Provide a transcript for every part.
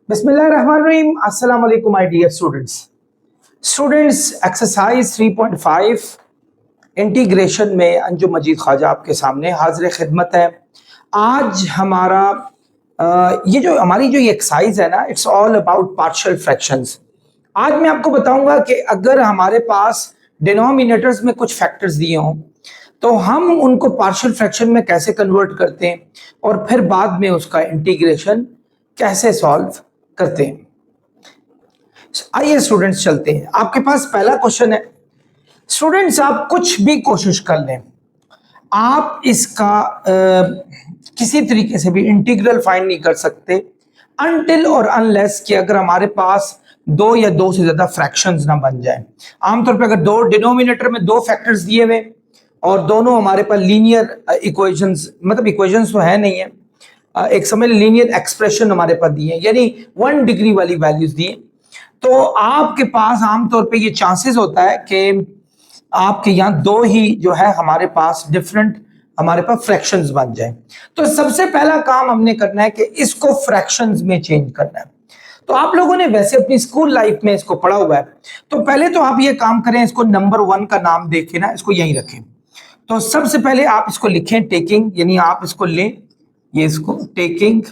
बिस्मिल्लाहिर्रहमानिर्रहीम। अस्सलाम वालेकुम my dear students exercise 3.5 integration में अंजुम मजीद ख्वाजा आपके सामने हाजिर खिदमत है। आज हमारा ये एक्सरसाइज है ना, it's all about partial fractions. आज मैं आपको बताऊंगा कि अगर हमारे पास डिनोमिनेटर्स में कुछ फैक्टर्स दिए हों तो हम उनको पार्शियल फ्रैक्शन में कैसे कन्वर्ट करते हैं और फिर बाद में उसका इंटीग्रेशन कैसे सॉल्व करते हैं। आइए स्टूडेंट्स चलते हैं। आपके पास पहला क्वेश्चन है। स्टूडेंट्स आप कुछ भी कोशिश कर लें, आप इसका किसी तरीके से भी इंटीग्रल फाइंड नहीं कर सकते अनटिल और अनलेस कि अगर हमारे पास दो या दो से ज्यादा फ्रैक्शंस ना बन जाए। आमतौर पर अगर दो डिनोमिनेटर में दो फैक्टर्स दिए हुए और दोनों हमारे पास लीनियर इक्वेशंस, मतलब इक्वेशंस तो है नहीं है, एक समझ लीनियर एक्सप्रेशन हमारे पास दिए, यानी 1 डिग्री वाली वैल्यूज दिए, तो आपके पास आमतौर पे ये चांसेस होता है कि आपके यहाँ दो ही जो है हमारे पास डिफरेंट हमारे पास फ्रैक्शंस बन जाए। तो सबसे पहला काम हमने करना है कि इसको फ्रैक्शंस में चेंज करना है। तो आप लोगों ने वैसे अपनी स्कूल लाइफ में इसको पढ़ा हुआ है, तो पहले तो आप ये काम करें, इसको नंबर 1 का नाम देके ना इसको यहीं रखें। तो सबसे पहले आप इसको लिखें टेकिंग, यानी आप इसको लें, ये इसको टेकिंग,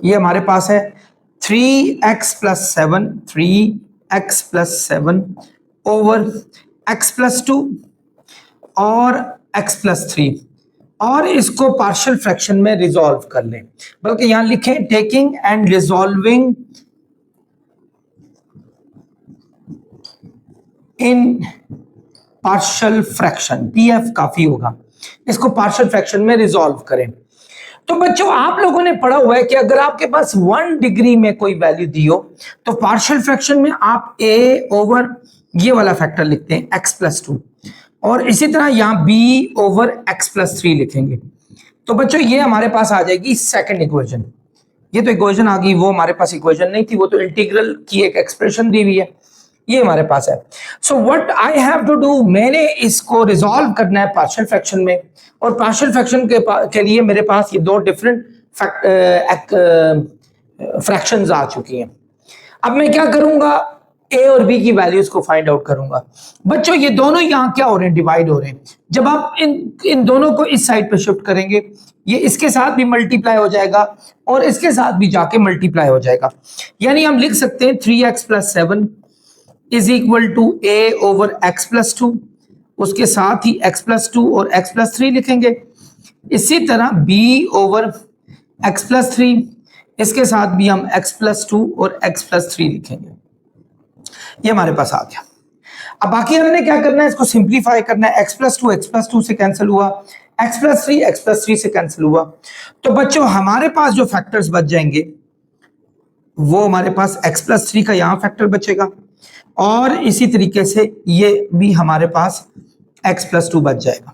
ये हमारे पास है 3x + 7 3x + 7 ओवर x + 2 और x + 3, और इसको पार्शियल फ्रैक्शन में रिजॉल्व कर लें। बल्कि यहां लिखें taking and resolving in partial fraction, PF काफी होगा। इसको पार्शियल फ्रैक्शन में रिजॉल्व करें। तो बच्चों आप लोगों ने पढ़ा हुआ है कि अगर आपके पास 1 डिग्री में कोई वैल्यू दी हो तो पार्शियल फ्रैक्शन में आप a ओवर ये वाला फैक्टर लिखते हैं x + 2, और इसी तरह यहां b ओवर x + 3 लिखेंगे। तो बच्चों ये हमारे पास आ जाएगी सेकंड इक्वेशन। ये तो इक्वेशन आ गई, वो हमारे पास इक्वेशन नहीं थी, वो तो इंटीग्रल की एक एक्सप्रेशन दी हुई है, ये हमारे पास है। So what I have to do, मैंने इसको रिजॉल्व करना है पार्शियल फ्रैक्शन में, और पार्शियल फ्रैक्शन के लिए मेरे पास ये दो डिफरेंट फ्रैक्शंस आ चुकी हैं। अब मैं क्या करूंगा, ए और बी की वैल्यूज को फाइंड आउट करूंगा। बच्चों ये दोनों यहां क्या हो रहे हैं, डिवाइड हो रहे हैं। जब आप इन दोनों को इस साइड पे शिफ्ट करेंगे, ये इसके साथ भी मल्टीप्लाई हो जाएगा और इसके साथ भी जाके मल्टीप्लाई हो जाएगा। यानी हम लिख सकते हैं 3x + 7 is equal to a over x + 2, उसके साथ ही x + 2 और x + 3 लिखेंगे। इसी तरह b ओवर x + 3, इसके साथ भी हम x + 2 और x + 3 लिखेंगे। ये हमारे पास आ गया। अब बाकी हमने क्या करना है, इसको सिंप्लीफाई करना है। x + 2 से कैंसिल हुआ, x + 3 से कैंसिल हुआ। तो बच्चों हमारे पास जो फैक्टर्स बच जाएंगे वो हमारे पास x + 3 का यहां फैक्टर बचेगा, और इसी तरीके से ये भी हमारे पास x + 2 बच जाएगा,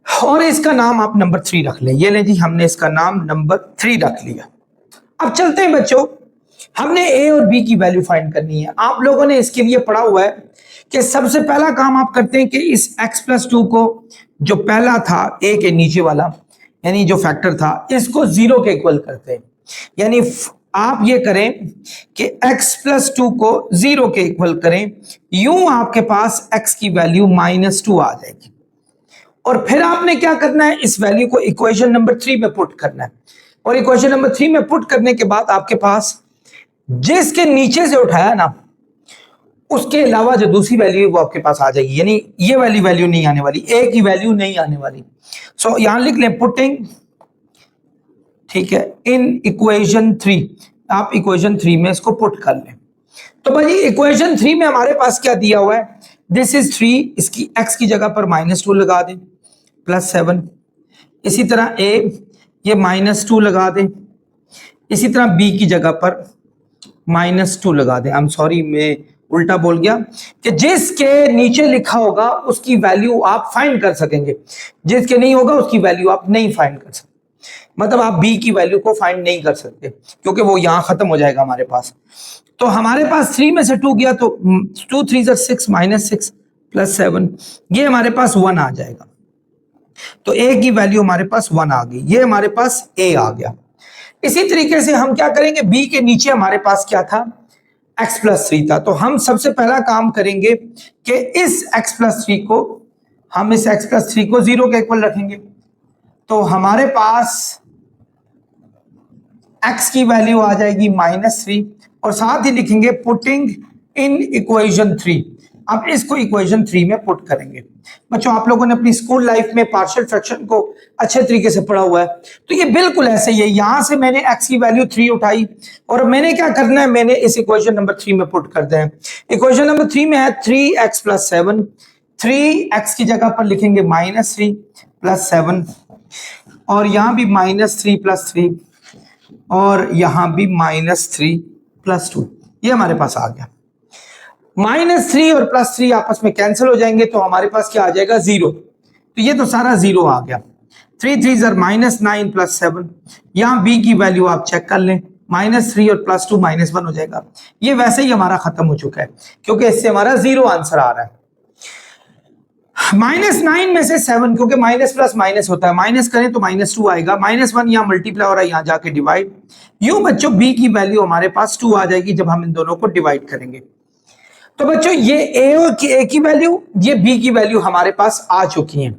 और इसका नाम आप नंबर 3 रख लें। ये लें जी, हमने इसका नाम नंबर 3 रख लिया। अब चलते हैं बच्चों, हमने a और b की वैल्यू फाइंड करनी है। आप लोगों ने इसके लिए पढ़ा हुआ है कि सबसे पहला काम आप करते हैं कि इस x + 2 को, जो पहला था a के नीचे वाला, यानी जो फैक्टर था, इसको 0 के इक्वल करते हैं। यानी आप ये करें कि x + 2 को 0 के इक्वल करें, यूं आपके पास x की वैल्यू -2 आ जाएगी। और फिर आपने क्या करना है, इस वैल्यू को इक्वेशन नंबर 3 में पुट करना है, और इक्वेशन नंबर 3 में पुट करने के बाद आपके पास जिसके नीचे से उठाया ना, उसके अलावा जो दूसरी वैल्यू है वो आपके पास आ जाएगी। यानी ये वाली वैल्यू नहीं आने वाली, a की वैल्यू नहीं आने वाली। सो यहां लिख लें पुटिंग, ठीक है, इन इक्वेशन 3, आप इक्वेशन 3 में इसको पुट कर लें। तो भाई इक्वेशन 3 में हमारे पास क्या दिया हुआ है, दिस इज 3, इसकी x की जगह पर -2 लगा दें, +7। इसी तरह a, ये -2 लगा दें, इसी तरह b की जगह पर -2 लगा दें। आई एम सॉरी, मैं उल्टा बोल गया कि जिसके नीचे लिखा होगा उसकी वैल्यू आप फाइंड कर सकेंगे, जिसके नहीं होगा उसकी वैल्यू आप नहीं फाइंड कर सकते। मतलब आप b की वैल्यू को फाइंड नहीं कर सकते क्योंकि वो यहां खत्म हो जाएगा हमारे पास। तो हमारे पास 3 में से 2 गया तो 2 3 6 -6 +7, ये हमारे पास 1 आ जाएगा। तो a की वैल्यू हमारे पास 1 आ गई, ये हमारे पास a आ गया। इसी तरीके से हम क्या करेंगे, b के नीचे हमारे पास क्या था, x प्लस 3 था। तो हम सबसे पहला काम करेंगे कि इस x प्लस 3 को, हम इस x प्लस 3 को 0 के इक्वल रखेंगे। तो हमारे पास x की वैल्यू आ जाएगी -3 और साथ ही लिखेंगे पुटिंग इन इक्वेशन 3। अब इसको इक्वेशन 3 में पुट करेंगे। बच्चों आप लोगों ने अपनी स्कूल लाइफ में पार्शियल फ्रैक्शन को अच्छे तरीके से पढ़ा हुआ है, तो ये बिल्कुल ऐसे ही है। यहां से मैंने x की वैल्यू 3 उठाई और मैंने क्या करना है, मैंने इस इक्वेशन नंबर 3 में पुट कर दें। इक्वेशन नंबर 3 में है 3x प्लस 7, 3x की जगह पर लिखेंगे -3 प्लस 7 और यहां भी -3 प्लस 3 और यहां भी -3 प्लस 2। ये हमारे पास आ गया। -3 और +3 आपस में कैंसिल हो जाएंगे तो हमारे पास क्या आ जाएगा, 0। तो ये तो सारा 0 आ गया। 3 3 -9 प्लस 7। यहां b की वैल्यू आप चेक कर लें, -3 और +2 -1 हो जाएगा। ये वैसे ही हमारा खत्म हो चुका है क्योंकि इससे हमारा 0 आंसर आ रहा है। -9 में से 7, क्योंकि माइनस प्लस माइनस होता है, माइनस करें तो -2 आएगा, -1 यहाँ मल्टीप्लाई हो रहा है, यहाँ जाके डिवाइड। यूं बच्चों b की वैल्यू हमारे पास 2 आ जाएगी जब हम इन दोनों को डिवाइड करेंगे। तो बच्चों ये a की वैल्यू, ये b की वैल्यू हमारे पास आ चुकी हैं।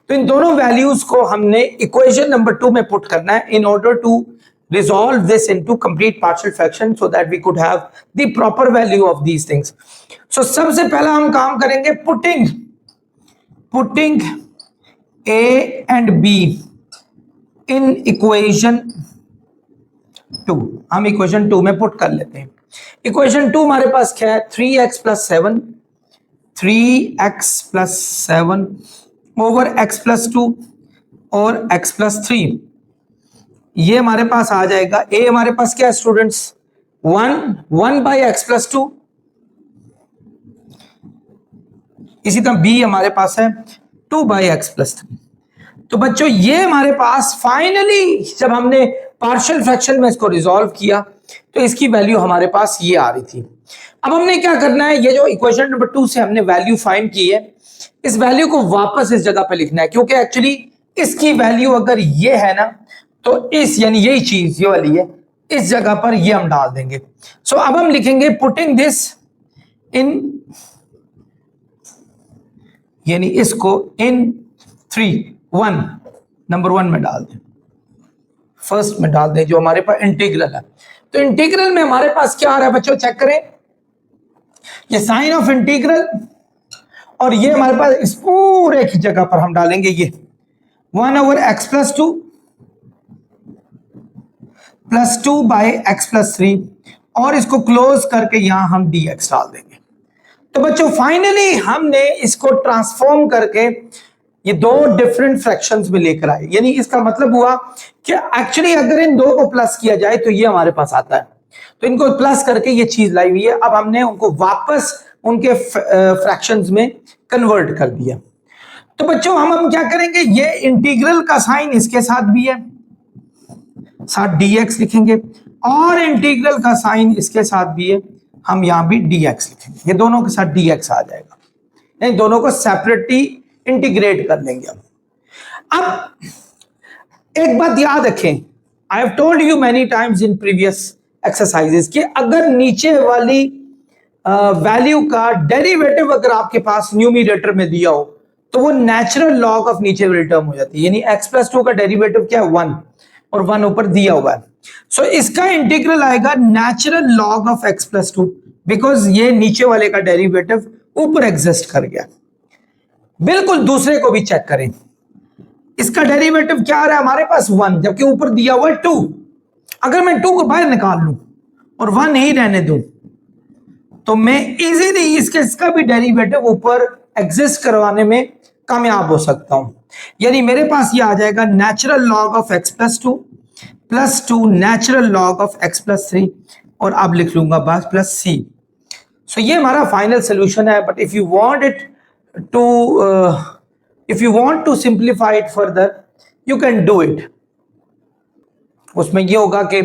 तो इन दोनों वैल्यूज को हमने इक्वेशन नंबर 2 में पुट करना है in order to resolve this into complete partial fraction so that we could have the proper value of these things. So सबसे पहला हम काम करेंगे putting a and b in equation 2। हम इक्वेशन 2 में पुट कर लेते हैं। इक्वेशन 2 हमारे पास क्या है, 3x plus 7, 3x plus 7 over x plus 2 और x प्लस 3। ये हमारे पास आ जाएगा। a हमारे पास क्या है स्टूडेंट्स, 1 बाई एक्स प्लस 2। इसी तरह b हमारे पास है 2 बाई एक्स प्लस 3। तो बच्चों ये हमारे पास फाइनली जब हमने पार्शियल फ्रैक्शन में इसको रिजॉल्व किया तो इसकी वैल्यू हमारे पास ये आ रही थी। अब हमने क्या करना है, ये जो इक्वेशन नंबर 2 से हमने वैल्यू फाइंड की है, इस वैल्यू को वापस इस जगह पे लिखना है, क्योंकि एक्चुअली इसकी वैल्यू अगर ये है ना, तो इस यानी यही चीज ये वाली है, इस जगह पर ये हम डाल देंगे। सो अब हम लिखेंगे पुटिंग दिस इन, यानी इसको इन 1 नंबर 1 में डाल दें, फर्स्ट में डाल दें, जो हमारे पास इंटीग्रल है। तो इंटीग्रल में हमारे पास क्या आ रहा है बच्चों, चेक करें, ये साइन ऑफ इंटीग्रल और ये हमारे पास इस पूरे की जगह पर हम डालेंगे ये 1 over x plus 2 plus 2 by x plus 3 और इसको क्लोज करके यहां हम dx डाल देंगे। तो बच्चों फाइनली हमने इसको ट्रांसफॉर्म करके ये दो डिफरेंट फ्रैक्शंस में लेकर आए, यानी इसका मतलब हुआ कि एक्चुअली अगर इन दो को प्लस किया जाए तो ये हमारे पास आता है, तो इनको प्लस करके ये चीज लाई हुई है। अब हमने उनको वापस उनके फ्रैक्शंस में कन्वर्ट कर दिया। तो बच्चों हम क्या करेंगे, ये इंटीग्रल का साइन इसके साथ भी है, साथ dx लिखेंगे, और इंटीग्रल का साइन इसके साथ भी है, हम यहां भी dx लिखेंगे। ये दोनों के साथ dx आ जाएगा, यानी दोनों को सेपरेटली इंटीग्रेट कर लेंगे हम। अब एक बात याद रखें, I have told you many times in previous exercises कि अगर नीचे वाली वैल्यू का डेरिवेटिव अगर आपके पास न्यूमरेटर में दिया हो तो वो नेचुरल लॉग ऑफ नीचे वाली टर्म हो जाती है, यानी x प्लस 2 का डेरिवेटिव क्या है 1 और 1 ऊपर दिया हुआ है। सो इसका इंटीग्रल आएगा natural log of x plus 2, because ये नीचे वाले का डेरिवेटिव ऊपर एग्जिस्ट कर गया। बिल्कुल दूसरे को भी चेक करें, इसका डेरिवेटिव क्या आ रहा है हमारे पास 1, जबकि ऊपर दिया हुआ है 2। अगर मैं 2 को बाहर निकाल लूं और 1 ही रहने दूं तो मैं इजीली इसका भी डेरिवेटिव ऊपर एग्जिस्ट करवाने में कामयाब हो सकता हूं। यानी मेरे पास ये आ जाएगा natural log of x plus 2 natural log of x plus 3 और अब लिख लूंगा बस प्लस c। सो ये हमारा फाइनल सोल्यूशन है। But if you want to simplify it further you can do it. उसमें ये होगा कि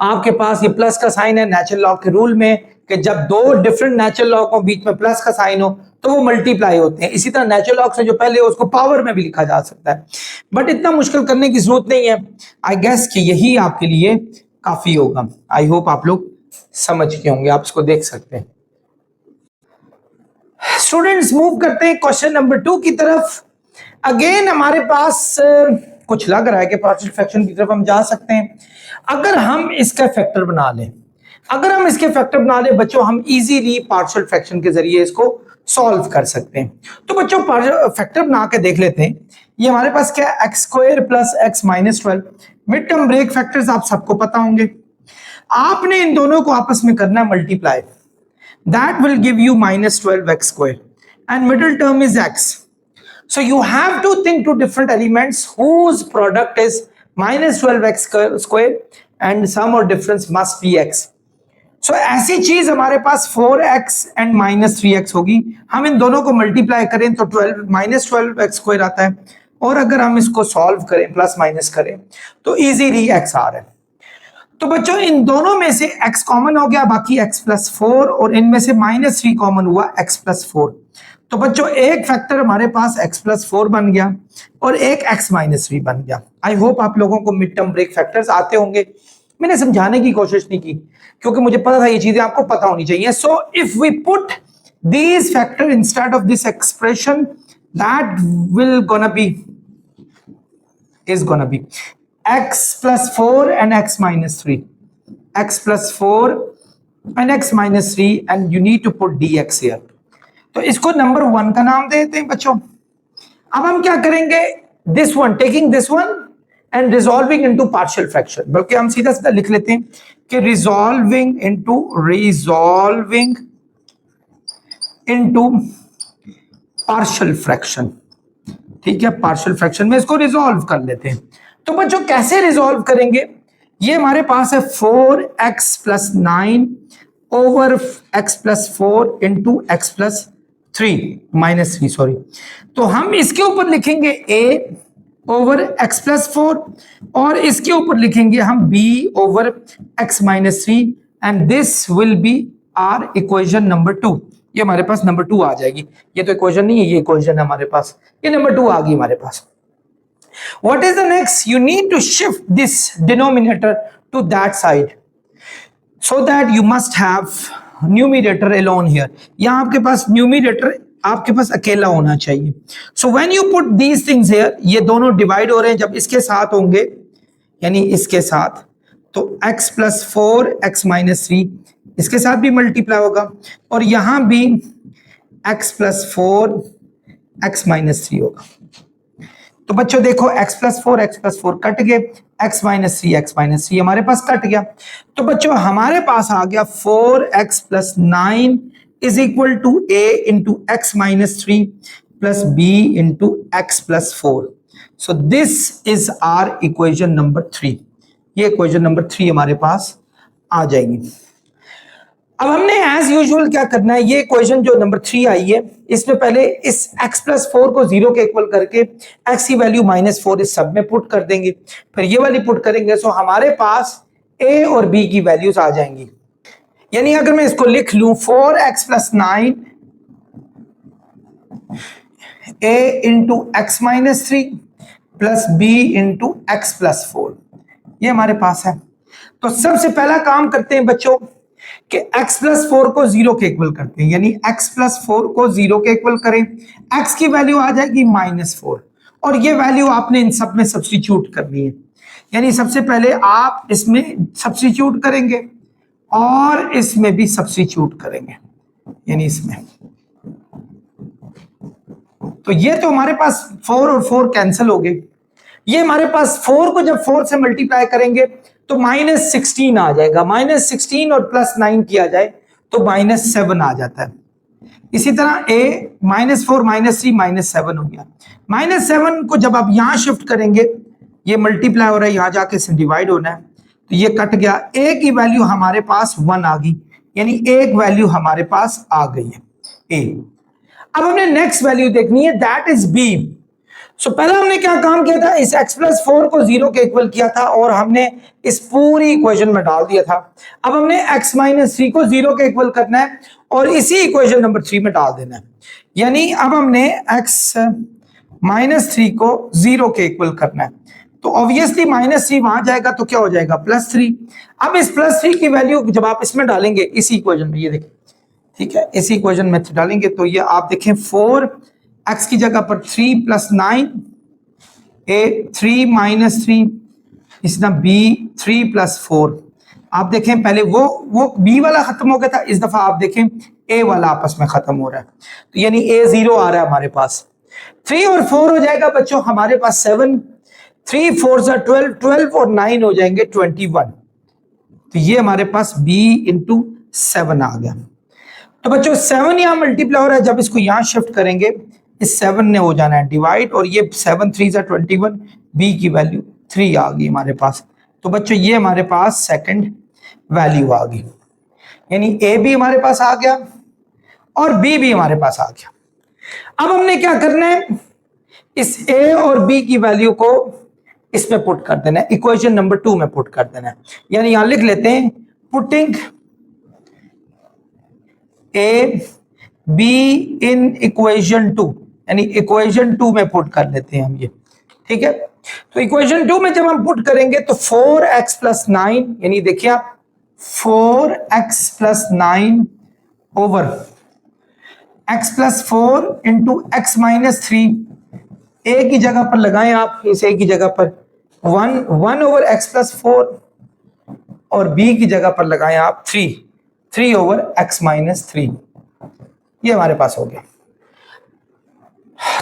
आपके पास ये प्लस का साइन है नेचुरल लॉग के रूल में कि जब दो डिफरेंट नेचुरल लॉग को बीच में प्लस का साइन हो तो वो मल्टीप्लाई होते हैं। इसी तरह नेचुरल लॉग से जो पहले हो उसको पावर में भी लिखा जा सकता है, बट इतना मुश्किल करने की जरूरत नहीं है। आई गेस कि यही आपके लिए काफी होगा। आई होप आप लोग समझ के होंगे, आप इसको देख सकते हैं। स्टूडेंट्स मूव करते हैं क्वेश्चन नंबर 2 की तरफ। अगेन हमारे पास कुछ लग रहा है कि पार्शियल फ्रैक्शन की तरफ हम जा सकते हैं। अगर हम इसका फैक्टर बना लें, बच्चों, हम इजीली पार्शियल फ्रैक्शन के जरिए इसको सॉल्व कर सकते हैं। तो बच्चों फैक्टर बना के देख लेते हैं। ये हमारे पास क्या है, x square plus x minus 12। Mid term break factors आप सबको पता होंगे। आपने इन दोनों को आपस में करना है multiply, that will give you minus 12x square and middle term is x. So you have to think two different elements whose product is minus 12x square and sum or difference must be x. So ऐसी चीज हमारे पास 4x and minus 3x होगी। हम इन दोनों को multiply करें तो 12 minus 12x square आता है, और अगर हम इसको सॉल्व करें प्लस माइनस करें तो इजीली x आ रहा है। तो बच्चों इन दोनों में से x कॉमन हो गया, बाकी x प्लस 4, और इनमें से माइनस 3 कॉमन हुआ, x प्लस 4। तो बच्चों एक फैक्टर हमारे पास x प्लस 4 बन गया और एक x माइनस 3 बन गया। आई होप आप लोगों को मिड टर्म ब्रेक फैक्टर्स आते होंगे। मैंने समझाने की कोशिश नहीं की क्योंकि मुझे पता था ये चीजें आपको पता होनी चाहिए। So if we put these factor instead of this expression, that will gonna be x plus 4 and x minus 3, x plus 4 and x minus 3, and you need to put dx here. तो इसको number 1 का नाम देते हैं बच्चों। अब हम क्या करेंगे, this one taking this one and resolving into partial fraction, बल्कि हम सीधा सीधा लिख लेते हैं कि resolving into partial fraction। ठीक है, पार्शियल फ्रैक्शन में इसको रिजॉल्व कर लेते हैं। तो बच्चों कैसे रिजॉल्व करेंगे, ये हमारे पास है 4x plus 9 over x plus 4 into x plus 3 minus 3, sorry. तो हम इसके ऊपर लिखेंगे a ओवर x प्लस 4 और इसके ऊपर लिखेंगे हम b over x minus 3, and this will be our equation number 2। ये हमारे पास नंबर 2 आ जाएगी। ये तो इक्वेशन नहीं है, ये इक्वेशन है हमारे पास, ये नंबर 2 आ गई हमारे पास। What is the next? You need to shift this denominator to that side so that you must have numerator alone here. यहाँ आपके पास न्यूमिनेटर आपके पास अकेला होना चाहिए। So when you put these things here, ये दोनों डिवाइड हो रहे हैं, जब इसके साथ होंगे यानी इसके साथ, तो x प्लस 4 x माइनस 3 इसके साथ भी मल्टीप्लाई होगा, और यहां भी x प्लस 4 x माइनस 3 होगा। तो बच्चों देखो x प्लस 4 कट गए, x माइनस 3 हमारे पास कट गया। तो बच्चों हमारे पास आ गया 4x plus 9 is equal to a into x minus 3 plus b into x plus 4। So this is our equation number 3। ये इक्वेशन नंबर 3 हमारे पास आ जाएगी। अब हमने एज यूजुअल क्या करना है, ये इक्वेशन जो नंबर 3 आई है इसमें पहले इस x प्लस 4 को 0 के इक्वल करके x की वैल्यू माइनस 4 इस सब में पुट कर देंगे, फिर ये वाली पुट करेंगे। सो हमारे पास a और b की वैल्यूज आ जाएंगी। यानी अगर मैं इसको लिख लूं 4x plus 9 a into x minus 3 plus b into x plus 4, ये हमारे पास है। तो सबसे पहला काम करते हैं बच्चों कि x प्लस 4 को 0 के इक्वल करते हैं, यानी x प्लस 4 को 0 के इक्वल करें, x की वैल्यू आ जाएगी माइनस 4, और ये वैल्यू आपने इन सब में सब्स्टिट्यूट करनी है। यानी सबसे पहले आप इसमें सब्स्टिट्यूट करेंगे और इसमें भी सब्स्टिट्यूट करेंगे, यानी इसमें। तो ये तो हमारे पास 4 और 4 कैंसिल हो गए। ये हमारे पास 4 को जब 4 से मल्टीप्लाई करेंगे तो माइनस 16 आ जाएगा। माइनस 16 और प्लस 9 किया जाए तो माइनस 7 आ जाता है। इसी तरह a माइनस 4 माइनस 3 माइनस 7 हो गया। माइनस 7 को जब आप यहां शिफ्ट करेंगे, ये मल्टीप्लाई हो रहा है, यहां जाके इससे डिवाइड होना है, तो ये कट गया। a की वैल्यू हमारे पास 1 आ गई, यानी एक वैल्यू हमारे पास आ गई है a। अब हमने नेक्स्ट वैल्यू देखनी है, दैट इज b। सो पहले हमने क्या काम किया था, इस x+4 को 0 के इक्वल किया था और हमने इस पूरी इक्वेशन में डाल दिया था। अब हमने x-3 को 0 के इक्वल करना है और इसी इक्वेशन नंबर 3 में डाल देना है। यानी अब हमने x-3 को 0 के इक्वल करना है, तो ऑब्वियसली -3 वहां जाएगा तो क्या हो जाएगा, +3। अब इस +3 की वैल्यू जब आप इसमें डालेंगे, इसी इक्वेशन में, ये देखिए, ठीक है, इसी इक्वेशन में डालेंगे तो ये आप देखें 4x की जगह पर 3 + 9, a 3 - 3, इस तरह b 3 + 4। आप देखें पहले वो b वाला खत्म हो गया था, इस दफा आप देखें a वाला आपस में खत्म हो रहा है, तो यानी a 0 आ रहा है हमारे पास। 3 और 4 हो जाएगा बच्चों हमारे पास 7, 3 4 12, 12 और 9 हो जाएंगे 21। तो ये हमारे पास b × 7 आ गया। तो बच्चों 7 यहां मल्टीप्लाई हो रहा है, जब इसको यहां शिफ्ट करेंगे इस 7 ने हो जाना है डिवाइड, और ये 7 3 21, b की वैल्यू 3 आ गई हमारे पास। तो बच्चों ये हमारे पास सेकंड वैल्यू आ गई, यानी a भी हमारे पास आ गया और b भी हमारे पास आ गया। अब हमने क्या करना है, इस a और b की वैल्यू को इसमें पुट कर देना है, इक्वेशन नंबर 2 में पुट कर देना है। यानी यहां लिख लेते हैं putting a b in equation 2, यानी इक्वेशन 2 में पुट कर लेते हैं हम ये, ठीक है। तो इक्वेशन 2 में जब हम पुट करेंगे तो 4x + 9, यानी देखिए आप 4x + 9 over x + 4 × x - 3, a की जगह पर लगाएं आप, इस a की जगह पर 1 ओवर x + 4 और b की जगह पर लगाएं आप 3 ओवर x - 3। ये हमारे पास हो गया।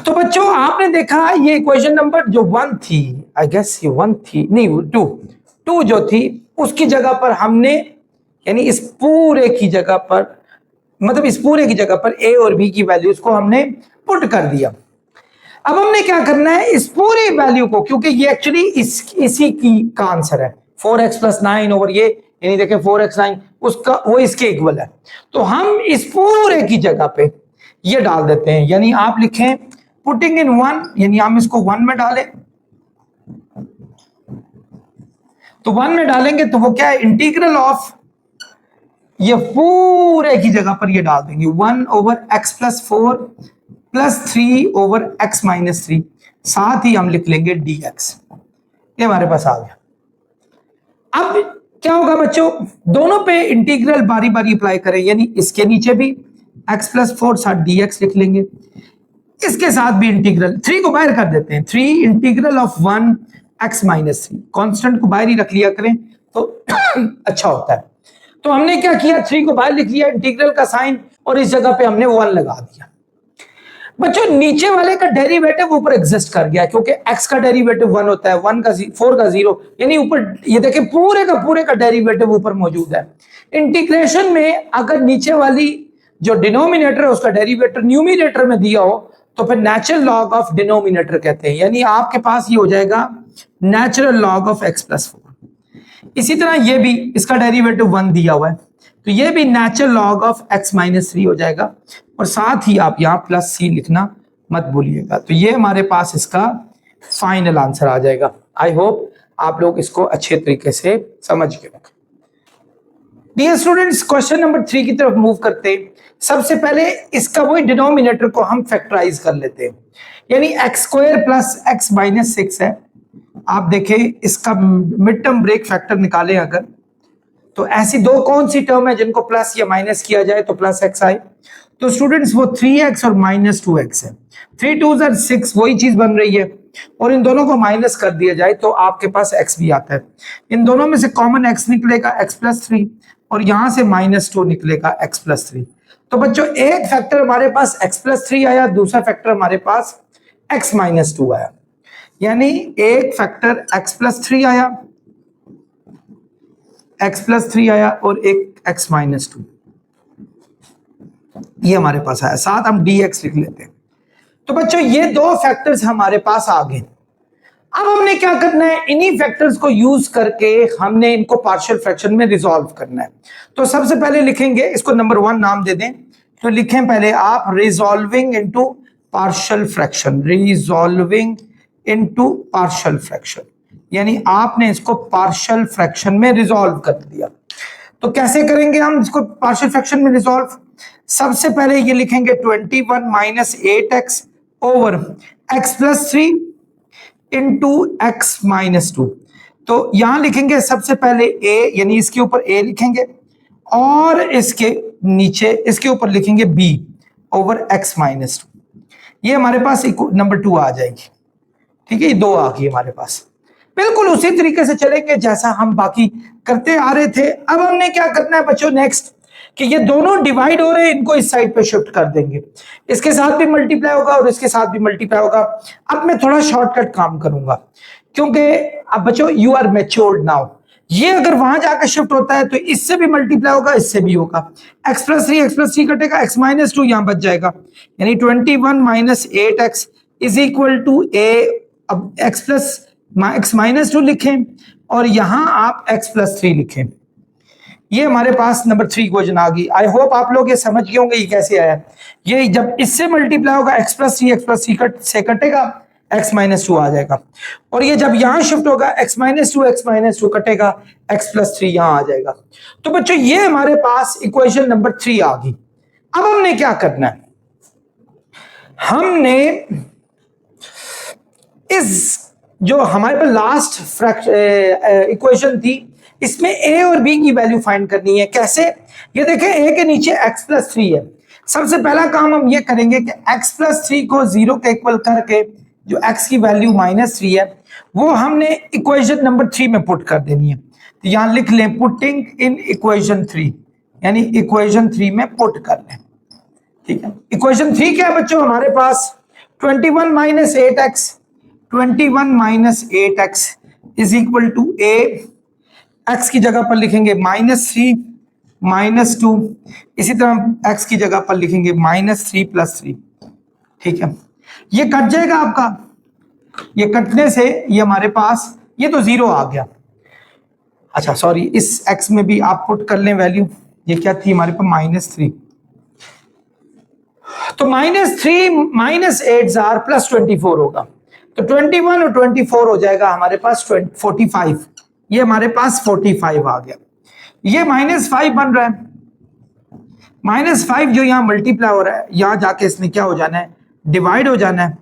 तो बच्चों आपने देखा ये इक्वेशन नंबर जो 1 थी, आई गेस ये 1 थी, नहीं 2 जो थी उसकी जगह पर हमने, यानी इस पूरे की जगह पर, मतलब इस पूरे की जगह पर a और b की वैल्यूज को हमने पुट कर दिया। अब हमने क्या करना है, इस पूरी वैल्यू को, क्योंकि ये एक्चुअली इसी की का आंसर है, 4x + 9 ओवर ये, यानी देखें 4x 9 उसका वो इसके इक्वल है, तो हम इस पूरे की जगह पे ये डाल देते हैं। यानी आप लिखें पुटिंग इन 1, यानी हम इसको 1 में डालें, तो 1 में डालेंगे तो वो क्या है, इंटीग्रल ऑफ, ये पूरे की जगह पर ये डाल देंगे 1 ओवर x + 4 + 3 ओवर x - 3, साथ ही हम लिख लेंगे dx। ये हमारे पास आ गया। अब क्या होगा बच्चों, दोनों पे इंटीग्रल बारी बारी अप्लाई करें, यानी इसके नीचे भी x + 4 साथ dx लिख लेंगे, इसके साथ भी इंटीग्रल 3 को बाहर कर देते हैं, 3 इंटीग्रल ऑफ 1 x - 3, कांस्टेंट को बाहर ही रख लिया करें तो अच्छा होता है। तो हमने क्या किया, 3 को बाहर लिख लिया, इंटीग्रल का साइन, और इस जगह पे हमने 1 लगा दिया। बच्चों नीचे वाले का डेरिवेटिव ऊपर एग्जिस्ट कर गया, क्योंकि x का डेरिवेटिव 1 होता है, 1 का 4 का 0, यानी ऊपर ये देखें पूरे का डेरिवेटिव ऊपर मौजूद है। इंटीग्रेशन में अगर नीचे वाली जो डिनोमिनेटर है उसका डेरिवेटिव न्यूमिनेटर में दिया हो तो फिर नेचुरल लॉग ऑफ डिनोमिनेटर कहते हैं, यानी आपके पास ये हो जाएगा नेचुरल लॉग ऑफ x + 4। इसी तरह ये भी, इसका डेरिवेटिव 1 दिया हुआ है तो ये भी नेचुरल लॉग ऑफ x - 3 हो जाएगा, और साथ ही आप यहाँ +c लिखना मत भूलिएगा। तो ये हमारे पास इसका फाइनल आंसर आ जाएगा। आई होप आप लोग इसको अच्छे तरीके से समझ गए। डियर स्टूडेंट्स, क्वेश्चन नंबर 3 की तरफ मूव करते हैं। सबसे पहले इसका वही डिनोमिनेटर को हम फैक्टराइज कर लेते हैं, यानी x² + x - 6 है। आप देखें इसका मिड टर्म ब्रेक फैक्टर निकालें अगर, तो ऐसी दो कौन सी टर्म है जिनको प्लस या माइनस किया जाए तो +x आए, तो स्टूडेंट्स वो 3x और -2x है। 3 2s are 6 वही चीज बन रही है, और इन दोनों को माइनस कर दिया जाए तो आपके पास x भी आता है। इन दोनों में से कॉमन x निकलेगा, x + 3, और यहां से -2 निकलेगा, x + 3। तो बच्चों एक फैक्टर हमारे पास x + 3 आया, दूसरा फैक्टर हमारे पास x - 2 आया, यानी एक फैक्टर x + 3 आया, x + 3 आया, और एक x - 2 ये हमारे पास आया, साथ हम dx लिख लेते हैं। तो बच्चों ये दो फैक्टर्स हमारे पास आ गए। अब हमने क्या करना है, इन्हीं फैक्टर्स को यूज करके हमने इनको पार्शियल फ्रैक्शन में रिजॉल्व करना है। तो सबसे पहले लिखेंगे, इसको नंबर 1 नाम दे दें, तो लिखें पहले आप resolving into partial fraction, resolving into partial fraction, यानी आपने इसको पार्शियल फ्रैक्शन में रिजॉल्व कर दिया। तो कैसे करेंगे हम इसको पार्शियल फ्रैक्शन में रिजॉल्व? सबसे पहले ये लिखेंगे 21 minus 8x over x plus 3 into x minus 2। तो यहां लिखेंगे सबसे पहले a, यानी इसके ऊपर a लिखेंगे और इसके नीचे इसके ऊपर लिखेंगे b ओवर x माइनस 2। ये हमारे पास नंबर 2 आ जाएगी। ठीक है, ये 2 आ गई हमारे पास। बिल्कुल उसी तरीके से चलेंगे जैसा हम बाकी करते आ रहे थे। अब हमने क्या करना है बच्चों नेक्स्ट, कि ये दोनों डिवाइड हो रहे हैं, इनको इस साइड पे शिफ्ट कर देंगे। इसके साथ भी मल्टीप्लाई होगा और इसके साथ भी मल्टीप्लाई होगा। अब मैं थोड़ा शॉर्टकट काम करूंगा क्योंकि अब बच्चों यू आर मैच्योर्ड नाउ। ये अगर वहां जाकर शिफ्ट होता है तो इससे भी मल्टीप्लाई होगा, इससे भी होगा। x प्लस 3 कटेगा, x माइनस 2 यहां बच जाएगा, यानी 21 minus 8x is equal to a। अब x प्लस x माइनस 2 लिखें और यहां आप x प्लस 3 लिखें। ये हमारे पास नंबर 3 क्वेश्चन आ गई। आई होप आप लोग ये समझ गए होंगे ये कैसे आया। ये जब इससे मल्टीप्लाई होगा x प्लस 3 से कटेगा, x माइनस 2 आ जाएगा। और ये जब यहां शिफ्ट होगा x माइनस 2 कटेगा, x प्लस 3 यहां आ जाएगा। तो बच्चों ये हमारे पास इक्वेशन नंबर 3 आ गई। अब हमने क्या करना है, हमने इस जो हमारे पास लास्ट इक्वेशन थी इसमें a और b की वैल्यू फाइंड करनी है। कैसे? ये देखें a के नीचे x प्लस 3 है। सबसे पहला काम हम ये करेंगे कि x प्लस 3 को 0 के इक्वल करके जो x की वैल्यू माइनस 3 है वो हमने इक्वेशन नंबर 3 में पुट कर देनी है। तो यहां लिख लें पुटिंग इन इक्वेशन 3, यानी इक्वेशन 3 में पुट कर लें। ठीक है, इक्वेशन 3 क्या है बच्चों हमारे पास? 21 minus 8x is equal to a। x की जगह पर लिखेंगे -3 -2, इसी तरह x की जगह पर लिखेंगे -3 + 3। ठीक है, ये कट जाएगा आपका। ये कटने से ये हमारे पास ये तो 0 आ गया। अच्छा सॉरी, इस x में भी आप पुट कर लें वैल्यू। ये क्या थी हमारे पास? -3। तो -3 -8 +24 होगा। तो 21 और 24 हो जाएगा हमारे पास 45। ये हमारे पास 45 आ गया। ये -5 बन रहा है। -5 जो यहां मल्टीप्लाई हो रहा है, यहां जाके इसने क्या हो जाना है? डिवाइड हो जाना है।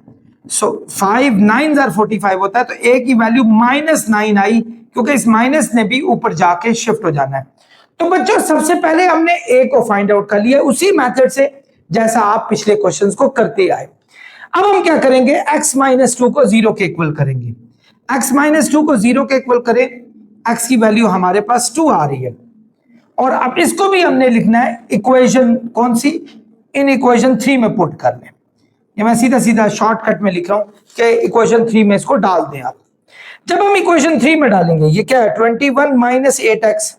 सो 5 9 45 होता है। तो a की वैल्यू -9 आई क्योंकि इस माइनस ने भी ऊपर जाके शिफ्ट हो जाना है। तो बच्चों सबसे पहले हमने a को फाइंड आउट कर लिया उसी मेथड से जैसा आप पिछले क्वेश्चंस को करते आए। अब हम क्या करेंगे? x माइनस 2 को 0 के इक्वल करेंगे। x माइनस 2 को 0 के इक्वल करें, x की वैल्यू हमारे पास 2 आ रही है। और अब इसको भी हमने लिखना है इक्वेशन कौन सी? इन इक्वेशन 3 में पुट कर लें। ये मैं सीधा सीधा शॉर्टकट में लिख रहा हूं कि इक्वेशन 3 में इसको डाल दें आप। जब हम इक्वेशन 3 में डालेंगे, ये क्या है? 21 माइनस 8x,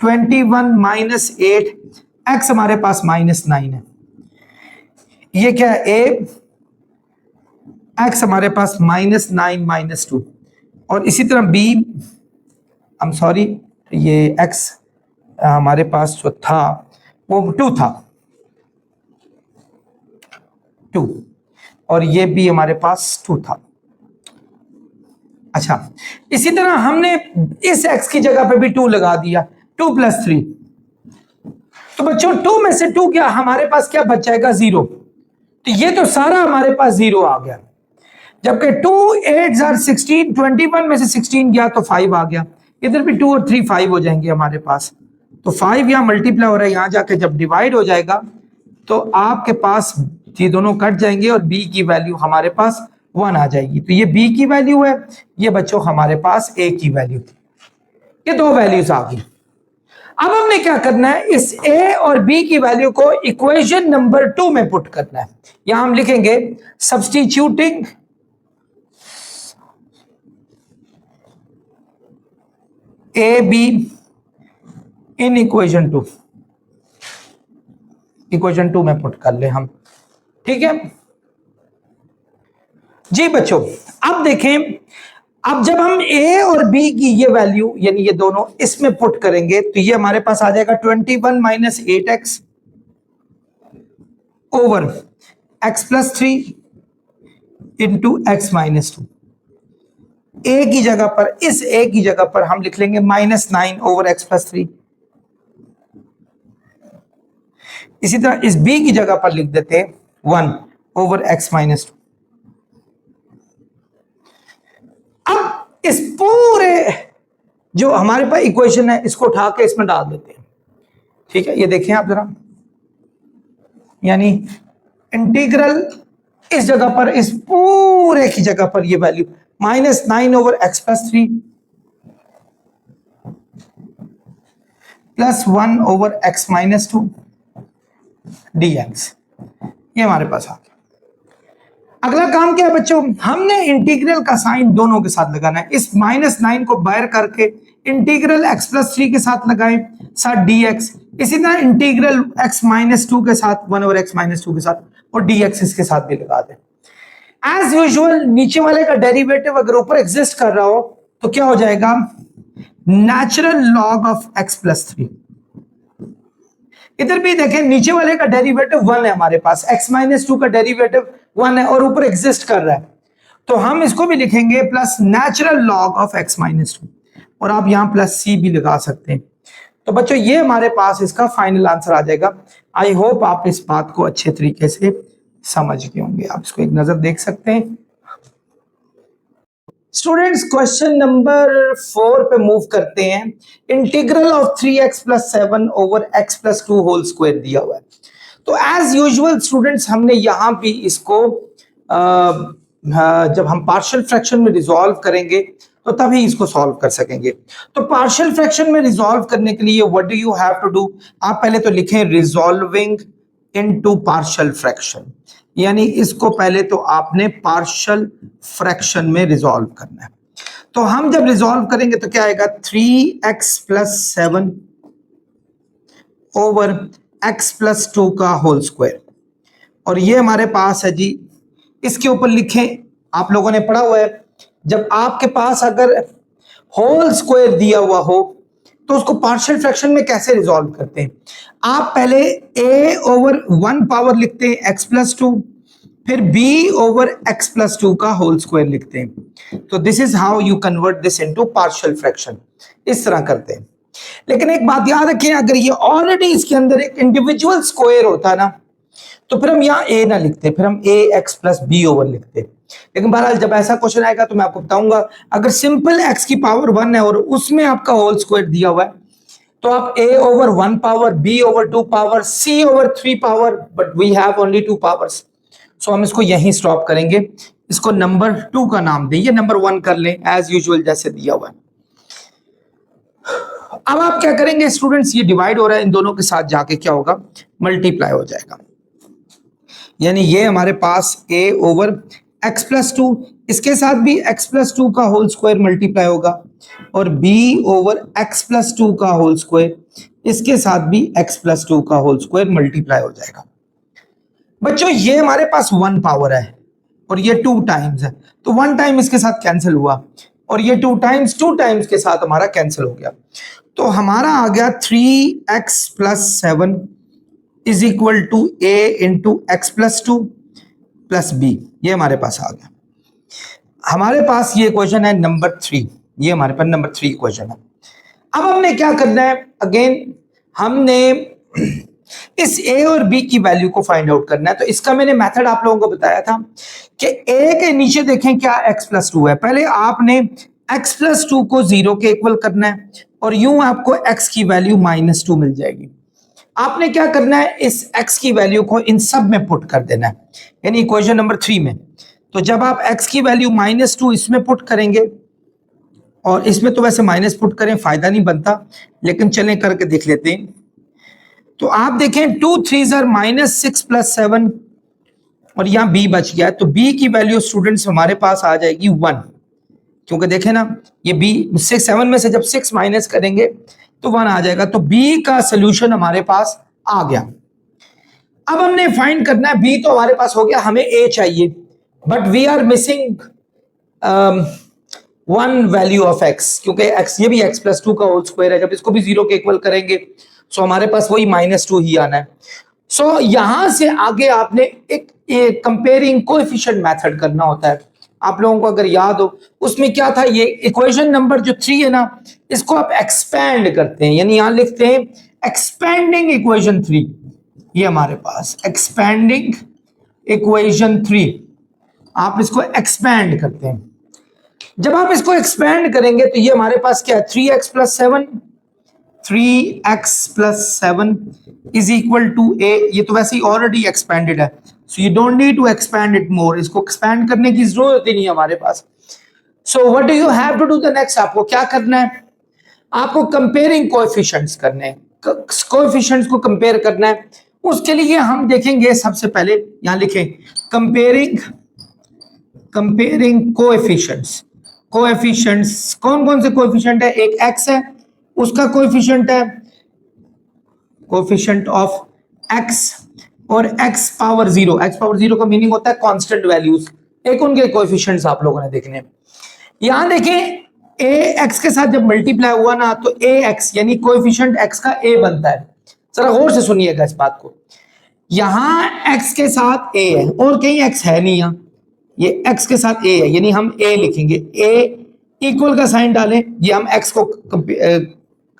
21 माइनस 8, x हमारे पास -9 है। ये क्या है? a, x हमारे पास -9 -2, और इसी तरह b, I'm सॉरी, ये x हमारे पास जो था वो 2 था, 2, और ये भी हमारे पास 2 था। अच्छा, इसी तरह हमने इस x की जगह पे भी 2 लगा दिया, 2 + 3। तो बच्चों 2 में से 2 क्या हमारे पास क्या बच जाएगा? 0। तो ये तो सारा हमारे पास 0 आ गया। जबकि 2 8 16, 21 में से 16 गया तो 5 आ गया। इधर भी 2 और 3 5 हो जाएंगे हमारे पास। तो 5 यहां मल्टीप्लाई हो रहा है, यहां जाके जब डिवाइड हो जाएगा तो आपके पास ये दोनों कट जाएंगे और b की वैल्यू हमारे पास 1 आ जाएगी। तो ये b की वैल्यू है, ये बच्चों हमारे पास a की वैल्यू थी। ये 2 वैल्यूज आ गई। अब हमने क्या करना है? इस a और b की वैल्यू को इक्वेशन नंबर 2 में पुट करना है। यहां हम लिखेंगे substituting a b in equation 2। Equation 2 में पुट कर ले हम। ठीक है जी बच्चों, अब देखें, अब जब हम a और b की ये वैल्यू यानी ये दोनों इसमें पुट करेंगे तो ये हमारे पास आ जाएगा 21 minus 8x over x + 3 into x - 2। ए की जगह पर, इस ए की जगह पर हम लिख लेंगे -9 ओवर एक्स प्लस 3। इसी तरह इस बी की जगह पर लिख देते हैं 1 ओवर एक्स माइनस 2। अब इस पूरे जो हमारे पास इक्वेशन है इसको उठा के इसमें डाल देते हैं। ठीक है, ये देखें आप जरा, यानी इंटीग्रल इस जगह पर, इस पूरे की जगह पर ये value -9 over x plus 3 plus 1 over x minus 2 dx, ये हमारे पास आ गया। अगला काम क्या है बच्चों, हमने इंटीग्रल का साइन दोनों के साथ लगाना है। इस -9 को बाहर करके इंटीग्रल x प्लस 3 के साथ लगाएं, साथ dx। इसी तरह इंटीग्रल x माइनस 2 के साथ 1 ओवर x माइनस 2 के साथ, और dx इसके साथ भी लगा दें। एज यूजुअल नीचे वाले का डेरिवेटिव अगर ऊपर एग्जिस्ट कर रहा हो तो क्या हो जाएगा, natural log of x plus 3। इधर भी देखें, नीचे वाले का डेरिवेटिव 1 है हमारे पास, x माइनस 2 का डेरिवेटिव 1 है और ऊपर एग्जिस्ट कर रहा है, तो हम इसको भी लिखेंगे plus natural log of x minus 2, और आप यहां प्लस c भी लगा सकते हैं। तो बच्चों ये हमारे पास इसका फाइनल आंसर आ जाएगा। आई होप आप इस बात को अच्छे तरीके से समझ गए होंगे। आप इसको एक नजर देख सकते हैं। स्टूडेंट्स क्वेश्चन नंबर 4 पे मूव करते हैं। Integral of 3x plus 7 over x plus 2 whole square दिया हुआ है। तो एज यूजुअल स्टूडेंट्स हमने यहां भी इसको जब हम पार्शियल फ्रैक्शन में रिजॉल्व करेंगे तो तभी इसको सॉल्व कर सकेंगे। तो पार्शियल फ्रैक्शन में रिजॉल्व करने के लिए what do you have to do, आप पहले तो लिखें रिजॉल्विंग इनटू पार्शियल फ्रैक्शन, यानी इसको पहले तो आपने पार्शियल फ्रैक्शन में रिजॉल्व करना है। तो हम जब रिजॉल्व करेंगे तो क्या आएगा, 3x plus 7 over x plus 2 का होल स्क्वायर, और ये हमारे पास है जी। इसके ऊपर लिखें, आप लोगों ने पढ़ा हुआ है, जब आपके पास अगर होल स्क्वायर दिया हुआ हो तो उसको पार्शियल फ्रैक्शन में कैसे रिजॉल्व करते हैं। आप पहले a ओवर 1 पावर लिखते हैं x प्लस 2, फिर b ओवर x प्लस 2 का होल स्क्वायर लिखते हैं। तो this is how you convert this into partial fraction, इस तरह करते हैं। लेकिन एक बात याद रखें, अगर ये ऑलरेडी इसके अंदर एक इंडिविजुअल स्क्वायर होता ना तो फिर हम यहाँ a ना लिखते, फिर हम ax प्लस b ओवर लिखते। लेकिन बहरहाल जब ऐसा क्वेश्चन आएगा तो मैं आपको बताऊंगा, अगर सिंपल x की पावर 1 है और उसमें आपका होल स्क्वायर दिया हुआ है तो आप a over 1 power, b over 2 power, c over 3 power, but we have only 2 powers, so हम इसको यहीं स्टॉप करेंगे। इसको नंबर 2 का नाम दें, ये नंबर 1 कर लें एज यूजुअल जैसे दिया हुआ है। अब आप क्या करेंगे स्टूडेंट्स, ये डिवाइड हो रहा है, इन दोनों के साथ जाके क्या होगा, मल्टीप्लाई हो जाएगा। यानी ये हमारे पास a ओवर x प्लस 2, इसके साथ भी x प्लस 2 का होल स्क्वायर मल्टीप्लाई होगा, और b ओवर x प्लस 2 का होल स्क्वायर, इसके साथ भी x प्लस 2 का होल स्क्वायर मल्टीप्लाई हो जाएगा। बच्चों ये हमारे पास 1 पावर है और ये 2 टाइम्स है, तो 1 टाइम इसके साथ कैंसिल हुआ और ये 2 टाइम्स के साथ हमारा कैंसिल हो गया। तो हमारा आ गया 3x plus 7 is equal to a into x plus 2 plus b, ये हमारे पास आ गया। हमारे पास ये क्वेश्चन है नंबर 3, ये हमारे पास नंबर 3 क्वेश्चन है। अब हमने क्या करना है, अगेन हमने इस a और b की वैल्यू को फाइंड आउट करना है। तो इसका मैंने मेथड आप लोगों को बताया था कि a के नीचे देखें क्या x प्लस 2 है, पहले आपने x प्लस 2 को 0 के इक्वल करना है और यूं आपको x की वैल्यू -2 मिल जाएगी। आपने क्या करना है, इस x की वैल्यू को इन सब में पुट कर देना है, यानी इक्वेशन नंबर 3 में। तो जब आप x की वैल्यू -2 इसमें पुट करेंगे, और इसमें तो वैसे माइनस पुट करें फायदा नहीं बनता, लेकिन चलें करके देख लेते हैं। तो आप देखें 2 3 -6 प्लस 7, और यहाँ b बच गया, तो b की वैल्यू स्टूडेंट्स हमारे पास आ जाएगी 1, क्योंकि देखें ना ये b 7 में से जब 6 माइनस करेंगे तो 1 आ जाएगा। तो b का सोल्यूशन हमारे पास आ गया। अब हमने फाइंड करना है, b तो हमारे पास हो गया, हमें a चाहिए, but we are missing 1 value of x, क्योंकि x ये भी x प्लस 2 का होल स्क्वायर है, जब इसको भी 0 के इक्वल करेंगे सो हमारे पास वही -2 ही आना है। सो यहां से आगे आपने एक कंपेयरिंग कोएफिशिएंट मेथड करना होता है। आप लोगों को अगर याद हो, उसमें क्या था, ये इक्वेशन नंबर जो 3 है ना, इसको आप एक्सपैंड करते हैं, यानी यहां लिखते हैं एक्सपैंडिंग इक्वेशन 3। ये हमारे पास एक्सपैंडिंग इक्वेशन 3, आप इसको एक्सपैंड करते हैं। जब आप इसको एक्सपैंड करेंगे तो ये हमारे पास क्या है, 3x plus 7, 3x plus 7 is equal to a। ये तो वैसे ही ऑलरेडी एक्सपैंडेड है, so you don't need to expand it more, इसको एक्सपैंड करने की जरूरत ही नहीं है हमारे पास। So what do you have to do the next, आपको क्या करना है, आपको कंपेयरिंग कोएफिशिएंट्स करने हैं, कोएफिशिएंट्स को कंपेयर करना है। उसके लिए हम देखेंगे, सबसे पहले यहां लिखें कंपेयरिंग कोएफिशिएंट्स। कोएफिशिएंट्स कौन कौन से कोएफिशिएंट है, एक x है, उसका कोएफिशिएंट है कोएफिशिएंट ऑफ x, और x पावर 0, x पावर 0 का मीनिंग होता है कांस्टेंट वैल्यूज, एक उनके कोएफिशिएंट्स आप लोगों ने देखने। यहां देखें ax के साथ जब मल्टीप्लाई हुआ ना, तो ax यानी कोएफिशिएंट x का a बनता है। जरा गौर से सुनिएगा इस बात को, यहां x के साथ a है और कहीं x है नहीं, यहां ये x के साथ a है, यानी हम a लिखेंगे, a इक्वल का साइन डालें, ये हम x को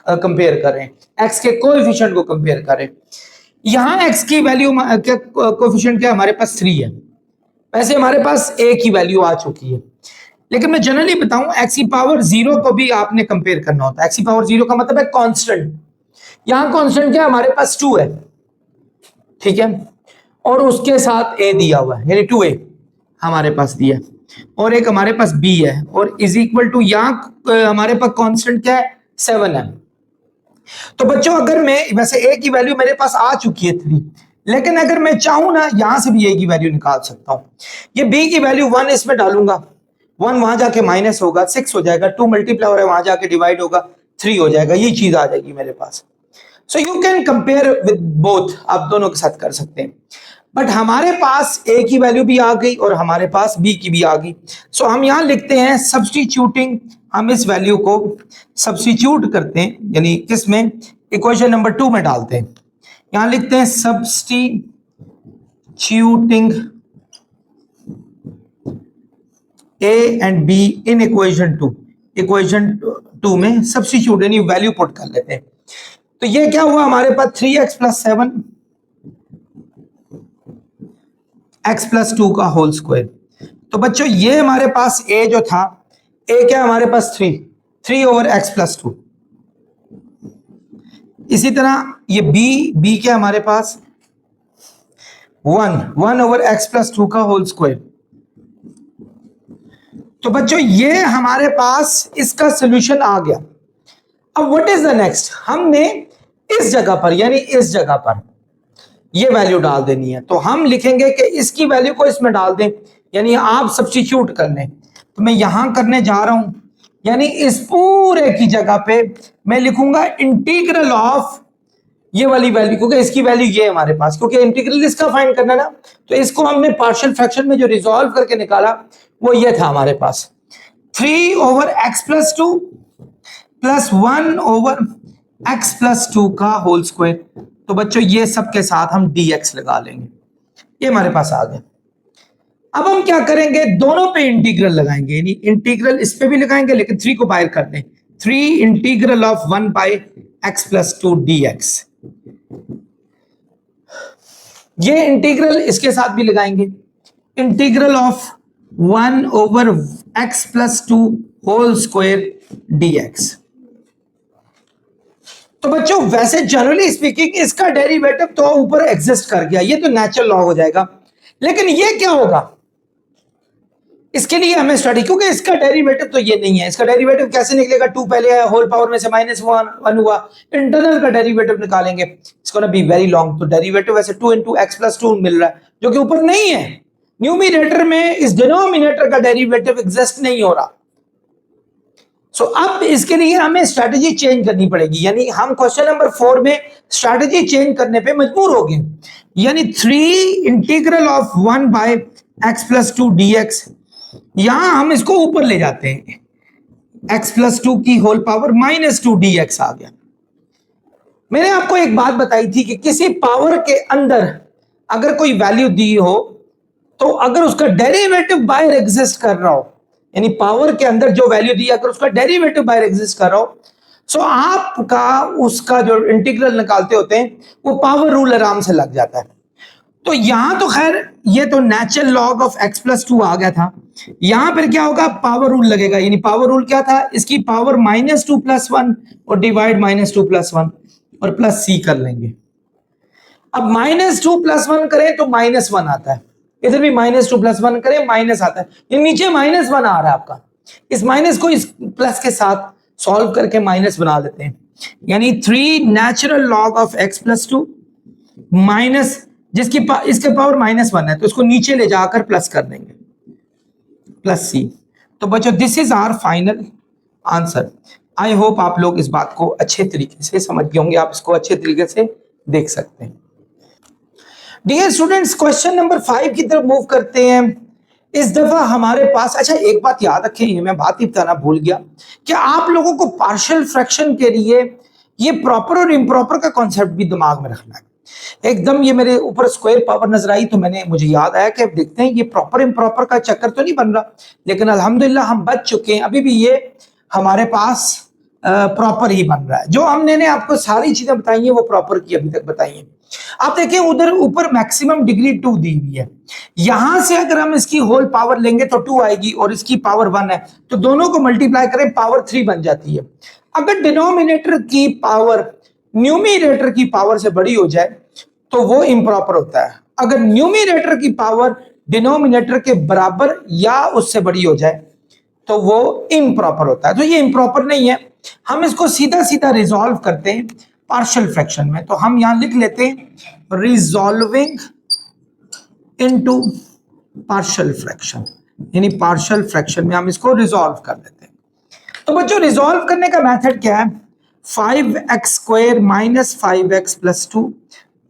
कंपेयर कर रहे हैं, x के कोएफिशिएंट को कंपेयर कर रहे हैं। यहां x की वैल्यू क्या, कोएफिशिएंट क्या हमारे पास 3 है, वैसे हमारे पास a की वैल्यू आ चुकी है, लेकिन मैं जनरली बताऊं x की पावर 0 को भी आपने कंपेयर करना होता है। x की पावर 0 का मतलब है कांस्टेंट, यहां कांस्टेंट क्या हमारे पास 2 है, ठीक है, और उसके साथ a दिया हुआ है, यानी 2a हमारे पास दिया है, और एक हमारे पास b है, और इज इक्वल टू यहां हमारे पास कांस्टेंट क्या है, 7 है। तो बच्चों अगर मैं, वैसे a की वैल्यू मेरे पास आ चुकी है 3, लेकिन अगर मैं चाहूं ना, यहां से भी a की वैल्यू निकाल सकता हूं। ये b की वैल्यू 1 इसमें डालूंगा, 1 वहां जाके माइनस होगा, 6 हो जाएगा, 2 मल्टीप्लाई हो रहा है वहां जाके डिवाइड होगा, 3 हो जाएगा, ये चीज आ जाएगी मेरे पास। So you can compare with both, आप दोनों के साथ कर सकते हैं, बट हमारे पास a की वैल्यू भी आ गई और हमारे पास b की भी आ गई। सो हम यहां लिखते हैं सब्स्टिट्यूटिंग, हम इस वैल्यू को सब्स्टिट्यूट करते हैं, यानी किसमें, इक्वेशन नंबर 2 में डालते हैं। यहां लिखते हैं substituting a and b in equation 2, equation 2 में सब्स्टिट्यूट यानी वैल्यू पुट कर लेते हैं। तो ये क्या हुआ हमारे पास, 3x प्लस 7 x प्लस 2 का होल स्क्वायर। तो बच्चों ये हमारे पास a जो था, a क्या हमारे पास 3 ओवर x प्लस 2। इसी तरह ये b क्या हमारे पास 1 ओवर x प्लस 2 का होल स्क्वायर। तो बच्चों ये हमारे पास इसका सोल्यूशन आ गया। अब व्हाट इज द नेक्स्ट, हमने इस जगह पर, यानी इस जगह पर ये वैल्यू डाल देनी है। तो हम लिखेंगे कि इसकी वैल्यू को इसमें डाल दें, यानी आप सब्स्टिट्यूट कर लें। तो मैं यहां करने जा रहा हूं, यानी इस पूरे की जगह पे मैं लिखूंगा इंटीग्रल ऑफ ये वाली वैल्यू, क्योंकि इसकी वैल्यू ये है हमारे पास, क्योंकि इंटीग्रल इसका फाइंड करना ना, तो इसको हमने पार्शियल फ्रैक्शन में जो रिजॉल्व करके निकाला वो ये था हमारे पास, 3 over x plus 2 plus 1 over x plus 2 का होल स्क्वायर। तो बच्चों ये सब के साथ हम dx लगा लेंगे, ये हमारे पास आ गया। अब हम क्या करेंगे, दोनों पे इंटीग्रल लगाएंगे, यानी इंटीग्रल इस पे भी लगाएंगे, लेकिन 3 को बाहर कर दें, 3 integral of 1 by x plus 2 dx। ये इंटीग्रल इसके साथ भी लगाएंगे, integral of 1 over x plus 2 whole square dx। तो बच्चों वैसे जनरली स्पीकिंग इसका डेरिवेटिव तो ऊपर एग्जिस्ट कर गया, ये तो नेचुरल लॉ हो जाएगा, लेकिन ये क्या होगा, इसके लिए हमें स्टडी, क्योंकि इसका डेरिवेटिव तो ये नहीं है। इसका डेरिवेटिव कैसे निकलेगा, 2 पहले है, होल पावर में से -1 हुआ, इंटरनल का डेरिवेटिव निकालेंगे, it's gonna be very long. तो डेरिवेटिव वैसे 2 into x प्लस 2 मिल रहा है, जो कि ऊपर नहीं है, न्यूमिनेटर में इस डिनोमिनेटर का डेरिवेटिव एग्जिस्ट नहीं हो रहा। सो अब इसके लिए हमें स्ट्रेटजी चेंज करनी पड़ेगी, यानी हम क्वेश्चन नंबर 4 में स्ट्रेटजी चेंज करने पे मजबूर हो गए, यानी 3 integral of 1 by x plus 2 dx, यहां हम इसको ऊपर ले जाते हैं, x प्लस 2 की होल पावर -2 dx आ गया। मैंने आपको एक बात बताई थी कि किसी पावर के अंदर अगर कोई वैल्यू दी हो तो अगर उसका डेरिवेटिव बाहर एग्जिस्ट कर रहा हो, यानी पावर के अंदर जो वैल्यू दी अगर उसका डेरिवेटिव बाहर एग्जिस्ट कर रहा हो, सो आपका उसका जो इंटीग्रल निकालते होते हैं वो पावर रूल आराम से लग जाता है। तो यहां तो खैर ये तो natural log of x plus 2 आ गया था, यहां पर क्या होगा, पावर रूल लगेगा। यानी पावर रूल क्या था, इसकी पावर -2 + 1 और डिवाइड -2 + 1 और प्लस c कर लेंगे। अब -2 + 1 करें तो -1 आता है, इधर भी -2 + 1 करें माइनस आता है, ये नीचे -1 आ रहा है आपका। इस माइनस को इस प्लस के साथ सॉल्व करके माइनस बना देते हैं। यानी 3 natural log of x plus 2 minus जिसकी इसके पावर -1 है तो इसको नीचे ले जाकर प्लस कर देंगे, प्लस c। तो बच्चों this is our final answer. I hope आप लोग इस बात को अच्छे तरीके से समझ गए होंगे, आप इसको अच्छे तरीके से देख सकते हैं। डियर स्टूडेंट्स, क्वेश्चन नंबर 5 की तरफ मूव करते हैं। इस दफा हमारे पास, अच्छा एक बात याद रखें, ये मैं बात ही बताना भूल गया कि आप लोगों को पार्शियल फ्रैक्शन के लिए ये प्रॉपर और इम्प्रॉपर का कॉन्सेप्ट भी दिमाग में रखना है। एकदम ये मेरे ऊपर स्क्वायर पावर नजर आई तो मुझे याद आया कि अब देखते हैं ये प्रॉपर इम्प्रॉपर का चक्कर तो नहीं बन रहा, लेकिन अल्हम्दुलिल्लाह हम बच चुके हैं। अभी भी ये हमारे पास प्रॉपर ही बन रहा है। जो हमने आपको सारी चीजें बताई हैं वो प्रॉपर की अभी तक बताई हैं। आप देखिए उधर ऊपर मैक्सिमम डिग्री 2 दी हुई है, यहां से अगर हम इसकी होल पावर लेंगे तो 2 आएगी और इसकी पावर 1 है, तो दोनों को मल्टीप्लाई करें पावर 3 बन जाती है। अगर डिनोमिनेटर की पावर न्यूमिनेटर की पावर से बड़ी हो जाए तो वो इम्प्रॉपर होता है। अगर न्यूमिनेटर की पावर डिनोमिनेटर के बराबर या उससे बड़ी हो जाए तो वो इम्प्रॉपर होता है। तो ये इम्प्रॉपर नहीं है, हम इसको सीधा सीधा रिजॉल्व करते हैं पार्शियल फ्रैक्शन में। तो हम यहां लिख लेते हैं रिजॉल्विंग इनटू पार्शियल फ्रैक्शन, यानी पार्शियल फ्रैक्शन में हम इसको रिजॉल्व कर देते हैं। तो बच्चों रिजॉल्व करने का मेथड क्या है, 5x² - 5x + 2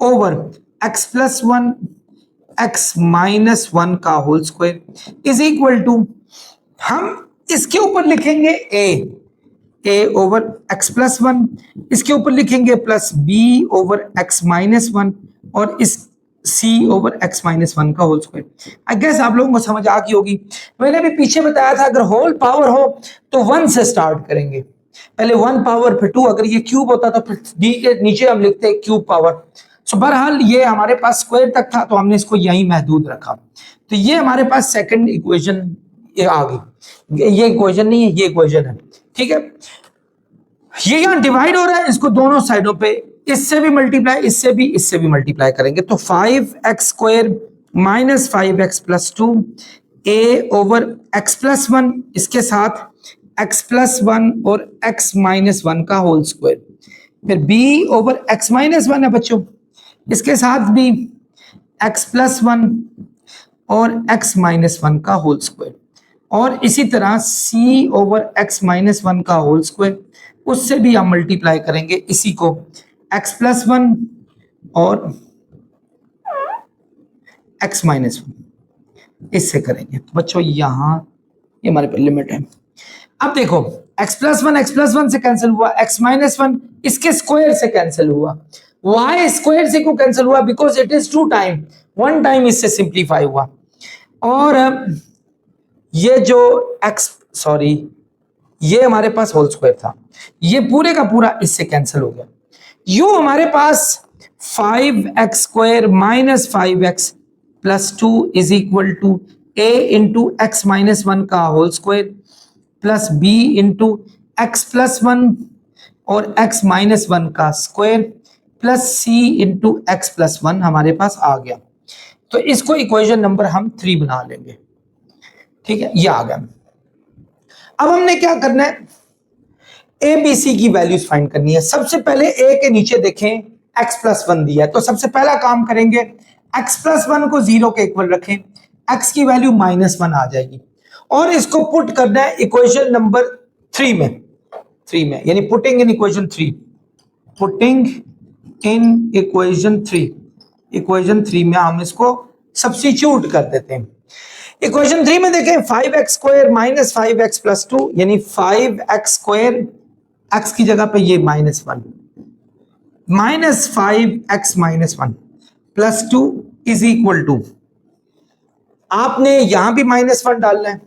over x + 1 x - 1 का whole square is equal to, हम इसके ऊपर लिखेंगे a ओवर x + 1, इसके ऊपर लिखेंगे प्लस b ओवर x - 1 और इस c ओवर x - 1 का होल स्क्वायर। आई गेस आप लोगों को समझ आ गई होगी। मैंने भी पीछे बताया था अगर होल पावर हो तो 1 से स्टार्ट करेंगे, पहले 1 पावर फिर 2, अगर ये क्यूब होता तो फिर d के नीचे हम लिखते हैं क्यूब पावर। सो बहरहाल ये हमारे पास स्क्वायर तक था तो हमने इसको यहीं महदूद रखा। तो ये हमारे पास सेकंड इक्वेशन ये आ गई, ये इक्वेशन नहीं है ये इक्वेशन है, ठीक है। ये यहां डिवाइड हो रहा है, इसको दोनों साइडों पे इससे भी मल्टीप्लाई इससे भी मल्टीप्लाई करेंगे तो 5x² - 5x + 2 a over x + 1 इसके साथ x + 1 और x - 1 का होल स्क्वायर, फिर b ओवर x - 1 है बच्चों, इसके साथ भी x + 1 और x - 1 का होल स्क्वायर, और इसी तरह c ओवर x - 1 का होल स्क्वायर, उससे भी हम मल्टीप्लाई करेंगे इसी को x + 1 और x - 1 इससे करेंगे। तो बच्चों यहां ये हमारे पे लिमिट है। अब देखो x + 1 से कैंसिल हुआ, x - 1 इसके स्क्वायर से कैंसिल हुआ, y स्क्वायर से क्यों कैंसिल हुआ, because it is 2 time, 1 time इससे सिंप्लीफाई हुआ। और ये जो ये हमारे पास होल स्क्वायर था, ये पूरे का पूरा इससे कैंसिल हो गया। यूं हमारे पास 5x² - 5x + 2 is equal to a into x - 1 का whole square plus b into x + 1 और x - 1 का square plus c into x + 1 हमारे पास आ गया। तो इसको इक्वेशन नंबर हम 3 बना लेंगे, ठीक है, ये आ गया। अब हमने क्या करना है, ए बी सी की वैल्यूज फाइंड करनी है। सबसे पहले ए के नीचे देखें x + 1 दिया है, तो सबसे पहला काम करेंगे x + 1 को 0 के इक्वल रखें, x की वैल्यू -1 आ जाएगी और इसको पुट करना है इक्वेशन नंबर 3 में, यानी putting in equation 3, putting in equation 3 में हम इसको सब्स्टिट्यूट कर देते हैं। इक्वेशन 3 में देखें 5x² - 5x + 2 यानी 5x², x की जगह पे ये -1 -5x - 1 + 2 इज इक्वल टू आपने यहां भी -1 डालना है,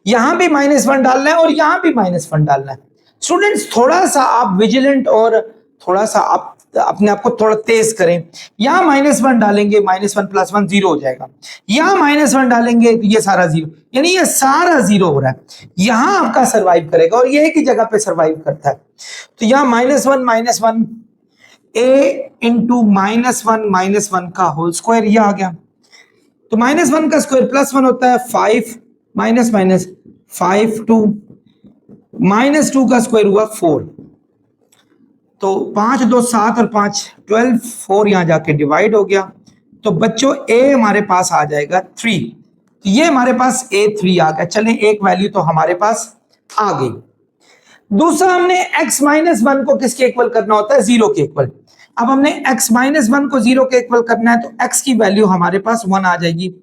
यहां भी -1 डालना है और यहां भी -1 डालना है। स्टूडेंट्स थोड़ा सा आप विजिलेंट और थोड़ा सा आप अपने आप को थोड़ा तेज करें। यहां -1 डालेंगे, -1 + 1 0 हो जाएगा। यहां -1 डालेंगे तो ये सारा 0, यानी ये सारा 0 हो रहा है। यहां आपका सर्वाइव करेगा और ये एक ही जगह पे सर्वाइव करता है। तो यहां -1 a इंटू -1 का होल स्क्वायर ये आ गया। तो -1 का स्क्वायर +1 होता है 5 माइनस माइनस 5 टू -2 का स्क्वायर हुआ 4। तो 5 2 7 और 5 12, 4 यहां जाके डिवाइड हो गया। तो बच्चों a हमारे पास आ जाएगा 3। तो ये हमारे पास a3 आ गया। चलें एक वैल्यू तो हमारे पास आ गई। दूसरा हमने x-1 को किसके इक्वल करना होता है? 0 के इक्वल। अब हमने x-1 को 0 के इक्वल करना है तो x की वैल्यू हमारे पास 1 आ जाएगी।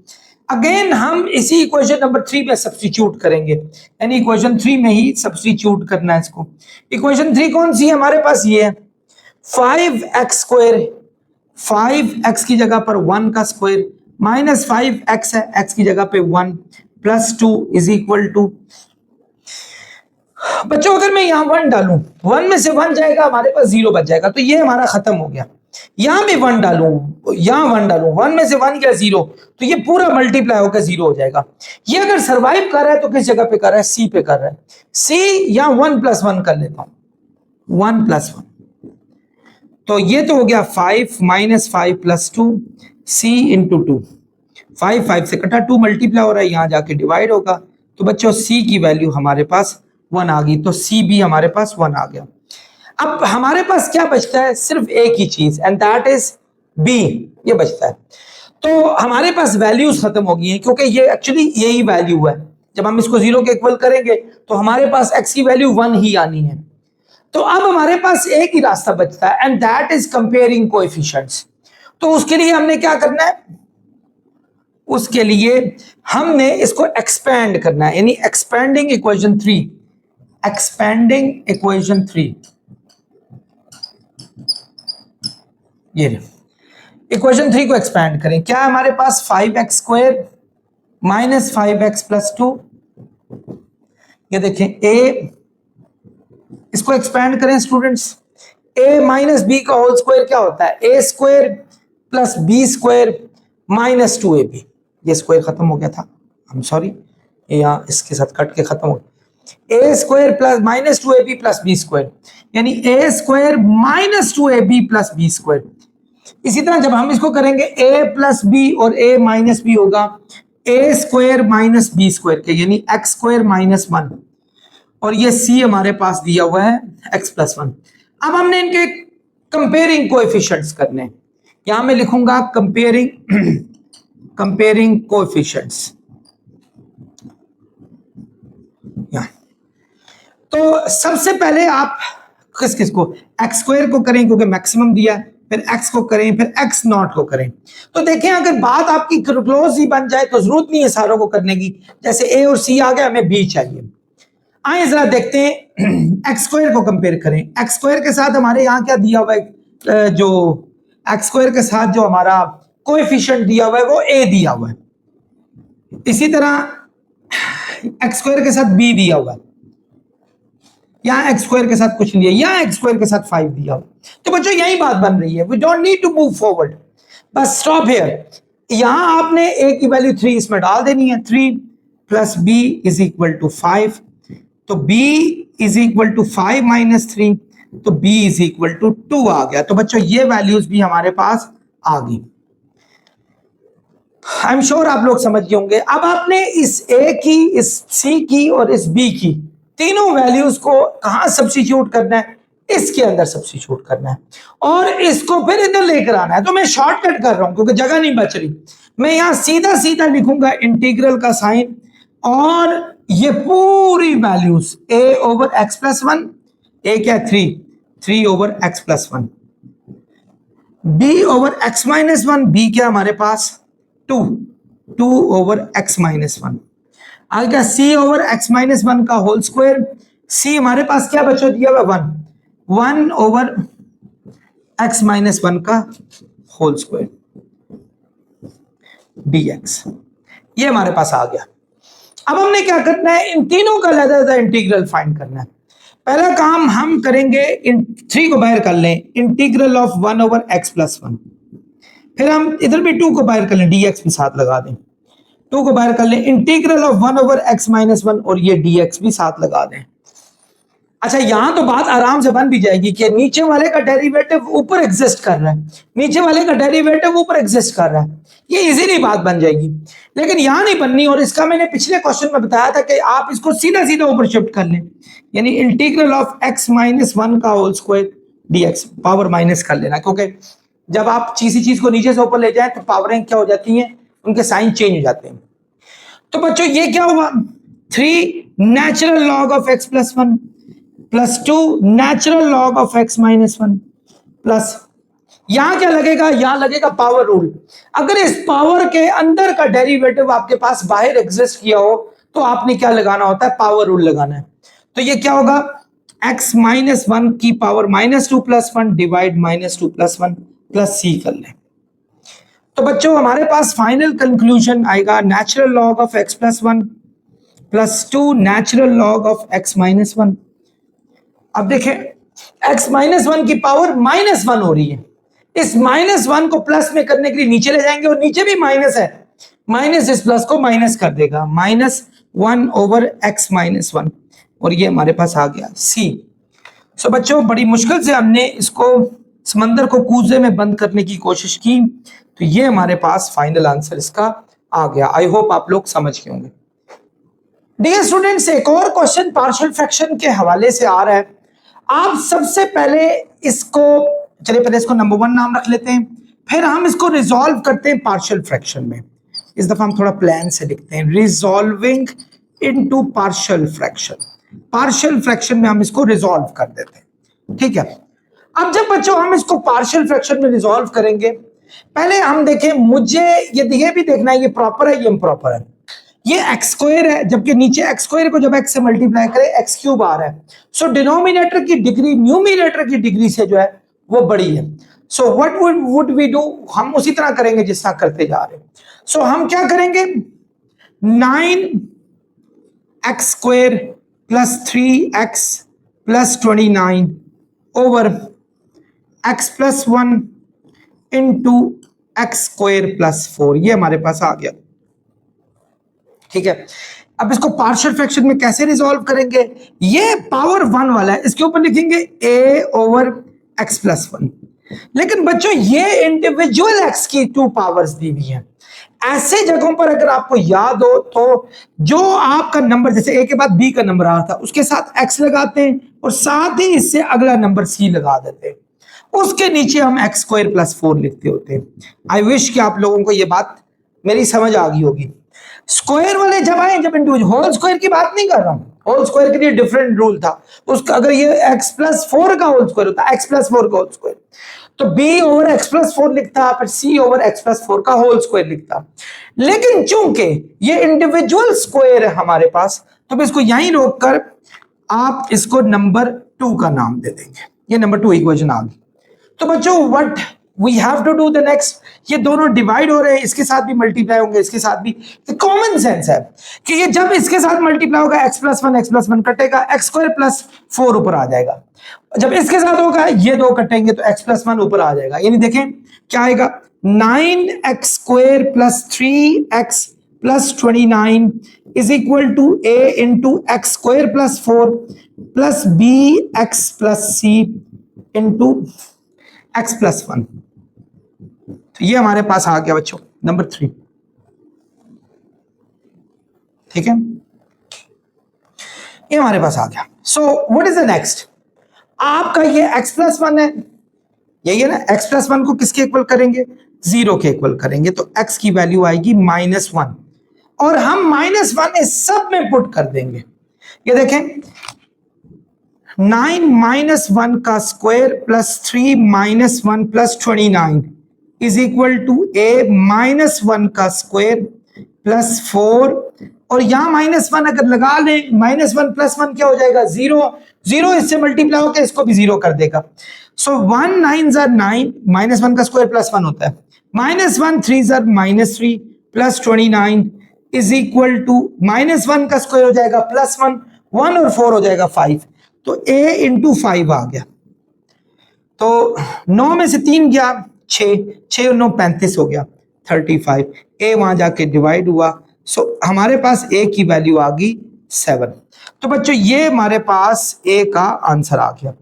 अगेन हम इसी इक्वेशन नंबर 3 में सब्स्टिट्यूट करेंगे, यानी इक्वेशन 3 में ही सब्स्टिट्यूट करना है इसको। इक्वेशन 3 कौन सी है हमारे पास? ये है 5x², 5x की जगह पर 1 का स्क्वायर -5x है, x की जगह पे 1 +2 इज इक्वल टू, बच्चों अगर मैं यहां 1 डालूं, 1 में से 1 जाएगा हमारे पास 0 बच जाएगा। तो ये हमारा खत्म हो गया। यहां भी 1 डालूं, यहां 1 डालूं, 1 में से 1 गया 0, तो ये पूरा मल्टीप्लाई होकर 0 हो जाएगा। ये अगर सर्वाइव कर रहा है तो किस जगह पे कर रहा है? सी पे कर रहा है। सी या 1 + 1 कर लेता हूं, 1 + 1। तो ये तो हो गया 5 -5 + 2 c × 2। 5 5 से कटा, 2 मल्टीप्लाई हो रहा है, यहां जाके डिवाइड होगा। तो बच्चों c की वैल्यू हमारे पास 1 आ गई। तो c भी हमारे पास 1 आ गया। अब हमारे पास क्या बचता है? सिर्फ एक ही चीज, एंड दैट इज b। ये बचता है। तो हमारे पास वैल्यूज खत्म हो गई हैं, क्योंकि ये एक्चुअली यही वैल्यू है। जब हम इसको 0 के इक्वल करेंगे तो हमारे पास x की वैल्यू 1 ही आनी है। तो अब हमारे पास एक ही रास्ता बचता है, and that is comparing coefficients. तो उसके लिए हमने क्या करना है? उसके लिए हमने इसको एक्सपेंड करना है, यानी एक्सपेंडिंग इक्वेशन 3। एक्सपेंडिंग इक्वेशन 3, ये इक्वेशन 3 को एक्सपेंड करें। क्या हमारे पास 5x² -5x + 2, ये देखें a, इसको एक्सपेंड करें स्टूडेंट्स। a - b का होल स्क्वायर क्या होता है? a² + b² -2ab। ये स्क्वायर खत्म हो गया था, आई एम सॉरी, यहाँ इसके साथ कट के खत्म हो। a² + -2ab + b², यानी a² - 2ab + b²। इसी तरह जब हम इसको करेंगे a + b और a - b होगा a² - b² के, यानी x² - 1, और ये c हमारे पास दिया हुआ है x + 1। अब हमने इनके कंपेयरिंग कोएफिशिएंट्स करने हैं। यहां मैं लिखूंगा कंपेयरिंग कोएफिशिएंट्स। तो सबसे पहले आप किस को x² को करें, क्योंकि मैक्सिमम दिया है, फिर x को करें, फिर x0 को करें। तो देखें अगर बात आपकी क्लोज ही बन जाए तो जरूरत नहीं है सारों को करने की। जैसे a और c आ गया, हमें b चाहिए। आइए जरा देखते हैं x² को कंपेयर करें। x² के साथ हमारे यहाँ क्या दिया हुआ है? जो x² के साथ जो हमारा कोएफिशिएंट दिया हुआ है वो a दिया हुआ है। इसी तरह x² के साथ b दिया हुआ है। यहाँ x² के साथ कुछ नहीं है, यहाँ x² के साथ 5 दिया हुआ। तो बच्चों यही बात बन रही है, we don't need to move forward, बस स्टॉप हियर। यहां आपने a की वैल्यू 3 इसमें डाल देनी है। 3 + b = 5, तो b = 5 - 3, तो b = 2 आ गया। तो बच्चों ये वैल्यूज भी हमारे पास आ गई। आई एम श्योर आप लोग समझ गए होंगे। अब आपने इस a की, इस c की और इस b की तीनों वैल्यूज को कहां सब्स्टिट्यूट करना है? इसके अंदर सब्स्टिट्यूट करना है और इसको फिर इधर लेकर आना है। तो मैं शॉर्टकट कर रहा हूं क्योंकि जगह नहीं बच रही। मैं यहां सीधा सीधा लिखूंगा इंटीग्रल का साइन, और ये पूरी वैल्यूज a/x + 1, a क्या 3/x + 1, b/x - 1, b क्या हमारे पास 2/x - 1, आ गया c/x - 1 का होल स्क्वायर। c हमारे पास क्या बच्चों दिया हुआ? 1/x - 1 का होल स्क्वायर dx। ये हमारे पास आ गया। अब हमने क्या करना है, इन तीनों का अलग इंटीग्रल फाइंड करना है। पहला काम हम करेंगे, इन 3 को बाहर कर लें, integral of 1 over x plus 1। फिर हम इधर भी 2 को बाहर कर लें, dx भी साथ लगा दें, 2 को बाहर कर लें, integral of 1 over x minus 1 और ये dx भी साथ लगा दें। अच्छा, यहां तो बात आराम से बन भी जाएगी कि नीचे वाले का डेरिवेटिव ऊपर एग्जिस्ट कर रहा है, नीचे वाले का डेरिवेटिव ऊपर एग्जिस्ट कर रहा है, ये इजीली बात बन जाएगी। लेकिन यहां नहीं बननी, और इसका मैंने पिछले क्वेश्चन में बताया था कि आप इसको सीधा सीधा ऊपर शिफ्ट कर लें, यानी इंटीग्रल ऑफ एक्स माइनस 1 का whole square dx power minus कर लेना, क्योंकि जब आप किसी चीज को नीचे से ऊपर ले जाएं तो पावरें क्या हो जाती हैं, उनके साइन चेंज हो जाते हैं। तो बच्चों ये क्या हुआ, 3 natural log of x plus 1 plus 2 natural log of x minus 1 plus, यहां क्या लगेगा, यहां लगेगा पावर रूल। अगर इस पावर के अंदर का डेरिवेटिव आपके पास बाहर एग्जिस्ट किया हो तो आपने क्या लगाना होता है, पावर रूल लगाना है। तो ये क्या होगा, x माइनस 1 की power minus 2 plus 1 divide minus 2 plus 1 plus c कर लें। तो बच्चों हमारे पास फाइनल कंक्लूजन आएगा, natural log of x plus 1 plus 2 natural log of x minus 1। अब देखें, x माइनस 1 की पावर माइनस 1 हो रही है, इस माइनस 1 को प्लस में करने के लिए नीचे ले जाएंगे, और नीचे भी माइनस है, माइनस इस प्लस को माइनस कर देगा, माइनस 1 ओवर x माइनस 1, और ये हमारे पास आ गया c। सो बच्चों बड़ी मुश्किल से हमने इसको समंदर को कूजे में बंद करने की कोशिश की, तो ये हमारे पास फाइनल आंसर इसका आ गया। आई होप आप लोग समझ गए होंगे। डियर स्टूडेंट्स, एक और क्वेश्चन पार्शियल फ्रैक्शन के हवाले से आ रहा है। आप सबसे पहले इसको, चलिए पहले इसको नंबर 1 नाम रख लेते हैं, फिर हम इसको रिजॉल्व करते हैं पार्शियल फ्रैक्शन में। इस दफा हम थोड़ा प्लान से लिखते हैं, resolving into partial fraction. Partial fraction में हम इसको रिजॉल्व कर देते हैं, ठीक है। अब जब बच्चों हम इसको पार्शियल फ्रैक्शन में रिजॉल्व करेंगे, पहले हम देखें, मुझे ये भी देखना है ये प्रॉपर है, ये इम्प्रॉपर है। ये एक्स स्क्वायर है, जबकि नीचे एक्स स्क्वायर को जब एक्स से मल्टीप्लाई करें एक्स क्यूब आ रहा है। सो डिनोमिनेटर की डिग्री न्यूमिनेटर की डिग्री से जो है वो बड़ी है। So what would we do, हम उसी तरह करेंगे जिस तरह करते जा रहे हैं। सो हम क्या करेंगे, 9x square plus 3x plus 29 over x plus 1 into x square plus 4, ये हमारे पास आ गया, ठीक है। अब इसको पार्शियल फ्रैक्शन में कैसे रिजॉल्व करेंगे, ये पावर 1 वाला है, इसके ऊपर लिखेंगे a ओवर x प्लस 1। लेकिन बच्चों ये इंडिविजुअल x की 2 पावर्स दी हुई हैं। ऐसे जगहों पर अगर आपको याद हो तो जो आपका नंबर, जैसे a के बाद b का नंबर आ रहा था, उसके साथ x लगाते हैं और साथ ही इससे अगला नंबर c लगा देते हैं, उसके नीचे हम एक्स स्क्वायर प्लस 4 लिखते होते हैं। आई विश कि आप लोगों को ये बात मेरी समझ आ गई होगी। स्क्वायर वाले जब आए, जब इंडिविजुअल, होल स्क्वायर की बात नहीं कर रहा हूं, होल स्क्वायर के लिए डिफरेंट रूल था उसका। अगर ये x प्लस 4 का होल स्क्वायर होता, x प्लस 4 का होल स्क्वायर, तो b ओवर x प्लस 4 लिखता, फिर c ओवर x प्लस 4 का होल स्क्वायर लिखता। लेकिन चूंकि ये इंडिविजुअल स्क्वायर है हमारे पास, तो इसको यहीं रोककर आप इसको नंबर 2 का नाम दे देंगे, ये नंबर 2 इक्वेशन आ गई। तो बच्चों what we have to do the next, ये दोनों डिवाइड हो रहे हैं, इसके साथ भी मल्टीप्लाई होंगे, इसके साथ भी। कॉमन सेंस है कि ये जब इसके साथ मल्टीप्लाई होगा x प्लस 1 कटेगा, एक्स स्क्वायर प्लस 4 ऊपर आ जाएगा। जब इसके साथ होगा ये दो कटेंगे तो x प्लस 1 ऊपर आ जाएगा। यानी देखें क्या आएगा, 9x square plus 3x plus 29 is equal to a into x square plus 4 plus bx plus c into x plus 1। तो ये हमारे पास आ गया बच्चों नंबर 3, ठीक है, ये हमारे पास आ गया। So what is the next, आपका ये x प्लस 1 है, यही है ना, x प्लस 1 को किसके इक्वल करेंगे, 0 के इक्वल करेंगे, तो x की वैल्यू आएगी -1, और हम -1 इस सब में पुट कर देंगे। ये देखें 9 माइनस 1 का square plus 3 minus 1 plus 29 is equal to a minus 1 का स्क्वायर प्लस 4, और यहां -1 अगर लगा लें, -1 प्लस 1 क्या हो जाएगा, 0, 0 इससे मल्टीप्लाई होकर इसको भी 0 कर देगा। सो 1 9 ज़र 9, -1 का स्क्वायर प्लस 1 होता है, -1 3 ज़र -3 प्लस 29 इज इक्वल टू -1 का स्क्वायर हो जाएगा +1, 1 और 4 हो जाएगा 5, तो a इंटू 5 आ गया। तो 9 में से 3 गया 6, 6 और 9 35 हो गया 35, a वहां जाके डिवाइड हुआ, सो हमारे पास a की वैल्यू आ गई 7। तो बच्चों ये हमारे पास a का आंसर आ गया।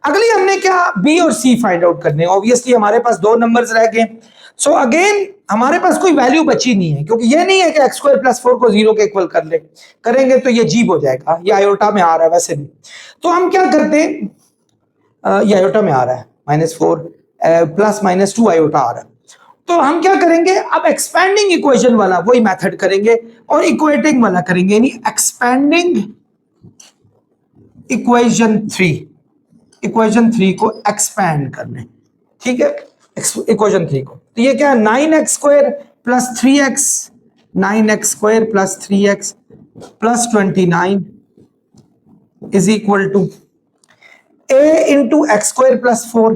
अगली हमने क्या b और c फाइंड आउट करने, ऑब्वियसली हमारे पास 2 नंबर्स रह गए, सो अगेन हमारे पास कोई वैल्यू बची नहीं है, क्योंकि ये नहीं है कि x² + 4 को 0 के इक्वल कर ले, करेंगे तो ये जीब हो जाएगा, ये आयोटा में आ रहा है वैसे भी। तो हम क्या करते हैं, ये आयोटा में आ रहा है -4 + -2 आयोटा आ रहा है, तो हम क्या करेंगे, अब एक्सपेंडिंग इक्वेशन वाला वही मेथड करेंगे और इक्वेटिंग वाला करेंगे, यानी एक्सपेंडिंग इक्वेशन 3 को एक्सपैंड करने, ठीक है, इक्वेशन 3 को। तो ये क्या है, 9x² + 3x, 9x² + 3x + 29 is equal to a into x² + 4,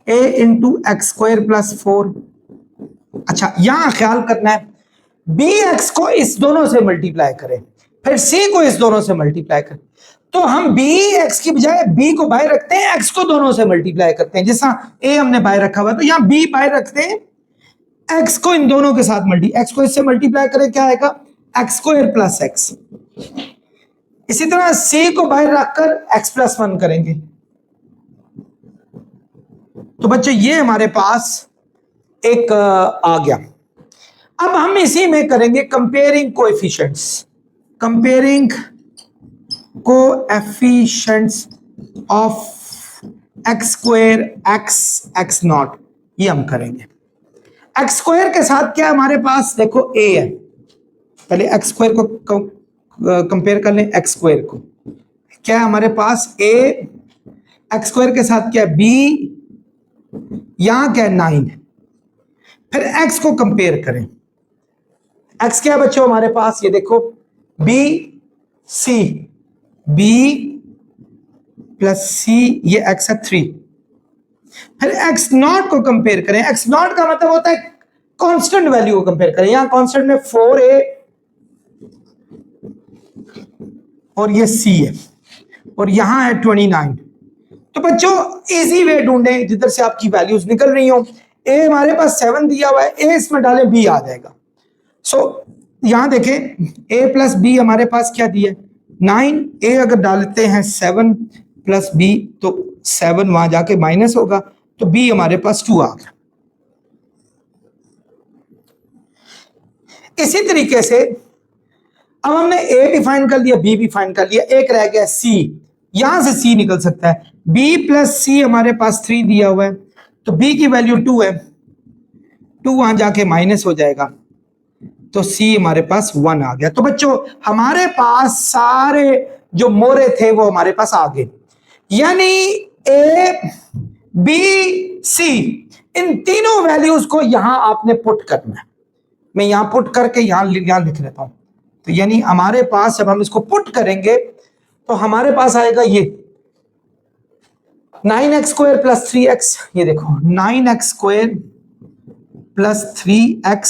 a into x² + 4। अच्छा यहां ख्याल करना है, bx को इस दोनों से मल्टीप्लाई करें, फिर c को इस दोनों से मल्टीप्लाई करें, तो हम bx की बजाय b को बाहर रखते हैं, x को दोनों से मल्टीप्लाई करते हैं, जैसा a हमने बाहर रखा हुआ, तो यहां b बाहर रखते हैं, x को इन दोनों के साथ x को इससे मल्टीप्लाई करें, क्या आएगा, x² + x। इसी तरह c को बाहर रखकर x + 1 करेंगे। तो बच्चों ये हमारे पास एक आ गया। अब हम इसी में करेंगे comparing coefficients of x² x0, ये हम करेंगे। x² के साथ क्या हमारे पास, देखो a है, पहले x² को कंपेयर कर लें, x² को, क्या है हमारे पास a, x² के साथ क्या है b, यहां क्या है 9 है, फिर x को कंपेयर करें, x क्या बच्चों हमारे पास, ये देखो b + c, ये x है 3, फिर x0 को कंपेयर करें, x0 का मतलब होता है कांस्टेंट वैल्यू को कंपेयर करें, यहां कांस्टेंट में 4a और ये c है, और यहां है 29। तो बच्चों इजी वे ढूंढें जिधर से आपकी वैल्यूज निकल रही हो। a हमारे पास 7 दिया हुआ है, a इसमें डालें b आ जाएगा। सो यहां देखें a + b हमारे पास क्या दिया है 9, a अगर डालते हैं 7 + b तो 7 वहां जाके माइनस होगा, तो b हमारे पास 2 आ गया। इसी तरीके से अब हमने a भी फाइंड कर लिया, b भी फाइंड कर लिया, एक रह गया c, यहां से c निकल सकता है, b + c हमारे पास 3 दिया हुआ है, तो b की वैल्यू 2 है, 2 वहां जाके माइनस हो जाएगा, तो c हमारे पास 1 आ गया। तो बच्चों हमारे पास सारे जो मोरे थे वो हमारे पास आ गए, यानी a b c इन तीनों वैल्यूज को यहां आपने पुट करना है। मैं यहां पुट करके यहां लिख लेता हूं, तो यानी हमारे पास जब हम इसको पुट करेंगे तो हमारे पास आएगा ये 9x² + 3x, ये देखो 9x² + 3x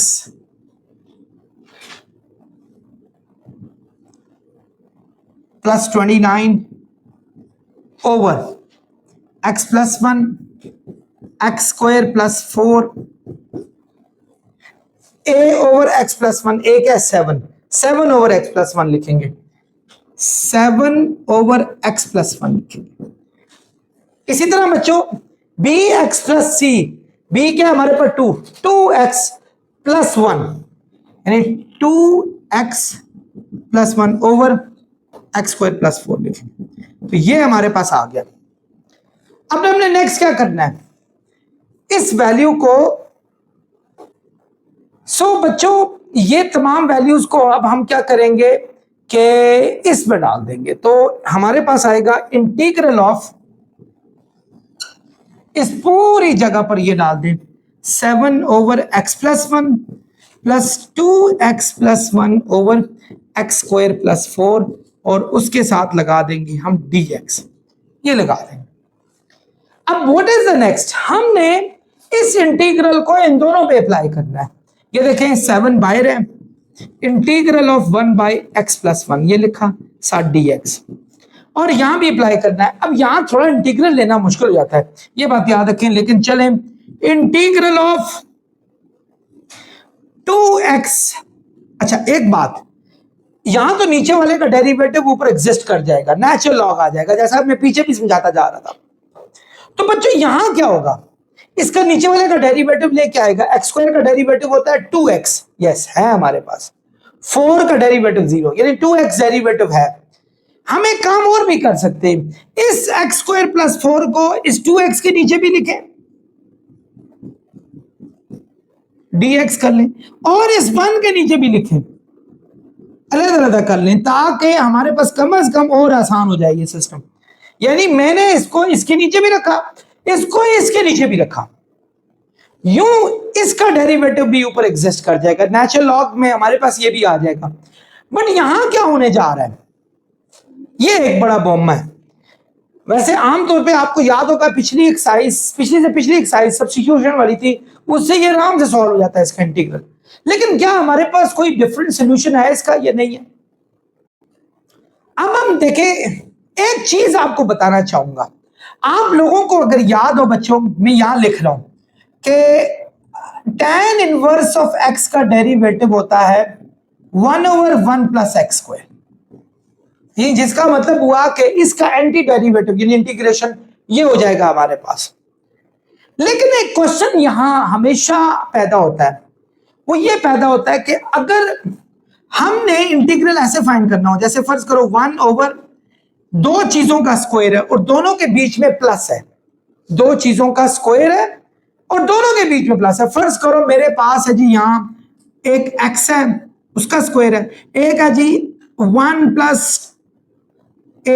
+ 29 over x + 1 x² + 4 a over x + 1, a क्या 7 ओवर x + 1 लिखेंगे, 7 ओवर x + 1 लिखेंगे। इसी तरह बच्चों bx + c, b क्या हमारे पास 2x + 1, यानी 2x + 1 ओवर x² + 4 लिखेंगे। तो ये हमारे पास आ गया। अब हमने नेक्स्ट क्या करना है, इस वैल्यू को, बच्चों ये तमाम वैल्यूज को अब हम क्या करेंगे कि इसमें डाल देंगे, तो हमारे पास आएगा इंटीग्रल ऑफ, इस पूरी जगह पर ये डाल दें 7 over x + 1 + 2x + 1 over x² + 4, और उसके साथ लगा देंगे हम dx, ये लगा देंगे। अब व्हाट इज द नेक्स्ट, हमने इस इंटीग्रल को इन दोनों पे अप्लाई करना है। ये देखें 7 बाहर है, इंटीग्रल ऑफ 1/x+1 ये लिखा साथ dx, और यहां भी अप्लाई करना है। अब यहां थोड़ा इंटीग्रल लेना मुश्किल हो जाता है, ये बात याद रखें। लेकिन चलें, इंटीग्रल ऑफ 2x, अच्छा एक बात, यहां तो नीचे वाले का डेरिवेटिव ऊपर एग्जिस्ट कर जाएगा, नेचुरल लॉग आ जाएगा, जैसा मैं पीछे भी समझाता जा रहा था। तो बच्चों यहां क्या होगा, इसका नीचे वाले का डेरिवेटिव लेके आएगा। x² का डेरिवेटिव होता है 2x, यस है हमारे पास। 4 का डेरिवेटिव 0, यानी 2x डेरिवेटिव है। हम एक काम और भी कर सकते हैं, इस x² + 4 को इस 2x के नीचे भी लिखें, dx कर लें, और इस 1 के नीचे भी लिखें, अलग अलग कर लें, ताकि हमारे पास कम से कम और आसान हो जाए ये सिस्टम। यानी मैंने इसको इसके नीचे भी रखा, इसको इसके नीचे भी रखा, यूं इसका डेरिवेटिव भी ऊपर एग्जिस्ट कर जाएगा, नेचुरल लॉग में हमारे पास ये भी आ जाएगा। बट यहां क्या होने जा रहा है, ये एक बड़ा बॉम्ब है। वैसे आमतौर पे आपको याद होगा पिछली एक्सरसाइज सब्स्टिट्यूशन वाली थी, उससे ये आराम से सॉल्व हो जाता है इसका इंटीग्रल। लेकिन क्या हमारे पास कोई डिफरेंट सोल्यूशन है इसका? ये नहीं है। अब हम देखें, एक चीज आपको बताना चाहूंगा, आप लोगों को अगर याद हो बच्चों, मैं यहां लिख रहा हूं कि tan इनवर्स ऑफ x का डेरिवेटिव होता है 1/1 + x², ये जिसका मतलब हुआ कि इसका एंटी डेरिवेटिव यानी इंटीग्रेशन ये हो जाएगा हमारे पास। लेकिन एक क्वेश्चन यहां हमेशा पैदा होता है, वो ये पैदा होता है कि अगर हमने इंटीग्रल ऐसे फाइंड करना हो, जैसे फर्ज करो 1/2 चीजों का स्क्वायर है और दोनों के बीच में प्लस है, 2 चीजों का स्क्वायर है और दोनों के बीच में प्लस है। फर्ज करो मेरे पास है जी यहां एक x है, उसका स्क्वायर है, एक है जी 1 + a,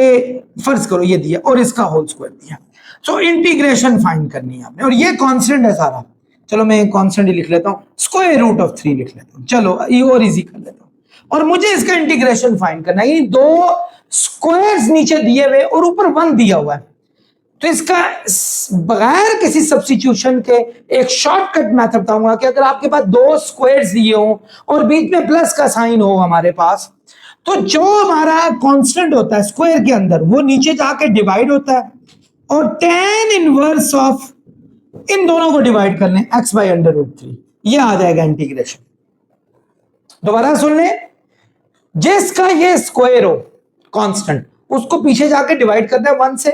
फर्ज करो ये दिया, और इसका होल स्क्वायर दिया। सो इंटीग्रेशन फाइंड करनी है आपने, और ये कांस्टेंट है सारा। चलो मैं कांस्टेंट ही लिख लेता हूं, √3 लिख लेता हूं, चलो ये और इजी कर लेता हूं। और मुझे इसका इंटीग्रेशन फाइंड करना है, ये 2 स्क्वायर्स नीचे दिए हुए और ऊपर 1 दिया हुआ है। तो इसका बगैर किसी सब्स्टिट्यूशन के एक शॉर्टकट मेथड बताऊंगा कि अगर आपके पास 2 स्क्वायर्स दिए हो और बीच में प्लस का साइन हो हमारे पास, तो जो हमारा कांस्टेंट होता है स्क्वायर के अंदर वो नीचे जाके डिवाइड होता है, और tan इनवर्स ऑफ इन दोनों को डिवाइड कर लें x/√3, ये आ जाएगा इंटीग्रेशन। दोबारा सुन लें, जिसका ये स्क्वायर हो कांस्टेंट, उसको पीछे जाके डिवाइड करना है 1 से,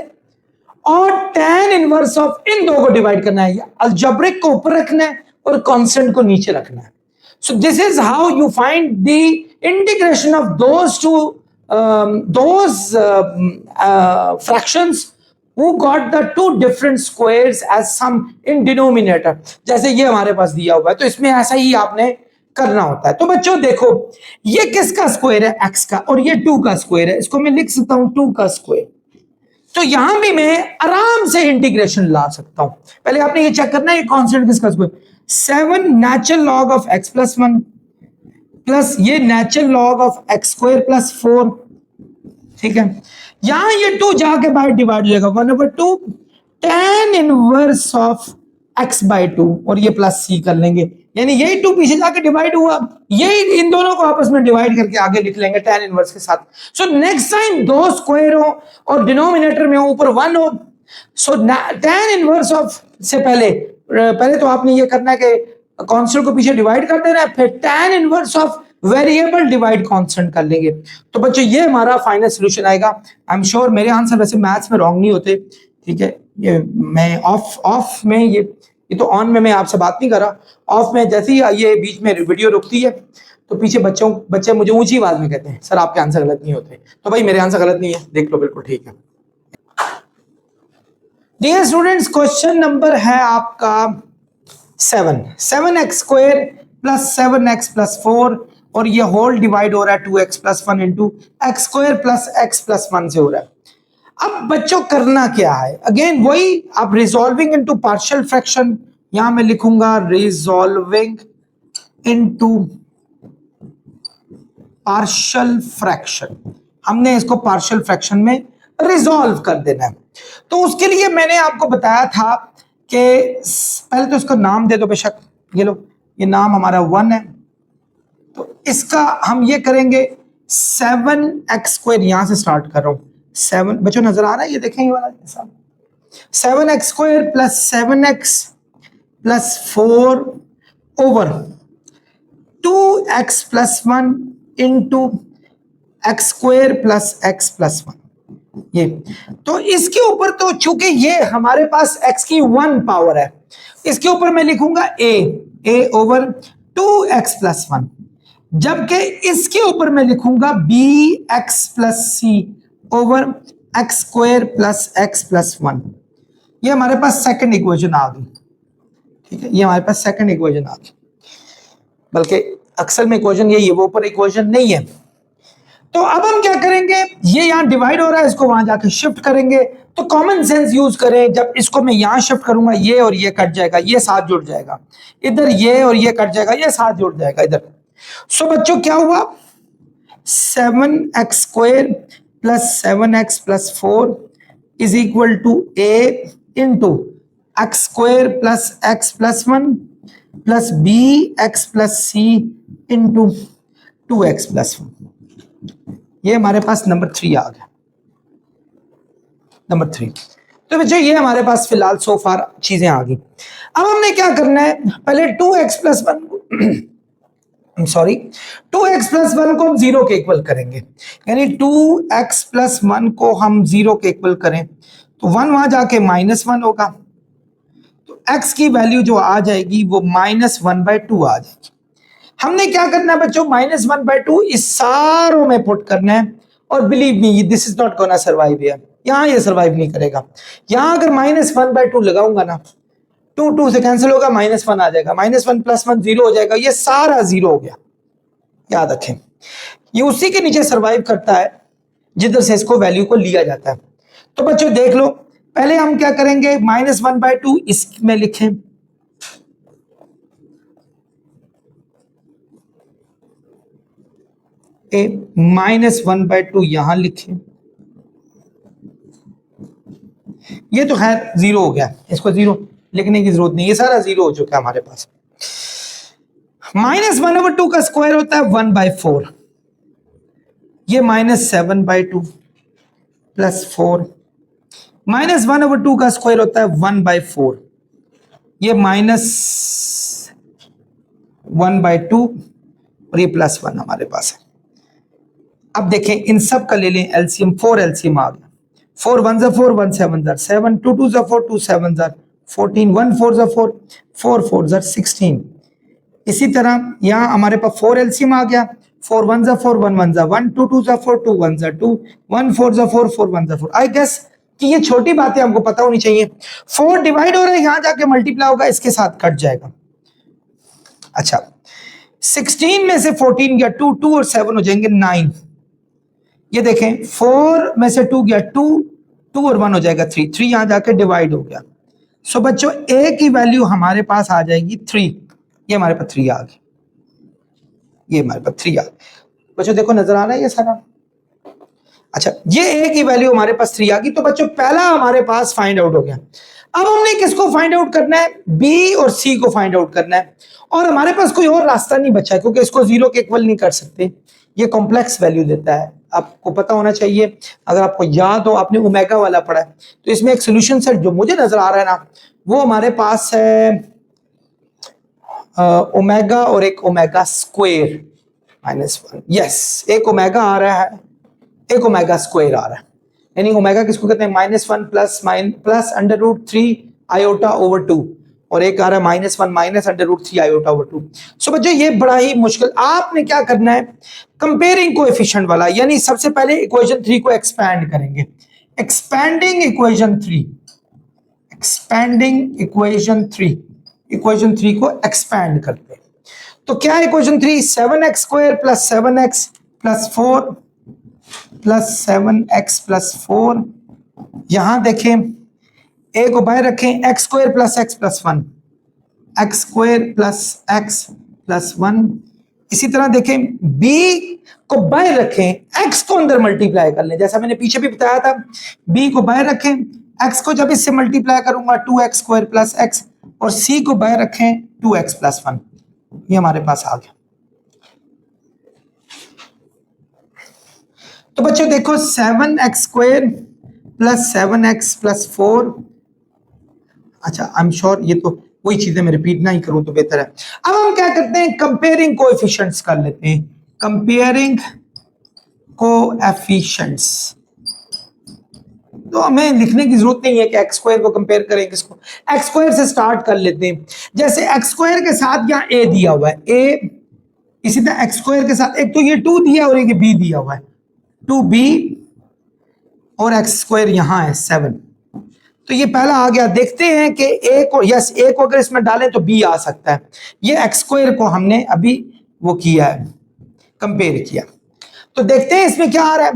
और tan इनवर्स ऑफ इन दो को डिवाइड करना है, अलजेब्रिक को ऊपर रखना है और कांस्टेंट को नीचे रखना है। सो this is how you find the integration of those fractions who got the 2 different squares as sum in denominator। जैसे ये हमारे पास दिया हुआ है, तो इसमें ऐसा ही आपने करना होता है। तो बच्चों देखो, ये किसका स्क्वायर है? x का, और ये 2 का स्क्वायर है, इसको मैं लिख सकता हूं 2 का स्क्वायर। तो यहां भी मैं आराम से इंटीग्रेशन ला सकता हूं। पहले आपने ये चेक करना है ये कांस्टेंट किसका square, 7 natural log of x+1 plus ये नेचुरल लॉग ऑफ x² + 4, ठीक है। यहां ये 2 जाके बाहर डिवाइड हो जाएगा, 1/2 tan इनवर्स ऑफ x/2, और ये प्लस c कर लेंगे, यानी यही 2 पीछे जाके डिवाइड हुआ, यही इन दोनों को आपस में डिवाइड करके आगे लिख लेंगे tan इनवर्स के साथ। सो नेक्स्ट टाइम 2 स्क्वायर हो और डिनोमिनेटर में ऊपर 1 हो, सो tan इनवर्स ऑफ से पहले तो आपने ये करना है कि कांस्टेंट को पीछे डिवाइड कर देना है, फिर tan inverse of variable divide constant कर लेंगे। तो बच्चों ये हमारा फाइनल सॉल्यूशन आएगा। आई एम श्योर मेरे आंसर वैसे मैथ्स में रॉन्ग नहीं होते, ठीक है। ये मैं ऑफ में ये तो ऑन में मैं आपसे बात नहीं कर रहा, ऑफ में जैसे ही ये बीच में वीडियो रुकती है तो पीछे बच्चे मुझे ऊंची आवाज में कहते हैं सर आपके आंसर गलत नहीं होते। तो भाई मेरे आंसर गलत नहीं है, देख लो, बिल्कुल ठीक है। डियर स्टूडेंट्स, क्वेश्चन नंबर है आपका 7x² + 7x + 4, और ये होल डिवाइड हो रहा है 2x + 1 × x² + x + 1 से हो रहा है। अब बच्चों करना क्या है, अगेन वही, आप रिजॉल्विंग इनटू पार्शियल फ्रैक्शन, यहां मैं लिखूंगा रिजॉल्विंग इनटू पार्शियल फ्रैक्शन। हमने इसको पार्शियल फ्रैक्शन में रिजॉल्व कर देना है। तो उसके लिए मैंने आपको बताया था कि पहले तो इसका नाम दे दो बेशक, ये लो, ये नाम हमारा 1 है, तो इसका हम ये करेंगे 7x², यहां से स्टार्ट कर रहा हूं। 7 बच्चों नजर आ रहा है, ये देखें ये वाला 7x² plus 7x plus 4 over 2x plus 1 into x² plus x plus 1। ये तो इसके ऊपर तो चूंकि ये हमारे पास x की 1 पावर है, इसके ऊपर मैं लिखूंगा a ओवर 2x प्लस 1, जबकि इसके ऊपर मैं लिखूंगा bx plus c over x² plus x plus 1। ये हमारे पास सेकंड इक्वेशन आ गई, ठीक है, ये हमारे पास सेकंड इक्वेशन आ गई, बल्कि अक्सर में इक्वेशन ये वो ऊपर इक्वेशन नहीं है। तो अब हम क्या करेंगे, ये यहां डिवाइड हो रहा है, इसको वहां जाके शिफ्ट करेंगे। तो कॉमन सेंस यूज करें, जब इसको मैं यहां शिफ्ट करूंगा ये और ये कट जाएगा, ये साथ जुड़ जाएगा, इधर ये और ये कट जाएगा, ये साथ जुड़ जाएगा इधर। सो बच्चों क्या हुआ, 7x² plus 7x plus 4 is equal to a into x² plus x plus 1 plus bx plus c into 2x plus 1। ये हमारे पास नंबर 3 आ गया, नंबर 3। तो बच्चों ये हमारे पास फिलहाल सो फार चीजें आ गई। अब हमने क्या करना है, पहले 2x प्लस 1 2x प्लस 1 को हम 0 के इक्वल करेंगे, यानी 2x प्लस 1 को हम 0 के इक्वल करें तो 1 वहां जाके -1 होगा, तो x की वैल्यू जो आ जाएगी वो -1/2 आ जाएगी। हमने क्या करना है बच्चों, -1/2 इस सारों में पुट करना है, और believe me this is not gonna survive here, यहां ये सर्वाइव नहीं करेगा। यहां अगर -1/2 लगाऊंगा ना, 2 से कैंसिल होगा, -1 आ जाएगा, -1 प्लस 1 0 हो जाएगा, ये सारा 0 हो गया। याद रखें ये उसी के नीचे सर्वाइव करता है जिधर से इसको वैल्यू को लिया जाता है। तो बच्चों देख लो, पहले हम क्या करेंगे, -1/2 इसमें लिखें, -1/2 यहां लिखें, ये तो खैर 0 हो गया, इसको 0 लिखने की जरूरत नहीं, ये सारा 0 हो चुका है हमारे पास। -1/2 का स्क्वायर होता है 1/4, ये -7/2 प्लस 4, -1/2 का स्क्वायर होता है 1/4, ये -1/2 और ये +1 हमारे पास है। अब देखें इन सब का ले लें एलसीएम, 4 एलसीएम आ गया, 4 1 ज़ा 4, 1 7 ज़ा 7, 2 2 ज़ा 4, 2 7 ज़ा 14, 1 4 ज़ा 4, 4 4 ज़ा 16। इसी तरह यहाँ हमारे पास 4 एलसीएम आ गया, 4 1 ज़ा 4, 1 1 ज़ा 1, 2 2 ज़ा 4, 2 1 ज़ा 2, 1 4 ज़ा 4, 4 1 ज़ा 4। आई गेस कि ये छोटी बातें हमको पता होनी चाहिए। 4 डिवाइड हो रहा है, यहां जाके मल्टीप्लाई होगा, इसके साथ कट जाएगा। अच्छा 16 में से 14 गया 2, 2 और 7 हो जाएंगे 9। ये देखें 4 में से 2 गया 2, 2 और 1 हो जाएगा 3, 3 यहां जाके डिवाइड हो गया। सो बच्चों a की वैल्यू हमारे पास आ जाएगी 3, ये हमारे पास 3 आ गई, ये हमारे पास 3 आ गई। बच्चों देखो नजर आ रहा है ये सारा। अच्छा ये a की वैल्यू हमारे पास 3 आ गई, तो बच्चों पहला हमारे पास फाइंड आउट हो गया। अब हमने किसको फाइंड आउट करना है, b और c को फाइंड आउट करना है, और हमारे पास कोई और रास्ता नहीं बचा है क्योंकि इसको 0 के इक्वल नहीं कर सकते, ये कॉम्प्लेक्स वैल्यू देता है। आपको पता होना चाहिए, अगर आपको याद हो आपने ओमेगा वाला पढ़ा है, तो इसमें एक सोल्यूशन सेट जो मुझे नजर आ रहा है ना, वो हमारे पास है ओमेगा और एक ओमेगा स्क्वायर -1। यस एक ओमेगा आ रहा है, एक ओमेगा स्क्वायर आ रहा है, यानी ओमेगा किसको कहते हैं, -1 प्लस √3 आयोटा ओवर 2, और एक आ रहा है -1 माइनस √3 आयोटा ओवर 2। सो बच्चों ये बड़ा ही मुश्किल, आपने क्या करना है, कंपेयरिंग कोएफिशिएंट वाला, यानी सबसे पहले इक्वेशन 3 को एक्सपैंड करेंगे, एक्सपैंडिंग इक्वेशन 3, एक्सपैंडिंग इक्वेशन 3 को एक्सपैंड करते हैं। तो क्या है equation 3, 7x² plus 7x plus 4 plus 7x plus 4, यहां देखें a को बाहर रखें, x² plus x plus 1, x² plus x plus 1। इसी तरह देखें b को बाहर रखें, x को अंदर मल्टीप्लाई कर लें, जैसा मैंने पीछे भी बताया था, b को बाहर रखें, x को जब इससे मल्टीप्लाई करूंगा 2x² प्लस x, और c को बाहर रखें 2x प्लस 1। ये हमारे पास आ गया। तो बच्चों देखो 7x² प्लस 7x+4, अच्छा आई एम श्योर ये तो वही चीजें मैं रिपीट ना ही करूं तो बेहतर है। अब हम क्या करते हैं, कंपेयरिंग कोएफिशिएंट्स कर लेते हैं, कंपेयरिंग कोएफिशिएंट्स। तो हमें लिखने की जरूरत नहीं है कि x² को कंपेयर करें किसको, x² से स्टार्ट कर लेते हैं। जैसे x² के साथ यहाँ a दिया हुआ है, a इसी तरह x² के साथ एक तो ये 2 दिया और एक b दिया हुआ है, 2b और x² यहाँ है 7। तो ये पहला आ गया। देखते हैं कि a को, यस a को अगर इसमें डालें तो b आ सकता है। ये x² को हमने अभी वो किया है, कंपेयर किया। तो देखते हैं इसमें क्या आ रहा है।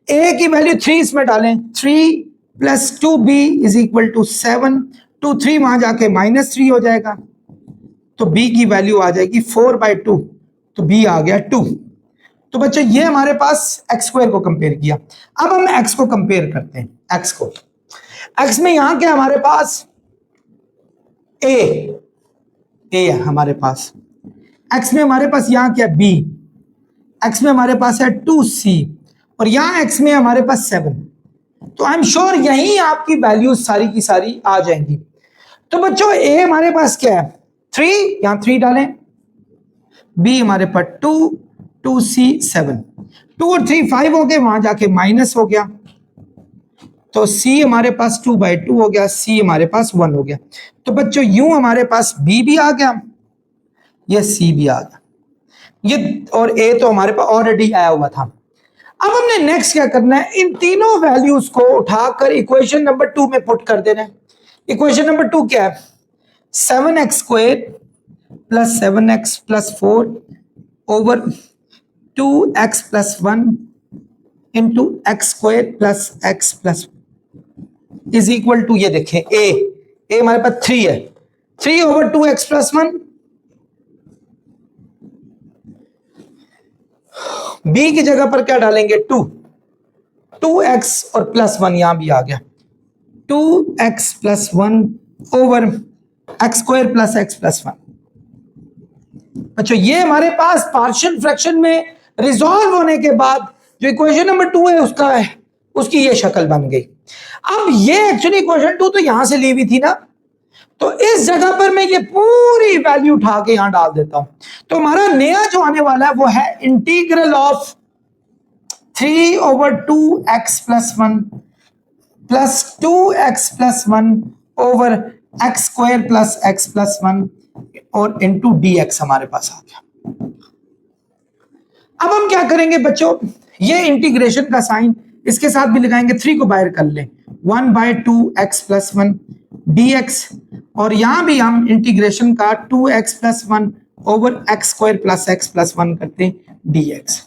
a की वैल्यू 3 इसमें डालें, 3 + 2b = 7, 2 3 वहां जाके -3 हो जाएगा, तो b की वैल्यू आ जाएगी 4/2, तो b आ गया 2। तो बच्चों ये हमारे पास x² को कंपेयर किया। अब हम x को कंपेयर करते हैं, x को। x में यहां क्या हमारे पास a है हमारे पास, x में हमारे पास यहां क्या b, x में हमारे पास है 2c और यहां x में हमारे पास 7। तो आई एम श्योर यही आपकी वैल्यूज सारी की सारी आ जाएंगी। तो बच्चों a हमारे पास क्या है 3, यहां 3 डालें, b हमारे पास 2, 2c 7, 2 और 3 5 हो गए, वहां जाके माइनस हो गया, तो c हमारे पास 2/2 हो गया, c हमारे पास 1 हो गया। तो बच्चों यूं हमारे पास b भी आ गया, ये c भी आ गया, ये और a तो हमारे पास ऑलरेडी आया हुआ था। अब हमने नेक्स्ट क्या करना है, इन तीनों वैल्यूज को उठाकर इक्वेशन नंबर 2 में पुट कर देना है। इक्वेशन नंबर 2 क्या है, 7x² + 7x+4 over 2x+1 into x² + x+1 = ये देखें a हमारे पास 3 है, 3 ओवर 2x+1, b की जगह पर क्या डालेंगे 2x और +1 यहां भी आ गया, 2x+1 ओवर x² + x+1। अच्छा ये हमारे पास पार्शियल फ्रैक्शन में रिजॉल्व होने के बाद जो इक्वेशन नंबर 2 है उसकी ये शक्ल बन गई। अब ये एक्चुअली इक्वेशन 2 तो यहां से ली हुई थी ना, तो इस जगह पर मैं ये पूरी वैल्यू उठा के यहां डाल देता हूं। तो हमारा नया जो आने वाला है वो है integral of 3 over 2x+1 plus 2x+1 over x² + x+1 और इंटू dx हमारे पास आ गया। अब हम क्या करेंगे बच्चों, ये इंटीग्रेशन का साइन इसके साथ भी लगाएंगे, 3 को बाहर कर लें, 1/2x+1 dx और यहां भी हम इंटीग्रेशन का 2x+1 ओवर x² + x+1 करते हैं dx।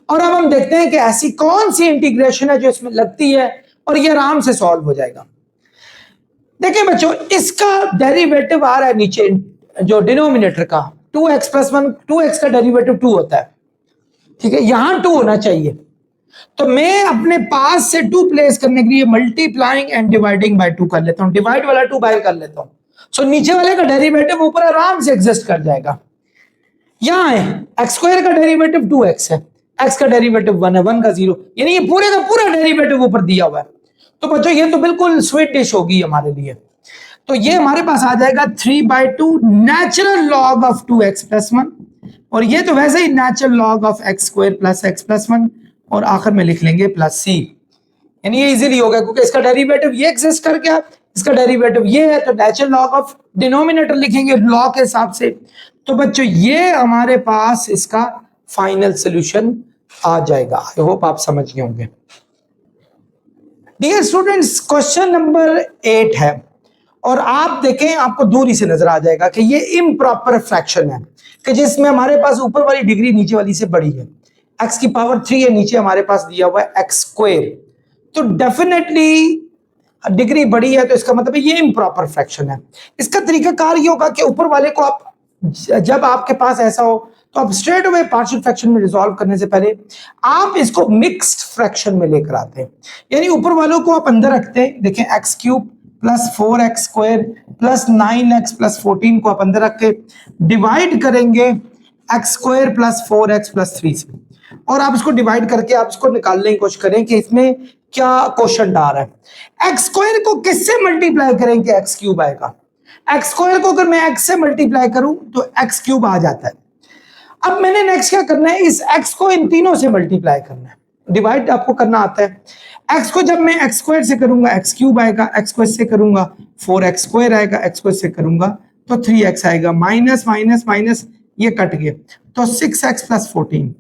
और अब हम देखते हैं कि ऐसी कौन सी इंटीग्रेशन है जो इसमें लगती है और ये आराम से सॉल्व हो जाएगा। देखिए बच्चों इसका डेरिवेटिव आ रहा है नीचे, जो डिनोमिनेटर का 2x+1, 2x का डेरिवेटिव 2 होता है, ठीक है, यहां 2 होना चाहिए। तो मैं अपने पास से 2 प्लेस करने के लिए मल्टीप्लाइंग एंड डिवाइडिंग बाय 2 कर लेता हूं, डिवाइड वाला 2 बाहर कर लेता हूं, सो नीचे वाले का डेरिवेटिव ऊपर आराम से एग्जिस्ट कर जाएगा। यहां है x² का डेरिवेटिव 2x है, x का डेरिवेटिव 1 है, 1 का 0, यानी ये पूरे का पूरा डेरिवेटिव ऊपर दिया हुआ है। तो बच्चों ये तो बिल्कुल स्वीट डिश होगी हमारे लिए। तो ये हमारे पास आ जाएगा 3/2 नेचुरल लॉग ऑफ 2x+1 और ये तो वैसे ही natural log of x² + x+1 और आखिर में लिख लेंगे +c, यानी ये इजीली होगा क्योंकि इसका डेरिवेटिव ये एग्जिस्ट कर गया, इसका डेरिवेटिव ये है, तो नेचुरल लॉग ऑफ डिनोमिनेटर लिखेंगे लॉग के हिसाब से। तो बच्चों ये हमारे पास इसका फाइनल सॉल्यूशन आ जाएगा। आई होप आप समझ गए होंगे। डियर स्टूडेंट्स क्वेश्चन नंबर 8 है और आप देखें आपको दूरी से नजर आ जाएगा कि ये इम्प्रॉपर फ्रैक्शन है कि जिसमें हमारे पास ऊपर वाली डिग्री नीचे वाली से बड़ी है, x की पावर 3 है, नीचे हमारे पास दिया हुआ है x², तो डेफिनेटली डिग्री बड़ी है, तो इसका मतलब ये इम्प्रॉपर फ्रैक्शन है। इसका तरीकाकार ये होगा कि ऊपर वाले को आप जब आपके पास ऐसा हो तो आप स्ट्रेट अवे पार्शियल फ्रैक्शन में रिजॉल्व करने से पहले आप इसको मिक्स्ड फ्रैक्शन में लेकर आते हैं, यानी ऊपर वालों को आप अंदर रखते हैं। देखें x³ + 4x² + 9x + 14 को आप अंदर रख के डिवाइड करेंगे x² + 4x + 3 से, और आप इसको डिवाइड करके आप इसको निकालने की कोशिश करें कि इसमें क्या क्वेश्चन आ रहा है। एक्स स्क्वायर को किससे मल्टीप्लाई करें कि एक्स क्यूब आएगा। एक्स स्क्वायर को अगर मैं एक्स से मल्टीप्लाई करूं तो एक्स क्यूब आ जाता है। अब मैंने नेक्स्ट क्या करना है, इस एक्स को इन तीनों से मल्टीप्लाई करना है। डिवाइड आपको करना आता है। एक्स को जब मैं एक्स स्क्वायर से करूंगा एक्स क्यूब आएगा, एक्स स्क्वायर से करूंगा 4x स्क्वायर आएगा, एक्स स्क्वायर से करूंगा तो 3x आएगा, माइनस माइनस माइनस ये कट गए तो 6x प्लस 14।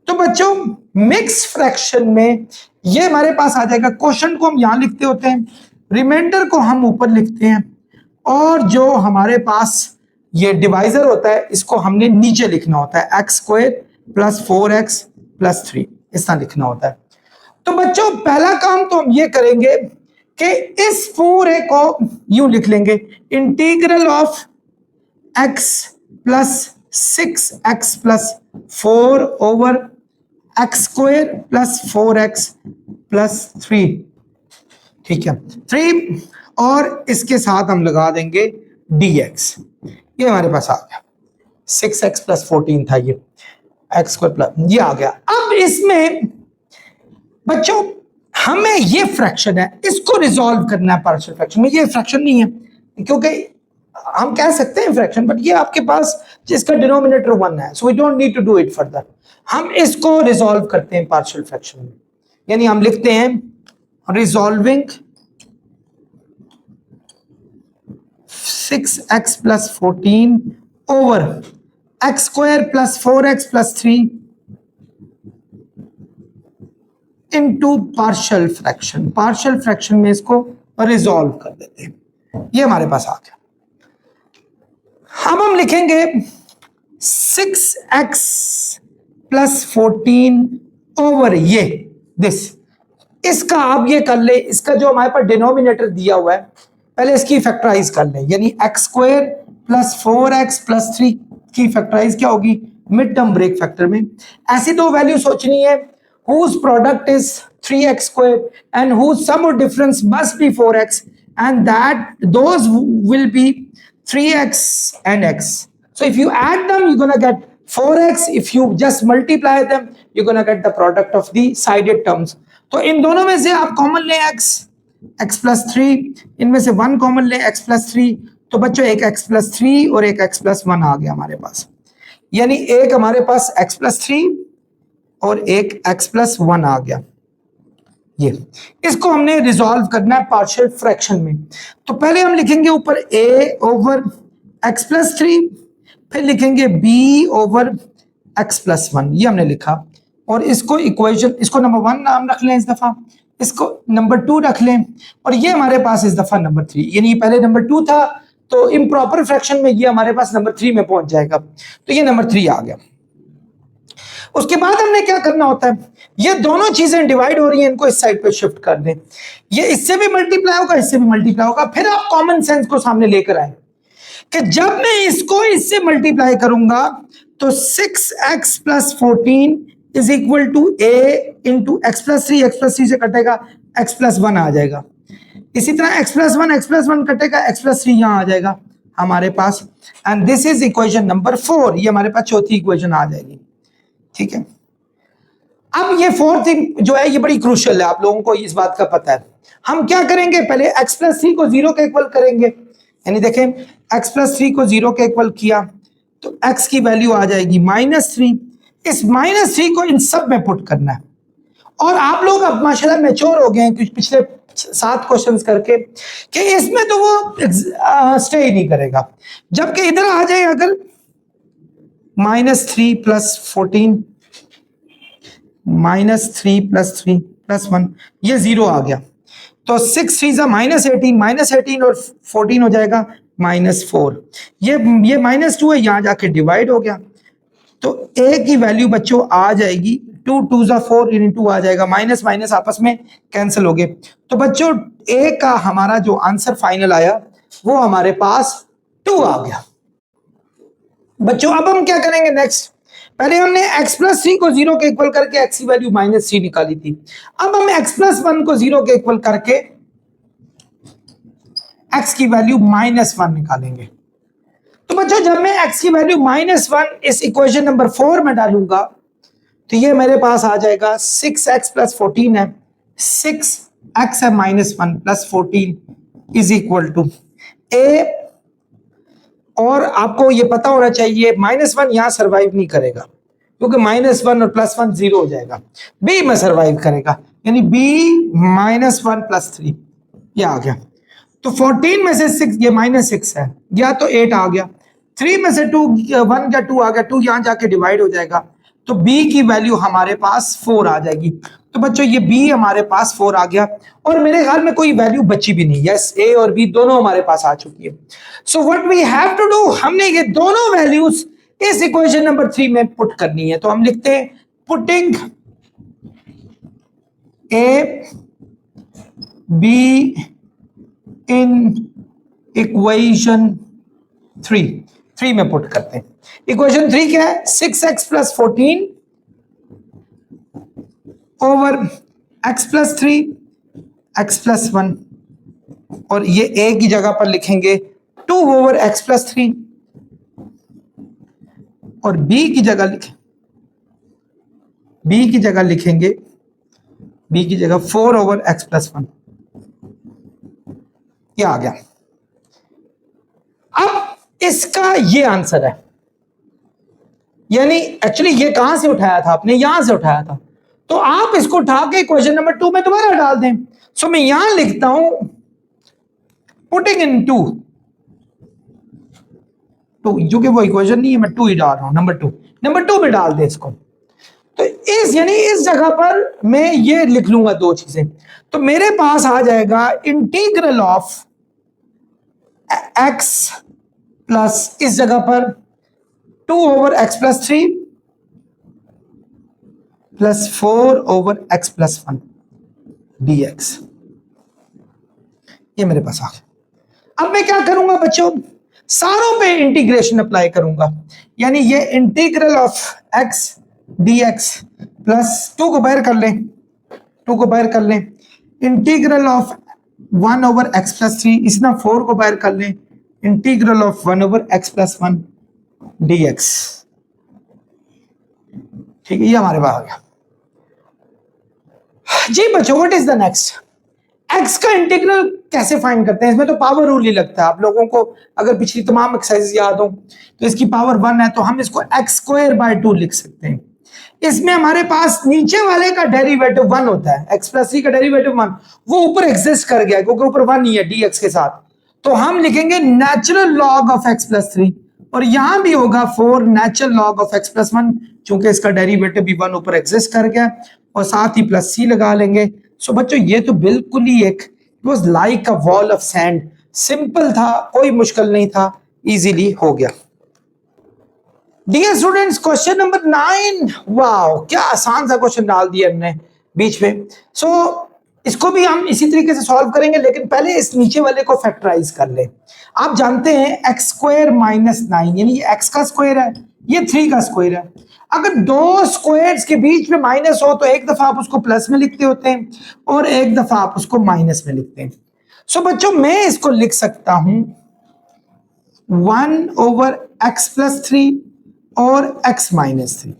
तो बच्चों मिक्स फ्रैक्शन में ये हमारे पास आ जाएगा। क्वेश्चन को हम यहां लिखते होते हैं, रिमाइंडर को हम ऊपर लिखते हैं, और जो हमारे पास ये डिवाइजर होता है इसको हमने नीचे लिखना होता है, x square plus 4x plus 3 इस तरह लिखना होता है। तो बच्चों पहला काम तो हम ये करेंगे कि इस पूरे को यूं लिख लेंगे, integral of x plus 6x plus 4 over x square plus 4x plus 3। ठीक है, 3 और इसके साथ हम लगा देंगे dx। ये हमारे पास आ गया, 6x प्लस 14 था ये, एक्स स्क्वायर प्लस ये आ गया। अब इसमें बच्चों हमें ये फ्रैक्शन है, इसको रिजॉल्व करना है पार्शियल फ्रैक्शन में। ये फ्रैक्शन नहीं है क्योंकि हम कह सकते हैं फ्रैक्शन, बट ये आपके पास जिसका डिनोमिनेटर 1 है, so we don't need to do it further. हम इसको रिजॉल्व करते हैं पार्शियल फ्रैक्शन में, यानी हम लिखते हैं resolving 6x plus 14 over x square plus 4x plus 3 into partial fraction. Partial fraction में इसको रिजॉल्व कर देते हैं, ये हमारे पास आ गया। हम लिखेंगे 6x प्लस 14 ओवर ये दिस, इसका आप ये कर ले, इसका जो हमारे पास डिनोमिनेटर दिया हुआ है पहले इसकी फैक्टराइज कर ले, यानी x square plus 4x plus 3 की फैक्टराइज क्या होगी, मिड टर्म ब्रेक फैक्टर में। ऐसी दो वैल्यू सोचनी है whose product is 3x square and whose sum or difference must be 4x, and that those will be 3x and x. So if you add them you're gonna get 4x. If you just multiply them you're gonna get the product of the sided terms. तो इन दोनों में से आप common लें x plus 3, इनमें से 1 common लें x plus 3, तो बच्चों एक x प्लस 3 और एक x प्लस 1 आ गया हमारे पास, यानी एक हमारे पास x प्लस 3 और एक x प्लस 1 आ गया। ये इसको हमने रिजॉल्व करना है पार्शियल फ्रैक्शन में। तो पहले हम लिखेंगे ऊपर a ओवर x प्लस 3, फिर लिखेंगे b ओवर x प्लस 1, ये हमने लिखा। और इसको इक्वेशन, इसको नंबर 1 नाम रख लें इस दफा, इसको नंबर 2 रख लें, और ये हमारे पास इस दफा नंबर 3, यानी पहले नंबर 2 था तो इम्प्रॉपर फ्रैक्शन में ये हमारे पास नंबर 3 में पहुंच जाएगा, तो ये नंबर 3 आ गया। उसके बाद हमने क्या करना होता है, ये दोनों चीजें डिवाइड हो रही हैं, इनको इस साइड पे शिफ्ट कर दें, ये इससे भी मल्टीप्लाई होगा, इससे भी मल्टीप्लाई होगा। फिर आप कॉमन सेंस को सामने लेकर आए कि जब मैं इसको इससे मल्टीप्लाई करूंगा तो 6x plus 14 is equal to a into x plus 3, x plus 3 से कटेगा x प्लस 1 आ जाएगा। इसी तरह x प्लस 1 कटेगा, x प्लस 3 यहां आ जाएगा हमारे पास, and this is equation number 4। ये हमारे पास चौथी इक्वेशन आ जाएगी। ठीक है, अब ये फोर्थ जो है ये बड़ी क्रूशियल है, आप लोगों को इस बात का पता है। हम क्या करेंगे, पहले x प्लस 3 को 0 के इक्वल करेंगे, यानी देखें x प्लस 3 को 0 के इक्वल किया तो x की वैल्यू आ जाएगी -3। इस -3 को इन सब में पुट करना है, और आप लोग अब माशाल्लाह मैच्योर हो गए हैं कुछ पिछले 7 क्वेश्चंस करके कि इसमें तो वो स्टे ही नहीं करेगा, जबकि इधर आ जाए अगर -3 प्लस 14 -3 प्लस 3 प्लस 1, ये 0 आ गया, तो 6 3 -18 और 14 हो जाएगा -4। ये -2 है, यहां जाके डिवाइड हो गया, तो a की वैल्यू बच्चों आ जाएगी 2 2 4 2 आ जाएगा, माइनस माइनस आपस में कैंसिल हो गए। तो बच्चों a का हमारा जो आंसर फाइनल आया वो हमारे पास 2 आ गया। बच्चों अब हम क्या करेंगे नेक्स्ट, पहले हमने x प्लस 3 को 0 के इक्वल करके x की वैल्यू -3 निकाली थी, अब हम x प्लस 1 को 0 के इक्वल करके x की वैल्यू -1 निकालेंगे। तो बच्चों जब मैं x की वैल्यू -1 इस इक्वेशन नंबर 4 में डालूंगा तो ये मेरे पास आ जाएगा 6x प्लस 14 है, 6x है -1 प्लस 14 इज इक्वल टू ए। और आपको ये पता होना चाहिए -1 यहां सरवाइव नहीं करेगा क्योंकि -1 और +1 0 हो जाएगा। बी में सरवाइव करेगा, यानी b -1 प्लस 3 ये आ गया। तो 14 में से 6 ये -6 है, या तो 8 आ गया। 3 में से 2 1 या 2 आ गया, 2 यहां जाके डिवाइड हो जाएगा, तो b की वैल्यू हमारे पास 4 आ जाएगी। तो बच्चों ये b हमारे पास 4 आ गया और मेरे ख्याल में कोई वैल्यू बची भी नहीं। यस, a और b दोनों हमारे पास आ चुकी है। So what we have to do, हमने ये दोनों वैल्यूज इस इक्वेशन नंबर 3 में पुट करनी है। तो हम लिखते हैं putting a b in equation 3 में पुट करते हैं। इक्वेशन 3 क्या है? 6x plus 14 over x plus 3 x plus 1, और ये a की जगह पर लिखेंगे 2 ओवर x प्लस 3, और b की जगह लिखेंगे 4 ओवर x प्लस 1। ये आ गया। अब इसका ये आंसर है, यानी एक्चुअली ये कहां से उठाया था आपने? यहां से उठाया था। तो आप इसको उठा के क्वेश्चन नंबर 2 में दोबारा डाल दें। सो मैं यहां लिखता हूं पुटिंग इन 2, जो कि वो इक्वेशन नहीं है, मैं 2 ही डाल रहा हूं, नंबर 2 में डाल दे इसको। तो इस जगह पर मैं ये लिख लूंगा 2 चीजें। तो मेरे पास आ जाएगा इंटीग्रल ऑफ x प्लस इस जगह पर 2 over x plus 3 plus 4 over x plus 1 dx। ये मेरे पास आ गया। अब मैं क्या करूंगा बच्चों? सारों पे इंटीग्रेशन अप्लाई करूंगा, यानी ये integral of x dx plus 2 को बाहर कर लें, integral of 1 over x plus 3, इसना 4 को बाहर कर लें, integral of 1 over x plus 1 dx। ठीक है, ये हमारे पास आ गया जी। बच्चों what is the next? x का इंटीग्रल कैसे फाइंड करते हैं? इसमें तो पावर रूल ही लगता है। आप लोगों को अगर पिछली तमाम एक्सरसाइज याद हो तो इसकी पावर 1 है, तो हम इसको x² 2 लिख सकते हैं। इसमें हमारे पास नीचे वाले का डेरिवेटिव 1 होता है, x प्लस 3 का डेरिवेटिव 1, वो ऊपर एग्जिस्ट कर गया क्योंकि ऊपर 1 ही है dx के साथ। तो हम लिखेंगे natural log of x plus 3, और यहां भी होगा 4 natural log of x plus 1, चूंकि इसका डेरिवेटिव भी 1 ऊपर एग्जिस्ट कर गया, और साथ ही प्लस c लगा लेंगे। सो बच्चों ये तो बिल्कुल ही एक was like a wall of sand, simple था, कोई मुश्किल नहीं था, इजीली हो गया। Dear students, question number 9, wow क्या आसान सा क्वेश्चन डाल दिया हमने बीच में। सो इसको भी हम इसी तरीके से सॉल्व करेंगे, लेकिन पहले इस नीचे वाले को फैक्टराइज कर ले। आप जानते हैं x² - 9, यानी ये x का स्क्वायर है, ये 3 का स्क्वायर है। अगर दो स्क्वायर्स के बीच में माइनस हो तो एक दफा आप उसको प्लस में लिखते होते हैं और एक दफा आप उसको माइनस में लिखते हैं। सो बच्चों मैं इसको लिख सकता हूं 1 ओवर x प्लस 3 और x माइनस 3।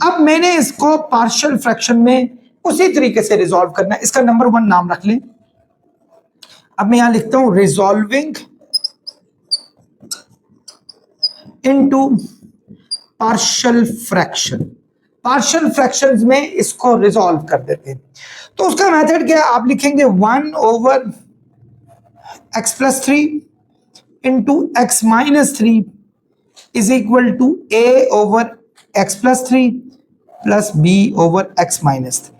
अब मैंने इसको पार्शियल फ्रैक्शन में उसी तरीके से रिजॉल्व करना है। इसका नंबर 1 नाम रख लें। अब मैं यहां लिखता हूं resolving into partial fraction. Partial fractions में इसको रिजॉल्व कर देते हैं। तो उसका मेथड क्या है? आप लिखेंगे 1 over x plus 3 into x minus 3 is equal to a over x plus 3 plus b over x minus 3,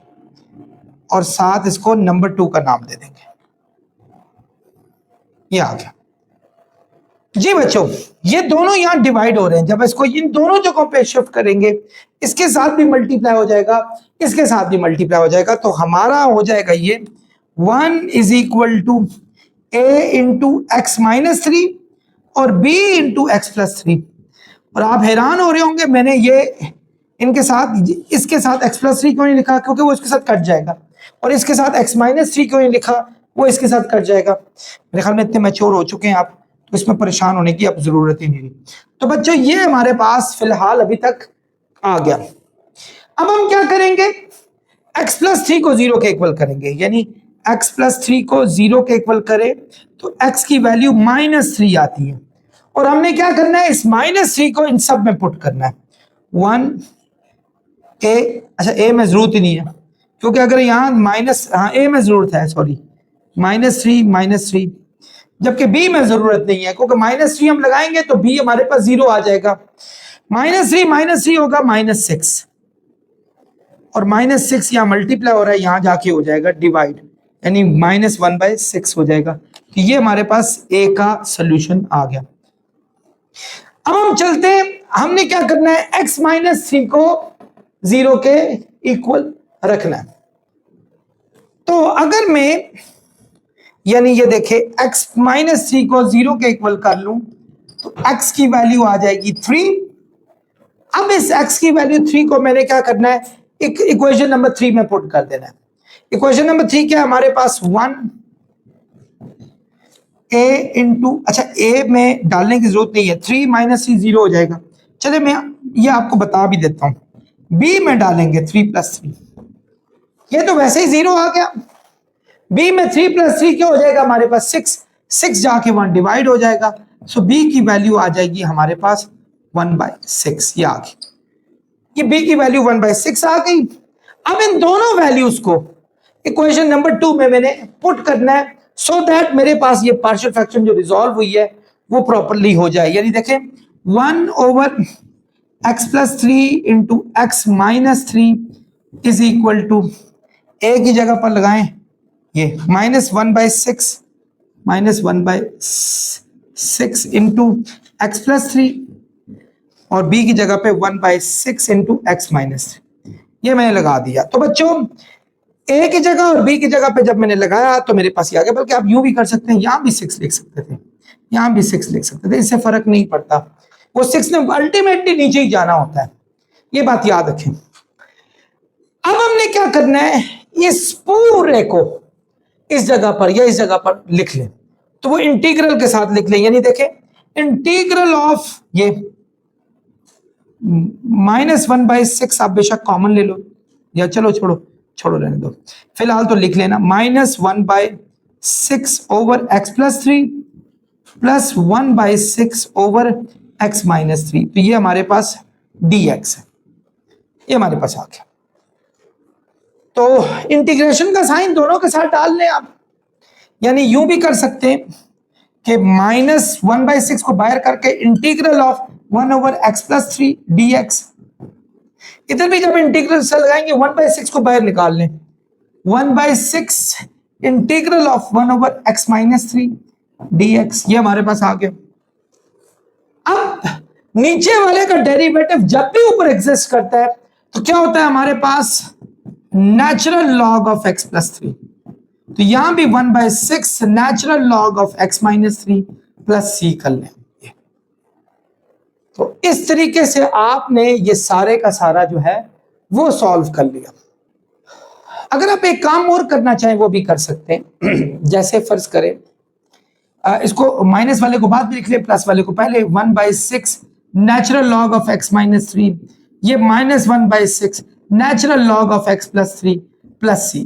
और साथ इसको नंबर 2 का नाम दे देंगे। ये आ गया जी। बच्चों ये दोनों यहां डिवाइड हो रहे हैं, जब इसको इन दोनों जगहों पे शिफ्ट करेंगे, इसके साथ भी मल्टीप्लाई हो जाएगा, इसके साथ भी मल्टीप्लाई हो जाएगा, तो हमारा हो जाएगा ये 1 is equal to a into x minus 3 और b इंटू एक्स प्लस 3। और आप हैरान हो रहे होंगे मैंने ये इनके साथ इसके साथ x प्लस 3 क्यों नहीं लिखा, क्योंकि वो इसके साथ कट जाएगा, और इसके साथ x माइनस 3 क्यों नहीं लिखा, वो इसके साथ कट जाएगा। मेरे ख्याल में इतने मैच्योर हो चुके हैं आप, तो इसमें परेशान होने की अब जरूरत ही नहीं रही। तो बच्चों ये हमारे पास फिलहाल अभी तक आ गया। अब हम क्या करेंगे, x प्लस 3 को 0 के इक्वल करेंगे, यानी x प्लस 3 को 0 के इक्वल करें तो x की वैल्यू -3 आती है, और हमने क्या करना है, इस -3 को इन सब में पुट करना है। 1 a, अच्छा a में जरूरत ही नहीं है, क्योंकि अगर यहाँ a में जरूरत है, सॉरी -3, जबकि b में जरूरत नहीं है, क्योंकि -3 हम लगाएंगे तो b हमारे पास 0 आ जाएगा। -3 होगा -6, और -6 यहाँ मल्टीप्लाई हो रहा है, यहां जाके हो जाएगा डिवाइड, यानी -1/6 हो जाएगा। तो ये हमारे पास a का सोल्यूशन आ गया। अब हम चलते हैं, हमने क्या करना है, x -3 को 0 के इक्वल रखना है। तो अगर मैं, यानी ये देखे, x -3 को 0 के इक्वल कर लूं तो x की वैल्यू आ जाएगी 3। अब इस x की वैल्यू 3 को मैंने क्या करना है, इक्वेशन नंबर 3 में पुट कर देना है। इक्वेशन नंबर 3 क्या है हमारे पास, 1a इंटू, अच्छा a में डालने की जरूरत नहीं है, 3 - 3 0 हो जाएगा। चले मैं ये आपको बता भी देता हूं, b में डालेंगे 3 + 3, ये तो वैसे ही 0 आ गया। b में 3 + 3 क्या हो जाएगा हमारे पास, 6 जाके 1 डिवाइड हो जाएगा, सो b की वैल्यू आ जाएगी हमारे पास 1/6। ये आ गई, ये b की वैल्यू 1/6 आ गई। अब इन दोनों वैल्यूज को इक्वेशन नंबर 2 में मैंने पुट करना है, सो दैट मेरे पास ये पार्शियल फ्रैक्शन जो रिजॉल्व हुई है वो प्रॉपरली हो जाए। यानी देखें, 1/x + 3 into x -3 is equal to, a की जगह पर लगाएं ये -1/6 इंटू x + 3, और b की जगह पे 1/6 इंटू x -3, ये मैंने लगा दिया। तो बच्चों a की जगह और b की जगह पे जब मैंने लगाया तो मेरे पास ये आ गया, बल्कि आप यूं भी कर सकते हैं, यहां भी 6 लिख सकते थे, यहां भी 6 लिख सकते थे, इससे फर्क नहीं पड़ता, वो 6 ने अल्टीमेटली नीचे ही जाना होता है, ये बात याद रखें। अब हमने क्या करना है, इस पूरे को इस जगह पर या इस जगह पर लिख लें, तो वो इंटीग्रल के साथ लिख लें, यानी देखें इंटीग्रल ऑफ ये -1/6, आप बेशक कॉमन ले लो, या चलो छोड़ो रहने दो, फिलहाल तो लिख लेना -1/6 over x + 3 plus 1/6 over x -3, तो ये हमारे पास dx है, ये हमारे पास आ गया। तो इंटीग्रेशन का साइन दोनों के साथ डाल लें आप, यानी यूं भी कर सकते हैं कि -1/6 को बाहर करके इंटीग्रल ऑफ 1/x + 3 dx, इधर भी जब इंटीग्रल से लगाएंगे 1/6 को बाहर निकाल लें, 1/6 इंटीग्रल ऑफ 1/x -3 dx, ये हमारे पास आ गया। अब नीचे वाले का डेरिवेटिव जब भी ऊपर एग्जिस्ट करता है तो क्या होता है हमारे पास, नेचुरल लॉग ऑफ x + 3, तो यहां भी 1/6 natural log of x -3 plus c कर लें। तो इस तरीके से आपने ये सारे का सारा जो है वो सॉल्व कर लिया। अगर आप एक काम और करना चाहें वो भी कर सकते हैं, जैसे फर्ज करें, इसको माइनस वाले को बाद में लिख लें, प्लस वाले को पहले, 1/6 नेचुरल लॉग ऑफ x -3, ये -1/6 natural log of x + 3 plus c,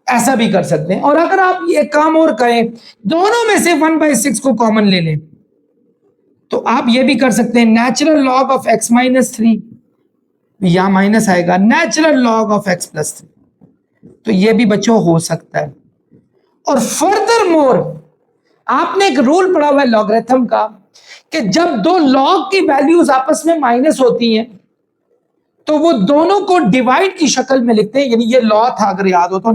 ऐसा भी कर सकते हैं। और अगर आप ये काम और करें, दोनों में से 1/6 को कॉमन ले लें, तो आप ये भी कर सकते हैं, नेचुरल लॉग ऑफ x -3, यहां माइनस आएगा, नेचुरल लॉग ऑफ x + 3, तो ये भी बच्चों हो सकता है। और फर्दर मोर आपने एक रूल पढ़ा हुआ है लॉगरिथम का, कि जब दो लॉग की वैल्यूज आपस में माइनस होती हैं तो वो दोनों को डिवाइड की शक्ल में लिखते हैं, यानी ये लॉ था अगर याद हो तो,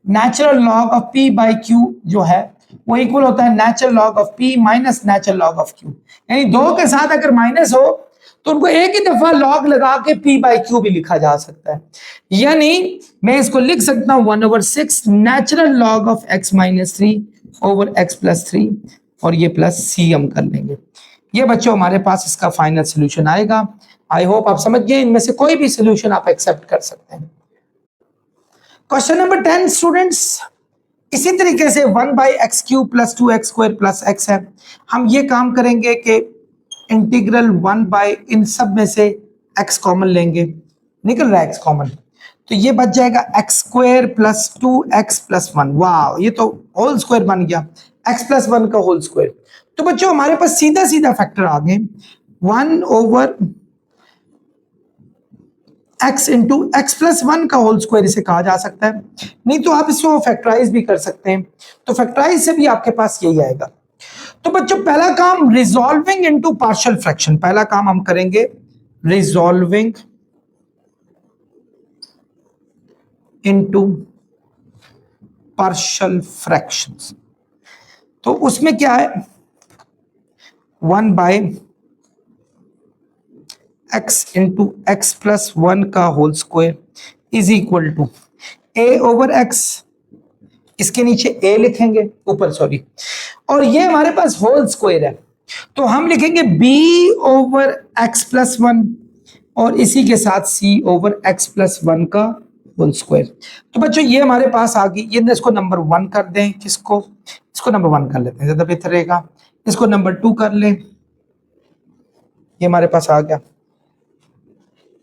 नेचुरल लॉग ऑफ p/q जो है वो इक्वल होता है natural log of p minus natural log of q, यानी दो के साथ अगर माइनस हो तो उनको एक ही दफा लॉग लगा के p/q भी लिखा जा सकता है। यानी मैं इसको लिख सकता हूं 1/6 natural log of x -3 over x + 3, और ये प्लस c हम कर लेंगे। ये बच्चों हमारे पास इसका फाइनल सोल्यूशन आएगा। आई होप आप समझ गए, इनमें से कोई भी सोल्यूशन आप एक्सेप्ट कर सकते हैं। क्वेश्चन नंबर 10 स्टूडेंट्स, इसी तरीके से 1/x³ + 2x² + x है। हम ये काम करेंगे कि इंटीग्रल 1 बाय इन सब में से x कॉमन लेंगे, निकल रहा है एक्स कॉमन, तो ये बच जाएगा x square plus 2x plus 1। वाह, ये तो होल स्क्वायर बन गया, x प्लस 1 का होल स्क्वायर। तो बच्चों हमारे पास सीधा सीधा फैक्टर आ गए, 1 over x into x plus 1 का होल स्क्वायर इसे कहा जा सकता है। नहीं तो आप इसको फैक्टराइज भी कर सकते हैं, तो फैक्टराइज से भी आपके पास यही आएगा। तो बच्चों पहला काम रिजॉल्विंग इनटू पार्शियल फ्रैक्शन, पहला काम हम करेंगे रिजॉल्विंग इनटू पार्शियल फ्रैक्शंस। तो उसमें क्या है, 1 by x into x plus 1 का whole square is equal to a over x, इसके नीचे a लिखेंगे ऊपर, सॉरी, और ये हमारे पास होल स्क्वायर है तो हम लिखेंगे b ओवर x प्लस 1 और इसी के साथ c ओवर x प्लस 1 का होल स्क्वायर। तो बच्चों ये हमारे पास आ गई, ये इसको नंबर 1 कर दें, किसको, इसको नंबर 1 कर लेते हैं, ज्यादा बेहतर रहेगा। इसको नंबर 2 कर लें, ये हमारे पास आ गया।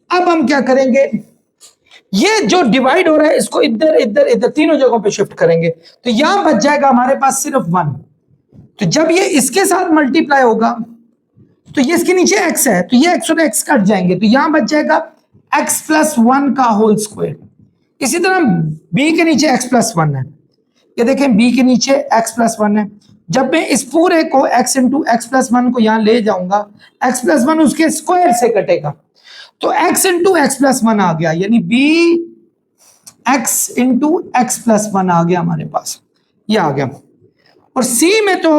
अब हम क्या करेंगे, ये जो डिवाइड हो रहा है इसको इधर इधर इधर तीनों जगहों पे शिफ्ट करेंगे, तो यहां बच जाएगा हमारे पास सिर्फ 1। तो जब ये इसके साथ मल्टीप्लाई होगा तो ये इसके नीचे x है, तो ये x और x कट जाएंगे, तो यहां बच जाएगा x प्लस 1 का होल स्क्वायर। इसी तरह b के नीचे x प्लस 1 है, ये देखें b के नीचे x प्लस 1 है। जब मैं इस पूरे को x इंटू एक्स प्लस 1 को यहां ले जाऊंगा, x प्लस 1 उसके स्क्वायर से कटेगा, तो x इंटू एक्स प्लस 1 आ गया, यानी b x into x plus 1 आ गया हमारे पास, ये आ गया। और c में तो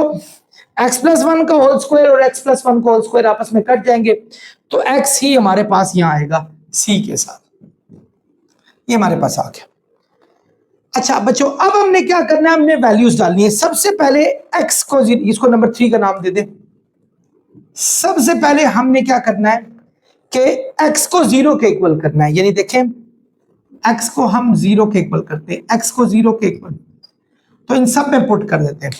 x प्लस 1 का होल स्क्वायर और x प्लस 1 का होल स्क्वायर आपस में कट जाएंगे, तो x ही हमारे पास यहां आएगा c के साथ, ये हमारे पास आ गया। अच्छा बच्चों अब हमने क्या करना है, हमने वैल्यूज डालनी है। सबसे पहले x को, इसको नंबर 3 का नाम दे दे। सबसे पहले हमने क्या करना है कि x को 0 के इक्वल करना है, यानी देखें x को हम 0 के इक्वल करते हैं, x को 0 के इक्वल, तो इन सब में पुट कर देते हैं।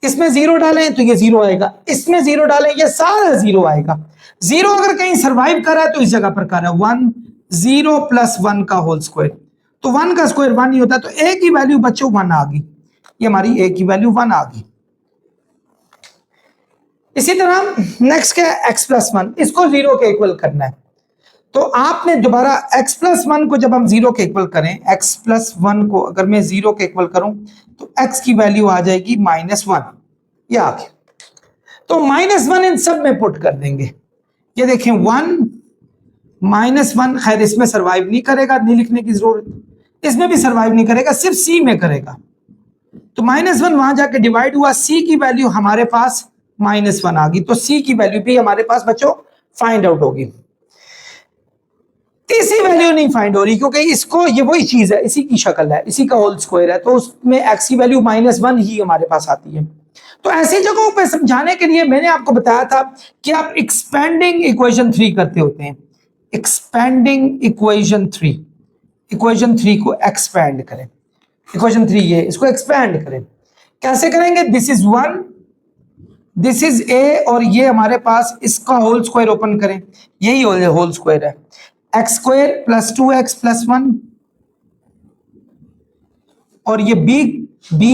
इसमें 0 डालें तो ये 0 आएगा, इसमें 0 डालें ये सारा 0 आएगा। 0 अगर कहीं सरवाइव कर रहा है तो इस जगह पर कर रहा है 1, 0 प्लस 1 का होल स्क्वायर, तो 1 का स्क्वायर 1 ही होता है, तो a की वैल्यू बच्चों 1 आ गई, ये हमारी a की वैल्यू 1 आ गई। इसी तरह नेक्स्ट क्या है, x प्लस 1, इसको 0 के इक्वल करना है, तो आपने दोबारा x प्लस 1 को जब हम 0 के इक्वल करें, x प्लस 1 को अगर मैं 0 के इक्वल करूं तो x की वैल्यू आ जाएगी -1, ये आ गया। तो -1 इन सब में पुट कर देंगे, ये देखें 1 -1, खैर इसमें सरवाइव नहीं करेगा, नहीं लिखने की जरूरत, इसमें भी सरवाइव नहीं करेगा, सिर्फ c में करेगा। तो -1 वहां जाके डिवाइड हुआ, c की वैल्यू हमारे पास -1 आ गई, तो c की वैल्यू भी हमारे पास बच्चों फाइंड आउट होगी। तीसरी वैल्यू नहीं फाइंड हो रही क्योंकि इसको, ये वही चीज है, इसी की शक्ल है, इसी का होल स्क्वायर है, तो उसमें x की वैल्यू -1 ही हमारे पास आती है। तो ऐसी जगहों पे समझाने के लिए मैंने आपको बताया था कि आप एक्सपेंडिंग इक्वेशन 3 करते होते हैं, एक्सपेंडिंग इक्वेशन 3, इक्वेशन 3 को एक्सपेंड करें, इक्वेशन 3 ये, इसको एक्सपेंड करें। कैसे करेंगे, this is 1, this is a और ये हमारे पास इसका होल स्क्वायर ओपन करें, यही होल स्क्वायर है, x square plus 2x plus 1, और ये b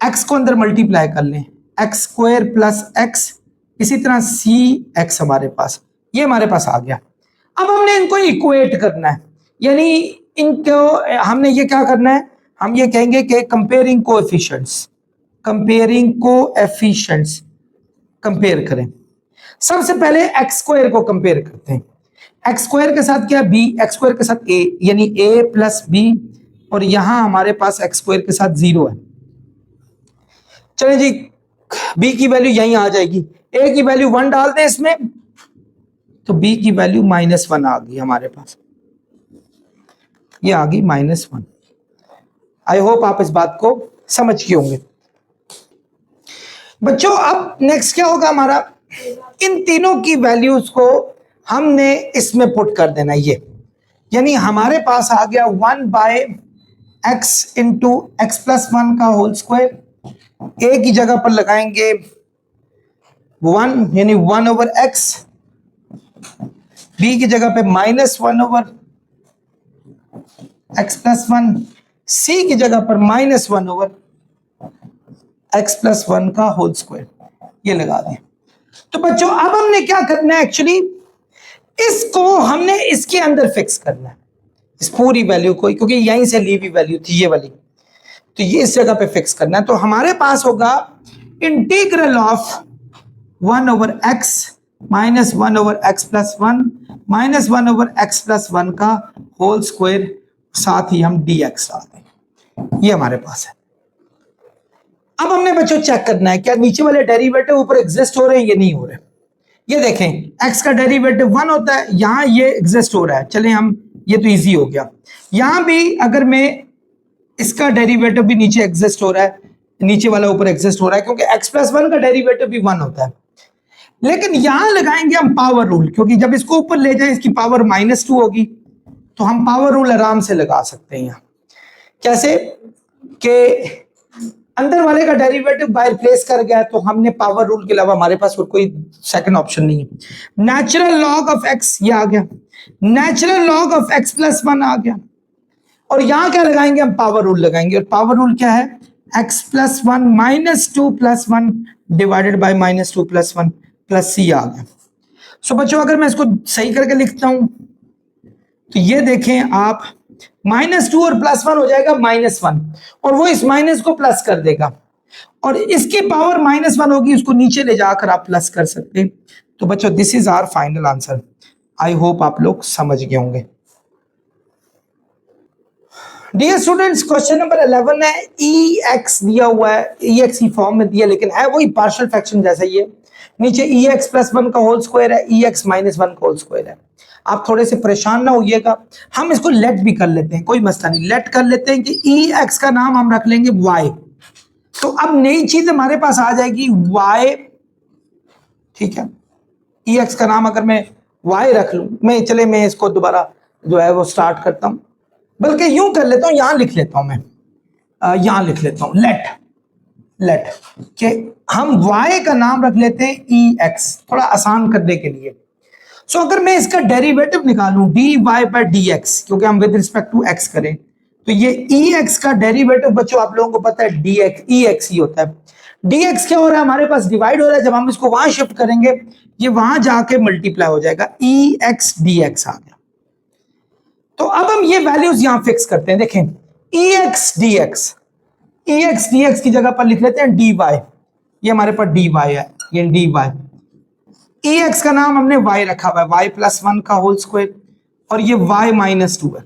x को अंदर मल्टीप्लाई कर लें, एक्स स्क्वायर प्लस x, इसी तरह cx हमारे पास, ये हमारे पास आ गया। अब हमने इनको इक्वेट करना है, यानी इनको हमने ये क्या करना है, हम ये कहेंगे कि comparing coefficients, comparing coefficients compare करें। सबसे पहले एक्स स्क्वायर को कंपेयर करते हैं, एक्स स्क्वायर के साथ क्या, b, एक्स स्क्वायर के साथ a, यानी a प्लस b, और यहां हमारे पास एक्स स्क्वायर के साथ 0 है। चलिए जी, b की वैल्यू यहीं आ जाएगी, a की वैल्यू 1 डाल दें इसमें, तो b की वैल्यू -1 आ गई हमारे पास, ये आ गई -1। आई होप आप इस बात को समझ गए होंगे। बच्चों अब नेक्स्ट क्या होगा हमारा, इन तीनों की वैल्यूज को हमने इसमें पुट कर देना, ये यानी हमारे पास आ गया 1 by x into x plus 1 का होल स्क्वायर, a की जगह पर लगाएंगे 1, यानी 1 ओवर x बी की जगह पे -1 ओवर एक्स प्लस 1, सी की जगह पर -1 ओवर एक्स प्लस 1 का होल स्क्वायर, ये लगा दें। तो बच्चों अब हमने क्या करना है, एक्चुअली इसको हमने इसके अंदर फिक्स करना है, इस पूरी वैल्यू को, क्योंकि यहीं से ली हुई वैल्यू थी ये वाली, तो ये इस जगह पे फिक्स करना है। तो हमारे पास होगा integral of 1 over x minus 1 over x plus 1 minus 1 over x plus 1 का होल स्क्वायर, साथ ही हम dx आ देंगे, ये हमारे पास है। अब हमने बच्चों चेक करना है क्या नीचे वाले डेरिवेटिव ऊपर एग्जिस्ट हो रहे हैं, ये नहीं हो रहे। ये देखें x का डेरिवेटिव 1 होता है, यहां ये एग्जिस्ट हो रहा है, चलें हम, ये तो इजी हो गया। यहां भी अगर मैं इसका डेरिवेटिव भी नीचे एग्जिस्ट हो रहा है, नीचे वाला ऊपर एग्जिस्ट हो रहा है, क्योंकि x प्लस 1 का डेरिवेटिव भी 1 होता है। लेकिन यहां लगाएंगे हम पावर रूल, क्योंकि जब इसको ऊपर ले जाए इसकी पावर -2 होगी, तो हम पावर रूल आराम से लगा सकते हैं। यहां कैसे कि अंदर वाले का डेरिवेटिव बाय रिप्लेस कर गया, तो हमने पावर रूल के अलावा हमारे पास और कोई सेकंड ऑप्शन नहीं है। नेचुरल लॉग ऑफ एक्स ये आ गया, natural log of x plus 1 आ गया, और यहां क्या लगाएंगे हम, पावर रूल लगाएंगे। और पावर रूल क्या है, x plus 1 -2 plus 1 divided by -2 plus 1 plus c आ गया। सो बच्चों अगर मैं इसको सही करके लिखता हूं तो ये देखें आप, -2 और +1 हो जाएगा -1, और वो इस माइनस को प्लस कर देगा, और इसकी पावर -1 होगी, उसको नीचे ले जाकर आप प्लस कर सकते हैं। तो बच्चों this is our final answer. I hope आप लोग समझ गए होंगे। डियर स्टूडेंट्स, क्वेश्चन नंबर 11 है, EX दिया हुआ है, EX की फॉर्म में दिया, लेकिन है वही पार्शियल फ्रैक्शन जैसा ही है। नीचे EX प्लस 1 का होल स्क्वायर है, EX माइनस 1 का होल स्क्वायर है। आप थोड़े से परेशान ना होइएगा, हम इसको लेट भी कर लेते हैं, कोई मसला नहीं, लेट कर लेते हैं कि EX का नाम हम रख लेंगे Y। तो अब नई चीज हमारे पास आ जाएगी Y, ठीक है। EX का नाम अगर मैं Y रख लूं, मैं इसको दोबारा जो है वो स्टार्ट करता हूं, बल्कि यूं कर लेता हूं, यहां लिख लेता हूं मैं, यहां लिख लेता हूं लेट कि हम y का नाम रख लेते हैं EX, थोड़ा आसान करने के लिए। सो अगर मैं इसका डेरिवेटिव निकालूं dy बाय dx, क्योंकि हम विद रिस्पेक्ट टू x करें, तो ये EX का डेरिवेटिव बच्चों आप लोगों को पता है EX ही होता है। dx क्या हो रहा है, हमारे पास डिवाइड हो रहा है, जब हम इसको वहां शिफ्ट करेंगे ये वहां जाके मल्टीप्लाई हो जाएगा, EX dx आ गया। तो अब हम ये वैल्यूज यहां फिक्स करते हैं, देखें EX dx की जगह पर लिख लेते हैं dy, ये हमारे पास dy है, ये dy। EX का नाम हमने y रखा हुआ है, y प्लस 1 का होल स्क्वायर, और ये y माइनस 2 है।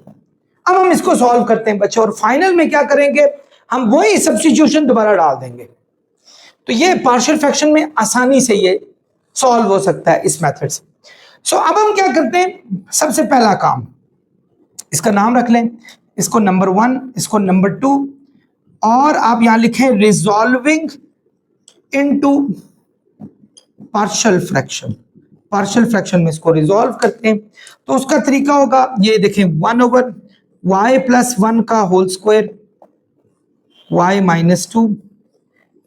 अब हम इसको सॉल्व करते हैं बच्चों, और फाइनल में क्या करेंगे, हम वही सब्स्टिट्यूशन दोबारा डाल देंगे। तो ये पार्शियल फ्रैक्शन में आसानी से ये सॉल्व हो सकता है इस मेथड से। सो अब हम क्या करते हैं, सबसे पहला काम, इसका नाम रख लें, इसको नंबर 1, इसको नंबर 2, और आप यहां लिखें resolving into partial fraction. Partial fraction में इसको रिजॉल्व करते हैं, तो उसका तरीका होगा, ये देखें 1 ओवर y प्लस 1 का होल स्क्वायर, y माइनस 2,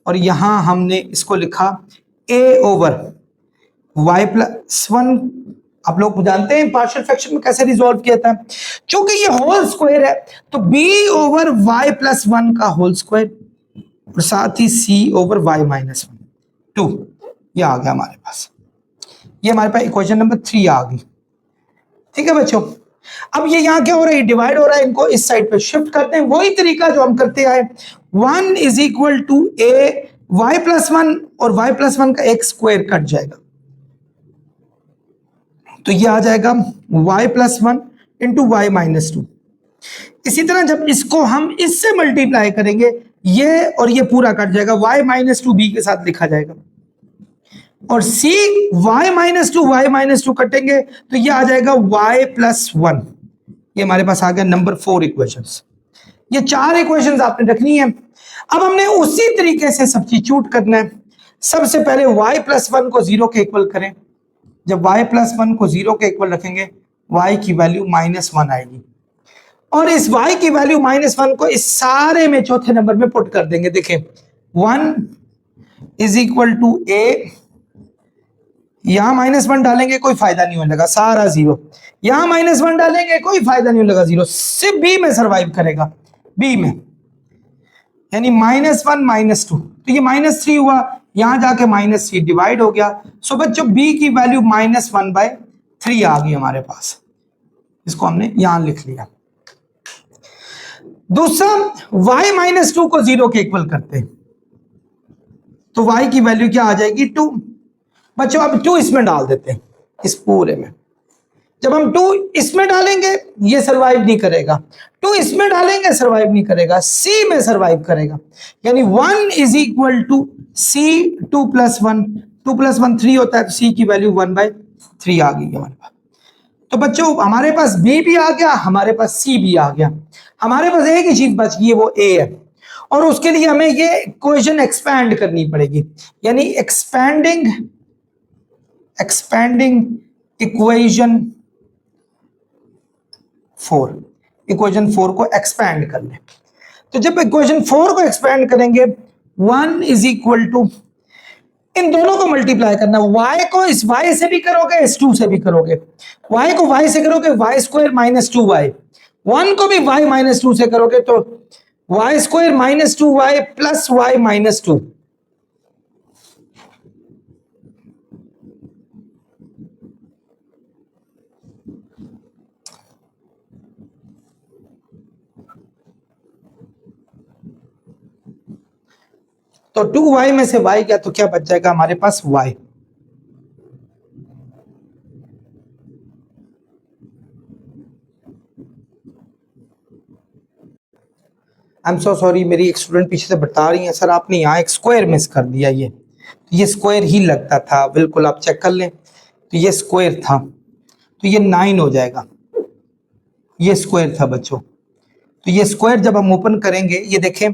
और यहां हमने इसको लिखा a ओवर y प्लस 1। आप लोग जानते हैं पार्शियल फ्रैक्शन में कैसे रिजॉल्व किया था, क्योंकि ये होल स्क्वायर है तो b ओवर y प्लस 1 का होल स्क्वायर, और साथ ही c ओवर y माइनस 2, ये आ गया हमारे पास। ये हमारे पास इक्वेशन नंबर 3 आ गई, ठीक है बच्चों। अब ये यहां क्या हो रहा है, डिवाइड हो रहा है, इनको इस साइड पे शिफ्ट करते हैं, वही तरीका जो हम करते आए, 1 is equal to a y plus 1, और y प्लस 1 का एक स्क्वायर कट जाएगा, तो ये आ जाएगा y plus 1 into y minus 2। इसी तरह जब इसको हम इससे मल्टीप्लाई करेंगे, ये और ये पूरा कट जाएगा, y माइनस 2 b के साथ लिखा जाएगा, और c y माइनस 2 कटेंगे तो ये आ जाएगा y प्लस 1। ये हमारे पास आ गया नंबर 4 इक्वेशंस। ये 4 इक्वेशंस आपने रखनी है। अब हमने उसी तरीके से सब्स्टिट्यूट करना है। सबसे पहले y प्लस 1 को 0 के इक्वल करें। जब y प्लस 1 को 0 के इक्वल रखेंगे, y की वैल्यू -1 आएगी, और इस y की वैल्यू -1 को इस सारे में चौथे नंबर में पुट कर देंगे। देखें 1 इज इक्वल टू a, यहां -1 डालेंगे कोई फायदा नहीं होने लगा, सारा 0। यहां -1 डालेंगे कोई फायदा नहीं होने लगा, 0। सिर्फ बी में सरवाइव करेगा, बी में, यानी -1 -2, तो ये -3 हुआ, यहां जाके -3 डिवाइड हो गया। सो बच्चों बी की वैल्यू -1/3 आ गई हमारे पास, इसको हमने यहां लिख लिया। दूसरा, y -2 को 0 के इक्वल करते हैं, तो y की वैल्यू क्या आ जाएगी, 2। बच्चों अब 2 इसमें डाल देते हैं, इस पूरे में। जब हम 2 इसमें डालेंगे ये सरवाइव नहीं करेगा, 2 इसमें डालेंगे सरवाइव नहीं करेगा, c में सरवाइव करेगा, यानी 1 इज इक्वल टू c 2 + 1, 2 + 1 3 होता है, तो c की वैल्यू 1/3 आ गई हमारे पास। तो बच्चों हमारे पास b भी आ गया, हमारे पास c भी आ गया, हमारे पास एक ही चीज बच गई है, वो a है। और उसके लिए हमें ये इक्वेशन एक्सपैंड करनी पड़ेगी, यानी एक्सपैंडिंग इक्वेशन 4, इक्वेशन 4 को एक्सपैंड कर लें। तो जब इक्वेशन 4 को एक्सपैंड करेंगे, 1 इज इक्वल टू, इन दोनों को मल्टीप्लाई करना, y को इस y से भी करोगे, इस 2 से भी करोगे, y को y से करोगे y² - 2y, 1 को भी y - 2 से करोगे तो y² - 2y प्लस y - 2। तो 2y में से y गया तो क्या बच जाएगा हमारे पास, y। I am so sorry, मेरी एक स्टूडेंट पीछे से बता रही है, सर आपने यहाँ एक स्क्वायर मिस कर दिया, ये स्क्वायर ही लगता था, बिल्कुल आप चेक कर लें, तो ये स्क्वायर था, तो ये 9 हो जाएगा, ये स्क्वायर था बच्चों। तो ये स्क्वायर जब हम ओपन करेंगे, ये देखें,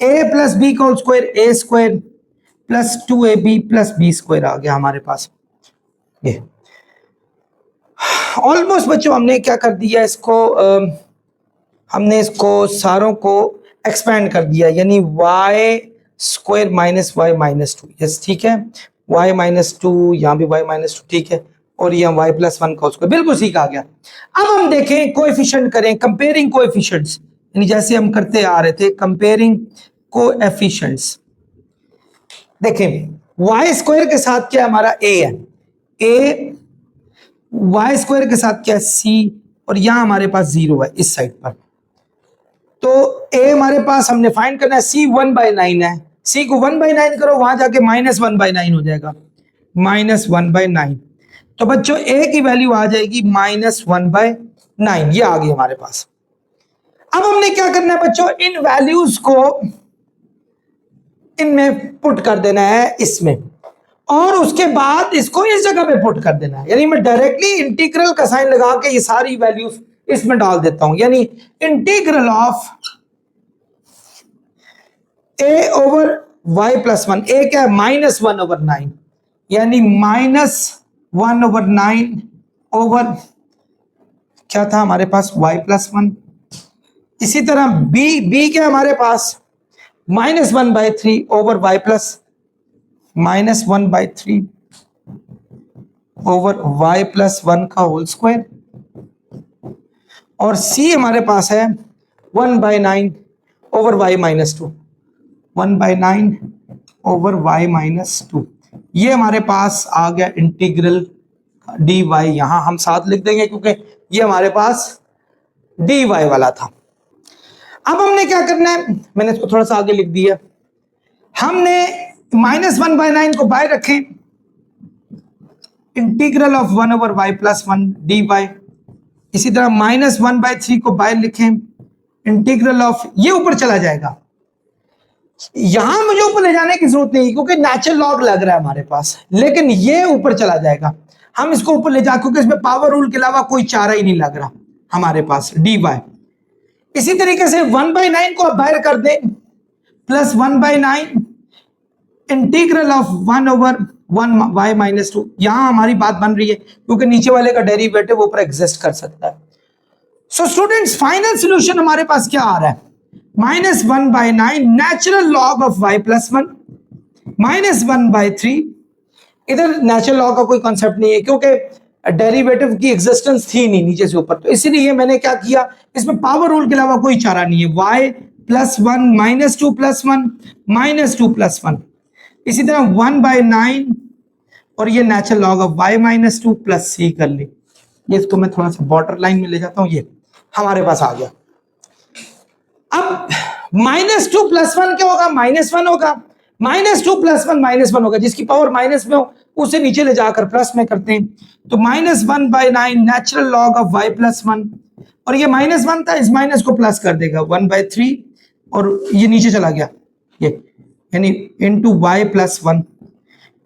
a + b का स्क्वायर a² + 2ab + b² आ गया हमारे पास। ये ऑलमोस्ट बच्चों हमने क्या कर दिया, इसको हमने इसको सारों को एक्सपेंड कर दिया, यानी y² - y - 2, यस ठीक है, y - 2, यहाँ भी y - 2 ठीक है, और यहाँ y + 1 का स्क्वायर, बिल्कुल ठीक आ गया। अब हम देखें कोएफिशिएंट करें, कंपेयरिंग कोएफिशिएंट्स, यानी जैसे हम करते आ रहे थे, कंपेयरिंग कोएफिशिएंट्स। देखें y² के साथ क्या हमारा a है, a, y² के साथ क्या है c, और यहां हमारे पास 0 है इस साइड पर। तो a हमारे पास हमने फाइंड करना है, c 1/9 है, c को 1/9 करो, वहां जाके -1/9 हो जाएगा, -1/9। तो बच्चों a की वैल्यू आ जाएगी -1/9, ये आ गई हमारे पास। अब हमने क्या करना है बच्चों, इन वैल्यूज को इनमें पुट कर देना है, इसमें, और उसके बाद इसको इस जगह पे पुट कर देना है, यानी मैं डायरेक्टली इंटीग्रल का साइन लगा के ये सारी वैल्यूज इसमें डाल देता हूं, यानी integral of a over y + 1, a क्या है, -1/9, यानी -1/9 ओवर क्या था हमारे पास, y + 1। इसी तरह b क्या हमारे पास, -1/3 ओवर y + -1/3 ओवर y + 1 का होल स्क्वायर, और c हमारे पास है 1/9 ओवर y - 2, 1/9 ओवर y - 2। ये हमारे पास आ गया इंटीग्रल dy, यहां हम साथ लिख देंगे क्योंकि ये हमारे पास dy वाला था। अब हमने क्या करना है, मैंने इसको थोड़ा सा आगे लिख दिया, हमने -1/9 को बाय रखें, integral of 1 over y + 1 dy, इसी तरह -1/3 को बाय लिखें, इंटीग्रल ऑफ, ये ऊपर चला जाएगा, यहां मुझे ऊपर ले जाने की जरूरत नहीं क्योंकि नेचुरल लॉग लग रहा है हमारे पास, लेकिन ये ऊपर चला जाएगा, हम इसको ऊपर ले जा, क्योंकि इसमें पावर रूल के अलावा कोई चारा ही नहीं लग रहा हमारे पास, dy। इसी तरीके से 1/9 को आप बाहर कर दें, plus 1/9 integral of 1 over 1 y - 2, यहां हमारी बात बन रही है क्योंकि नीचे वाले का डेरिवेटिव ऊपर एग्जिस्ट कर सकता है। सो स्टूडेंट्स फाइनल सॉल्यूशन हमारे पास क्या आ रहा है, -1/9 नेचुरल लॉग ऑफ y + 1 -1/3 इधर नेचुरल लॉ का कोई कॉन्सेप्ट नहीं है क्योंकि डेरिवेटिव की एग्जिस्टेंस थी नहीं नीचे से ऊपर, तो इसीलिए मैंने क्या किया, इसमें पावर रूल के अलावा कोई चारा नहीं है। y plus 1 minus 2 plus 1 minus 2 plus 1, इसी तरह 1/9 और ये natural log of y minus 2 plus c कर ली। ये इसको मैं थोड़ा सा बॉर्डर लाइन में ले जाता हूं, ये हमारे पास आ गया। अब माइनस 2 प्लस 1 क्या होगा, -1 होगा। माइनस 2 प्लस 1 -1 होगा, जिसकी पावर माइनस में हो उसे नीचे ले जाकर प्लस में करते हैं, तो -1/9 natural log of y plus 1, और ये -1 था, इस माइनस को प्लस कर देगा 1/3 और ये नीचे चला गया, ये यानी into y plus 1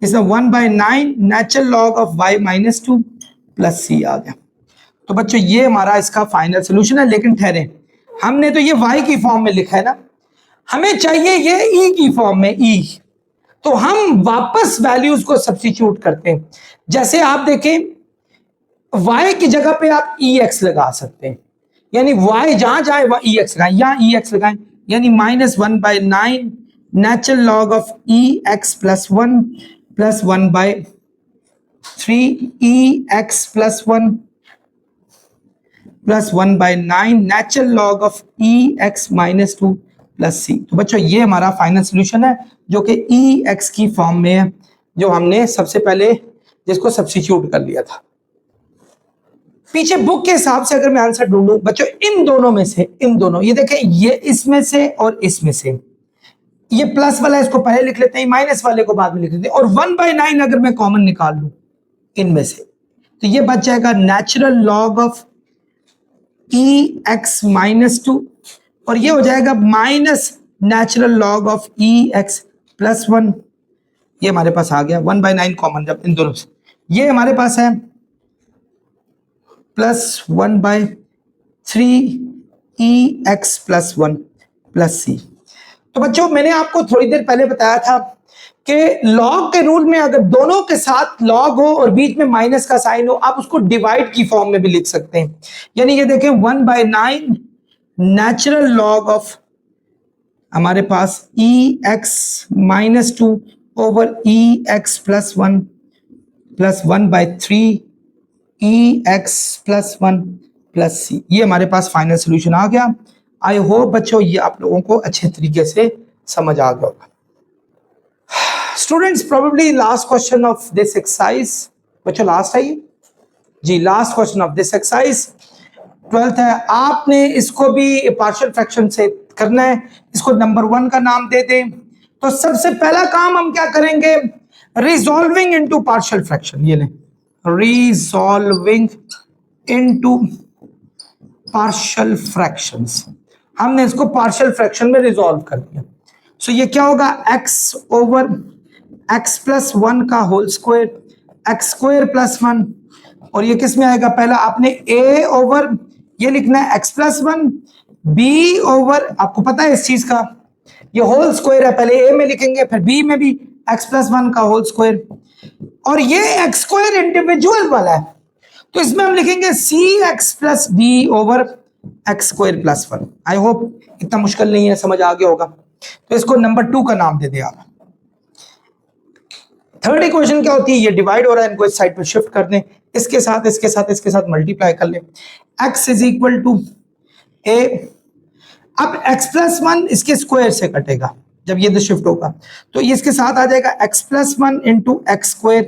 is 1/9 natural log of y minus 2 plus c आ गया। तो बच्चों ये हमारा इसका फाइनल सोल्यूशन है। लेकिन ठहरे, हमने तो ये y की फॉर्म में लिखा है ना, हमें चाहिए ये e की फॉर्म में e, तो हम वापस वैल्यूज को सब्स्टिट्यूट करते हैं। जैसे आप देखें y की जगह पे आप ex लगा सकते हैं, यानी y जहां जाए वहां ex लगाएं, यहां ex लगाएं, यानी -1/9 natural log of ex plus 1 plus 1/3 ex plus 1 plus 1/9 natural log of ex minus 2 plus c। तो बच्चों ये हमारा फाइनल सोल्यूशन है जो कि ex की फॉर्म में है, जो हमने सबसे पहले जिसको सब्स्टिट्यूट कर लिया था। पीछे बुक के हिसाब से अगर मैं आंसर ढूंढूं बच्चों, इन दोनों में से, इन दोनों, ये देखें ये इसमें से और इसमें से, ये प्लस वाला इसको पहले लिख लेते हैं, माइनस वाले को बाद में लिख लेते हैं, और 1/9 अगर मैं कॉमन निकाल लूं इनमें से, तो ये बच जाएगा natural log of ex minus 2, और ये हो जाएगा minus natural log of ex plus 1। ये हमारे पास आ गया 1/9 कॉमन जब इन दोनों से, ये हमारे पास है plus 1/3 ex plus 1 plus c। तो बच्चों मैंने आपको थोड़ी देर पहले बताया था कि लॉग के रूल में अगर दोनों के साथ लॉग हो और बीच में माइनस का साइन हो, आप उसको डिवाइड की फॉर्म में भी लिख सकते हैं। यानी ये देखें 1/9 नेचुरल लॉग ऑफ हमारे पास ex minus 2 over ex plus 1 plus 1/3 ex plus 1 plus c। ये हमारे पास फाइनल सोल्यूशन आ गया। आई होप बच्चों ये आप लोगों को अच्छे तरीके से समझ आ गया होगा। Students probably last question of this exercise, बच्चों लास्ट है ये जी, last question of this exercise 12th है। आपने इसको भी पार्शियल फ्रैक्शन से करना है, इसको नंबर 1 का नाम दे दें। तो सबसे पहला काम हम क्या करेंगे, रिजॉल्विंग इनटू पार्शियल फ्रैक्शन, ये लें रिजॉल्विंग इनटू पार्शियल फ्रैक्शंस, हमने इसको पार्शियल फ्रैक्शन में रिजॉल्व कर दिया। सो ये क्या होगा, x ओवर x प्लस 1 का whole square, x square plus 1, और ये किस में आएगा, पहला आपने a ओवर ये लिखना है x प्लस 1, b ओवर, आपको पता है इस चीज का, ये होल स्क्वायर है, पहले a में लिखेंगे फिर b में भी x प्लस 1 का होल स्क्वायर, और ये x स्क्वायर इंडिविजुअल वाला है, तो इसमें हम लिखेंगे cx plus d over x square plus 1। I hope इतना मुश्किल नहीं है, समझ आ गया होगा। तो इसको नंबर 2 का नाम दे दिया आप। थर्ड इक्वेशन क्या होती है, ये डिवाइड हो रहा है, इनको इस साइड पर शिफ्ट कर दें, इसके साथ इसके साथ इसके साथ मल्टीप्लाई कर लें, x is equal to a। अब x प्लस 1 इसके स्क्वायर से कटेगा जब ये शिफ्ट होगा, तो ये इसके साथ आ जाएगा x plus 1 into x square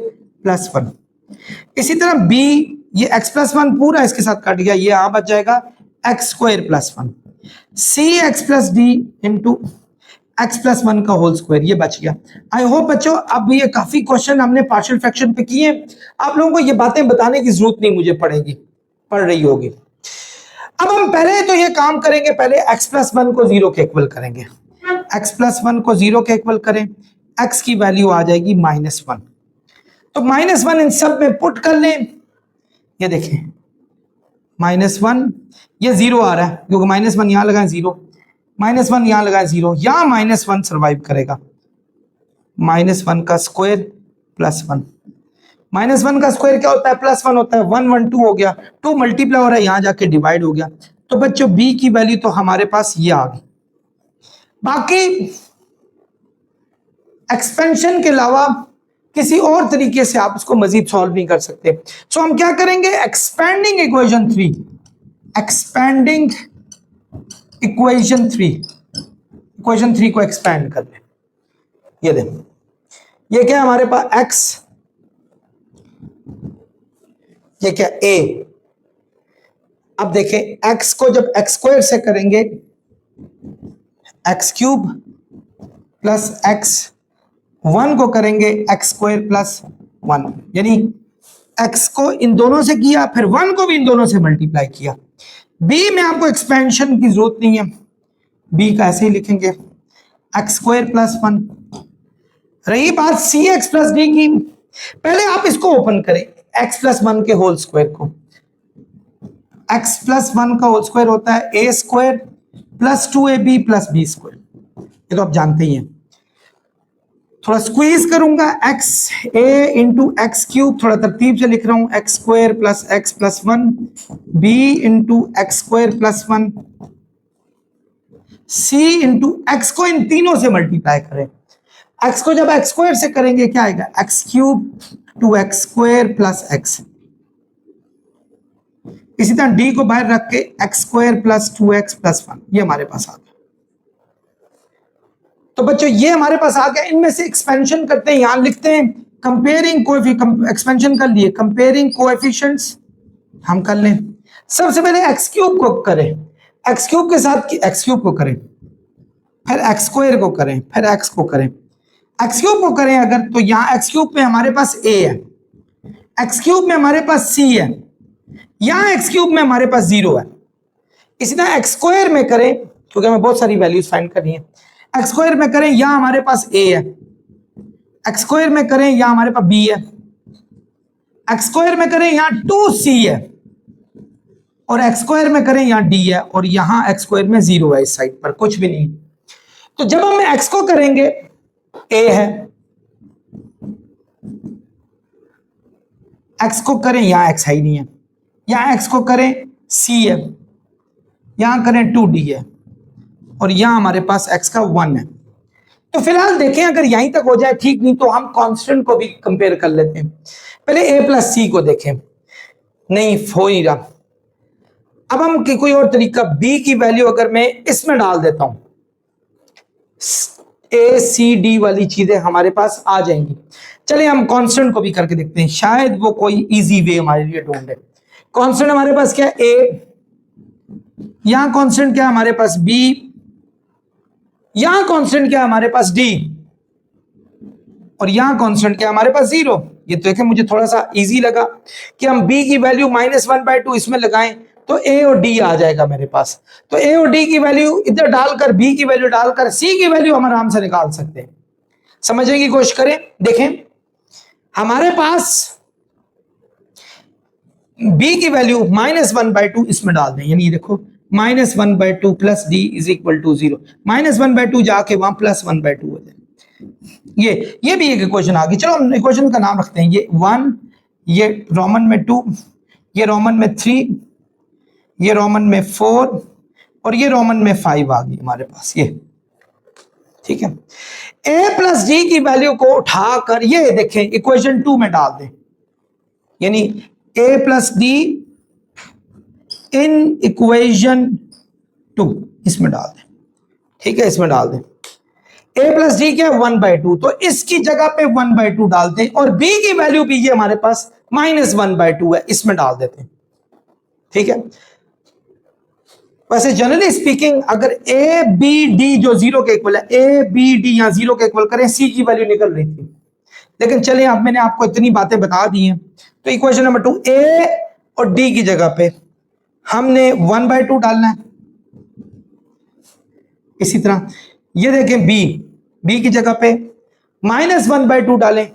plus 1। इसी तरह b, ये x प्लस 1 पूरा इसके साथ कट गया, ये यहां बच जाएगा x square plus 1, c x plus d into x plus 1 का होल स्क्वायर, ये बच गया। आई होप बच्चों अब ये काफी क्वेश्चन हमने पार्शियल फ्रैक्शन पे किए, आप लोगों को ये बातें बताने की जरूरत नहीं मुझे पड़ रही होगी। अब हम पहले तो ये काम करेंगे, पहले x प्लस 1 को 0 के इक्वल करेंगे, x प्लस 1 को 0 के इक्वल करें, x की वैल्यू आ जाएगी -1, तो -1 इन सब में पुट कर लें, ये देखें -1 ये 0 आ रहा है क्योंकि -1 यहां लगाएं 0, -1 यहां लगाएं 0, यहां -1 सर्वाइव करेगा, -1 का स्क्वायर प्लस 1, -1 का स्क्वायर क्या होता है, +1 होता है, 1 1 2 हो गया, 2 मल्टीप्लाई हो रहा है, यहां जाके डिवाइड हो गया। तो बच्चों b की वैल्यू तो हमारे पास ये आ गई। बाकी एक्सपेंशन के अलावा किसी और तरीके से आप इसको मजीद सॉल्व नहीं कर सकते। सो हम क्या करेंगे, expanding equation 3, expanding equation 3, equation 3 को एक्सपेंड कर लें। ये देखो, ये क्या है हमारे पास x, ये क्या a। अब देखें x को जब x स्क्वायर से करेंगे, x क्यूब प्लस x, 1 को करेंगे x स्क्वायर प्लस 1, यानी x को इन दोनों से किया, फिर 1 को भी इन दोनों से मल्टीप्लाई किया। b में आपको एक्सपेंशन की जरूरत नहीं है, b का ऐसे ही लिखेंगे x स्क्वायर प्लस 1। रही बात cx प्लस d की, पहले आप इसको ओपन करें, x प्लस 1 के होल स्क्वायर को, x प्लस 1 का होल स्क्वायर होता है a square plus 2ab plus b square, ये तो आप जानते ही हैं। थोड़ा स्क्वीज करूंगा, x a into x cube, थोड़ा तरतीब से लिख रहा हूं, x square plus x plus 1, b into x square plus 1, c into x को इन तीनों से मल्टीप्लाई करें। x को जब x स्क्वायर से करेंगे क्या आएगा, x cube two x square plus x। इसी तरह d को बाहर रख के x square plus 2x plus 1, ये हमारे पास आ गया। तो बच्चों ये हमारे पास आ गया। इनमें से एक्सपेंशन करते हैं, यहां लिखते हैं कंपेयरिंग एक्सपेंशन कर लिए, कंपेयरिंग कोएफिशिएंट्स हम कर लें। सबसे पहले एक्स क्यूब को करें, एक्स क्यूब के साथ एक्स क्यूब को करें, फिर एक्स स्क्वायर को करें, फिर एक्स को करें, एक्स क्यूब को करें अगर, तो यहां एक्स क्यूब में हमारे पास a है, एक्स क्यूब में हमारे पास c है, यहां एक्स क्यूब में हमारे पास 0 है। इसी तरह एक्स स्क्वायर में करें, क्योंकि हमें बहुत सारी वैल्यूज फाइंड करनी है, एक्स स्क्वायर में करें, यहां हमारे पास a है, एक्स स्क्वायर में करें, यहां हमारे पास b है, एक्स स्क्वायर में करें, यहां 2c है, और एक्स स्क्वायर में करें, यहां d है, और यहां एक्स स्क्वायर में 0 है, इस साइड पर कुछ भी नहीं। तो जब हम x को करेंगे a है, x को करें, यहां x है ही नहीं है, यहां x को करें c है, यहां करें 2d है, और यहां हमारे पास x का 1 है। तो फिलहाल देखें अगर यहीं तक हो जाए ठीक, नहीं तो हम कांस्टेंट को भी कंपेयर कर लेते हैं। पहले a प्लस c को देखें, नहीं हो नहीं रहा। अब हम कोई और तरीका, b की वैल्यू अगर मैं इसमें डाल देता हूं, a c d वाली चीजें हमारे पास आ जाएंगी। चलिए हम कांस्टेंट को भी करके देखते हैं, शायद वो कोई इजी वे हमारे लिए ढूंढे। कांस्टेंट हमारे पास क्या है, a, यहां कांस्टेंट क्या है हमारे पास b, यहां कांस्टेंट क्या है हमारे पास d, और यहां कांस्टेंट क्या है हमारे पास 0। ये तो देखें मुझे थोड़ा सा इजी लगा कि हम b की वैल्यू -1/2 इसमें लगाएं तो a और d आ जाएगा मेरे पास। तो a और d की वैल्यू इधर डालकर, b की वैल्यू डालकर c की वैल्यू हम आराम से निकाल सकते हैं। समझने की कोशिश करें, देखें हमारे पास b की वैल्यू -1/2 इसमें डाल दें, यानी देखो -1/2 plus d is equal to 0, -1/2 जाके वहां +1/2 हो जाए। ये भी एक इक्वेशन आ गई। चलो हम इक्वेशन का नाम रखते हैं, ये 1, ये रोमन में 2, ये रोमन में 3, ये रोमन में 4, और ये रोमन में 5 आ गई हमारे पास, ये ठीक है। a प्लस d की वैल्यू को उठाकर ये देखें इक्वेशन 2 में डाल दें, यानी a plus d in equation 2 इसमें डाल दें, ठीक है, इसमें डाल दें। a प्लस डी क्या है 1/2, तो इसकी जगह पे 1/2 डालते हैं, और b की वैल्यू भी ये हमारे पास -1/2 है, इसमें डाल देते हैं, ठीक है। वैसे जनरली स्पीकिंग अगर a b d जो 0 के इक्वल है, a b d यहां 0 के इक्वल करें, c की वैल्यू निकल रही थी, लेकिन चलिए अब मैंने आपको इतनी बातें बता दी हैं। तो इक्वेशन नंबर 2, a और d की जगह पे हमने 1/2 डालना है। इसी तरह ये देखें b की जगह पे -1/2 डालें।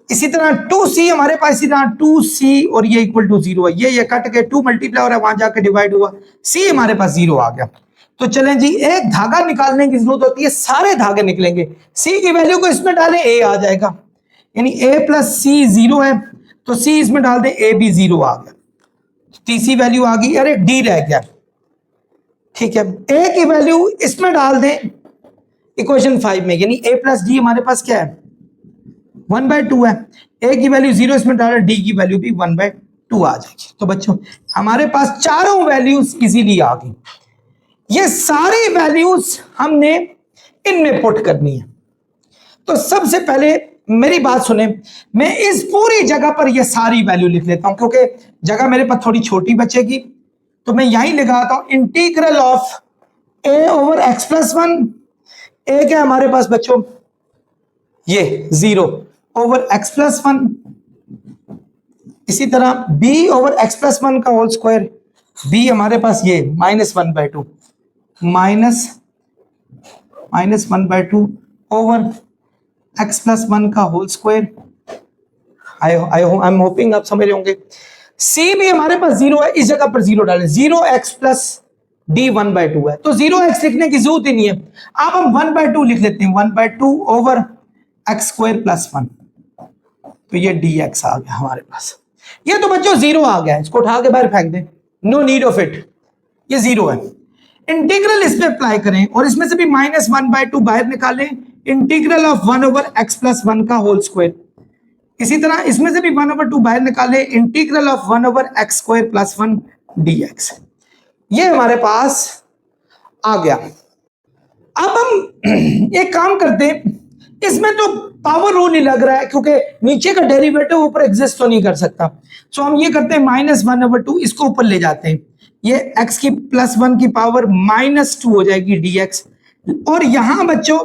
इसी तरह 2c हमारे पास, इसी तरह 2c और ये इक्वल टू 0 है, ये कट के 2 मल्टीप्लाई हो रहा है, वहां जाके डिवाइड हुआ, c हमारे पास 0 आ गया। तो चलें जी, एक धागा निकालने की जरूरत होती है, सारे धागे निकलेंगे, c की वैल्यू को इसमें डालें, a आ जाएगा, यानी a प्लस c 0 है, तो c इसमें डाल दें, a भी 0 आ गया, तीसरी वैल्यू आ गई, अरे d रह गया, ठीक है। a की वैल्यू इसमें डाल दें, इक्वेशन 5 में, यानी a प्लस डी हमारे पास क्या है 1/2 है। a की वैल्यू 0 इसमें डाला, d की वैल्यू भी 1/2 आ जाएगी। तो बच्चों हमारे पास चारों वैल्यूज इजीली आ गई। ये सारी वैल्यूज हमने इनमें पुट करनी है। तो सबसे पहले मेरी बात सुने, मैं इस पूरी जगह पर ये सारी वैल्यू लिख लेता हूं क्योंकि जगह मेरे पास थोड़ी छोटी बचेगी। तो मैं यहीं लगाता हूं integral of a over x plus 1। a क्या हमारे पास बच्चों, ये 0 ओवर x प्लस 1। इसी तरह b ओवर x प्लस 1 का होल स्क्वायर, b हमारे पास ये -1/2 -1/2 ओवर x प्लस 1 का whole square. I am hoping आप समझ रहे होंगे। c भी हमारे पास 0 है, इस जगह पर 0 डालें, 0x प्लस d 1/2 है, तो 0x लिखने की जरूरत ही नहीं है। अब हम 1/2 लिख लेते हैं, 1/2 ओवर x स्क्वायर प्लस 1। तो ये dx आ गया हमारे पास। ये तो बच्चों 0 आ गया है, इसको उठा के बाहर फेंक दें, नो नीड ऑफ इट, ये 0 है। इंटीग्रल इस पे अप्लाई करें और इसमें से भी -1/2 बाहर निकालें, integral of 1 over x plus 1 का होल स्क्वायर। इसी तरह इसमें से भी 1/2 बाहर निकालें, integral of 1 over x square plus 1 dx। ये हमारे पास आ गया। अब हम एक काम करते हैं, इसमें तो पावर रूल ही लग रहा है क्योंकि नीचे का डेरिवेटिव ऊपर एग्जिस्ट तो नहीं कर सकता। सो हम ये करते हैं -1/2, इसको ऊपर ले जाते हैं, ये x की प्लस 1 की पावर -2 हो जाएगी dx। और यहां बच्चों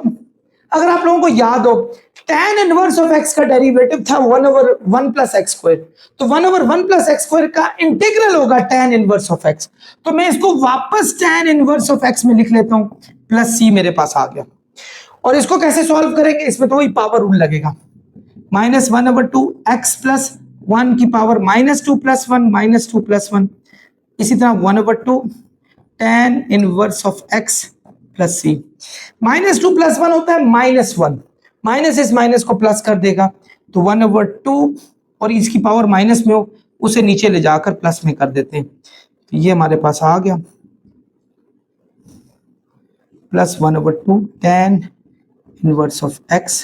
अगर आप लोगों को याद हो, tan इनवर्स ऑफ x का डेरिवेटिव था 1 ओवर 1 प्लस एक्स स्क्वायर, तो 1 ओवर 1 प्लस एक्स स्क्वायर का इंटीग्रल होगा tan इनवर्स ऑफ x। तो मैं इसको वापस tan इनवर्स ऑफ x में लिख लेता हूं, प्लस c मेरे पास आ गया। और इसको कैसे सॉल्व करेंगे, इसमें तो वही पावर रूल लगेगा, -1/2 x प्लस 1 की पावर -2 प्लस 1 -2 प्लस 1। इसी तरह 1/2 tan inverse of x plus c। -2 plus 1 होता है -1, माइनस इस माइनस को प्लस कर देगा, तो 1/2 और इसकी पावर माइनस में हो उसे नीचे ले जाकर प्लस में कर देते हैं। तो ये हमारे पास आ गया plus 1/2 tan inverse of x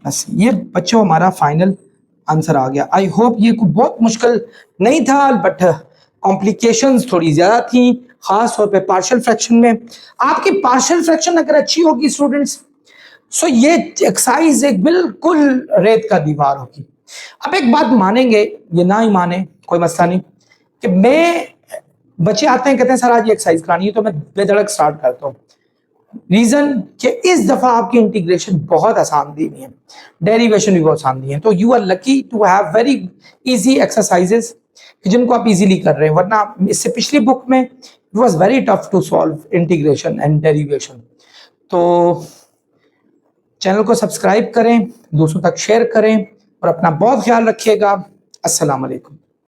plus. ये बच्चों हमारा फाइनल आंसर आ गया। आई होप ये कोई बहुत मुश्किल नहीं था, बट कॉम्प्लिकेशंस थोड़ी ज्यादा थी, खास तौर पे पार्शियल फ्रैक्शन में। आपकी पार्शियल फ्रैक्शन अगर अच्छी होगी स्टूडेंट्स, सो ये एक्सरसाइज एक बिल्कुल रेत का दीवार होगी। अब एक बात मानेंगे, ये ना ही माने कोई मसला नहीं, कि मैं बच्चे आते हैं कहते हैं सर आज ये एक्सरसाइज करानी है, तो मैं बेधड़क स्टार्ट करता हूँ। रीजन कि इस दफा आपकी इंटीग्रेशन बहुत आसान दी हुई है, डेरिवेशन भी बहुत आसान दी है, तो you are lucky to have very easy exercises जिनको आप इजीली कर रहे हैं, वरना इससे पिछली बुक में it was very tough to solve integration and derivation. तो चैनल को सब्सक्राइब करें, दोस्तों तक शेयर करें और अपना बहुत ख्याल रखिएगा। अस्सलाम वालेकुम।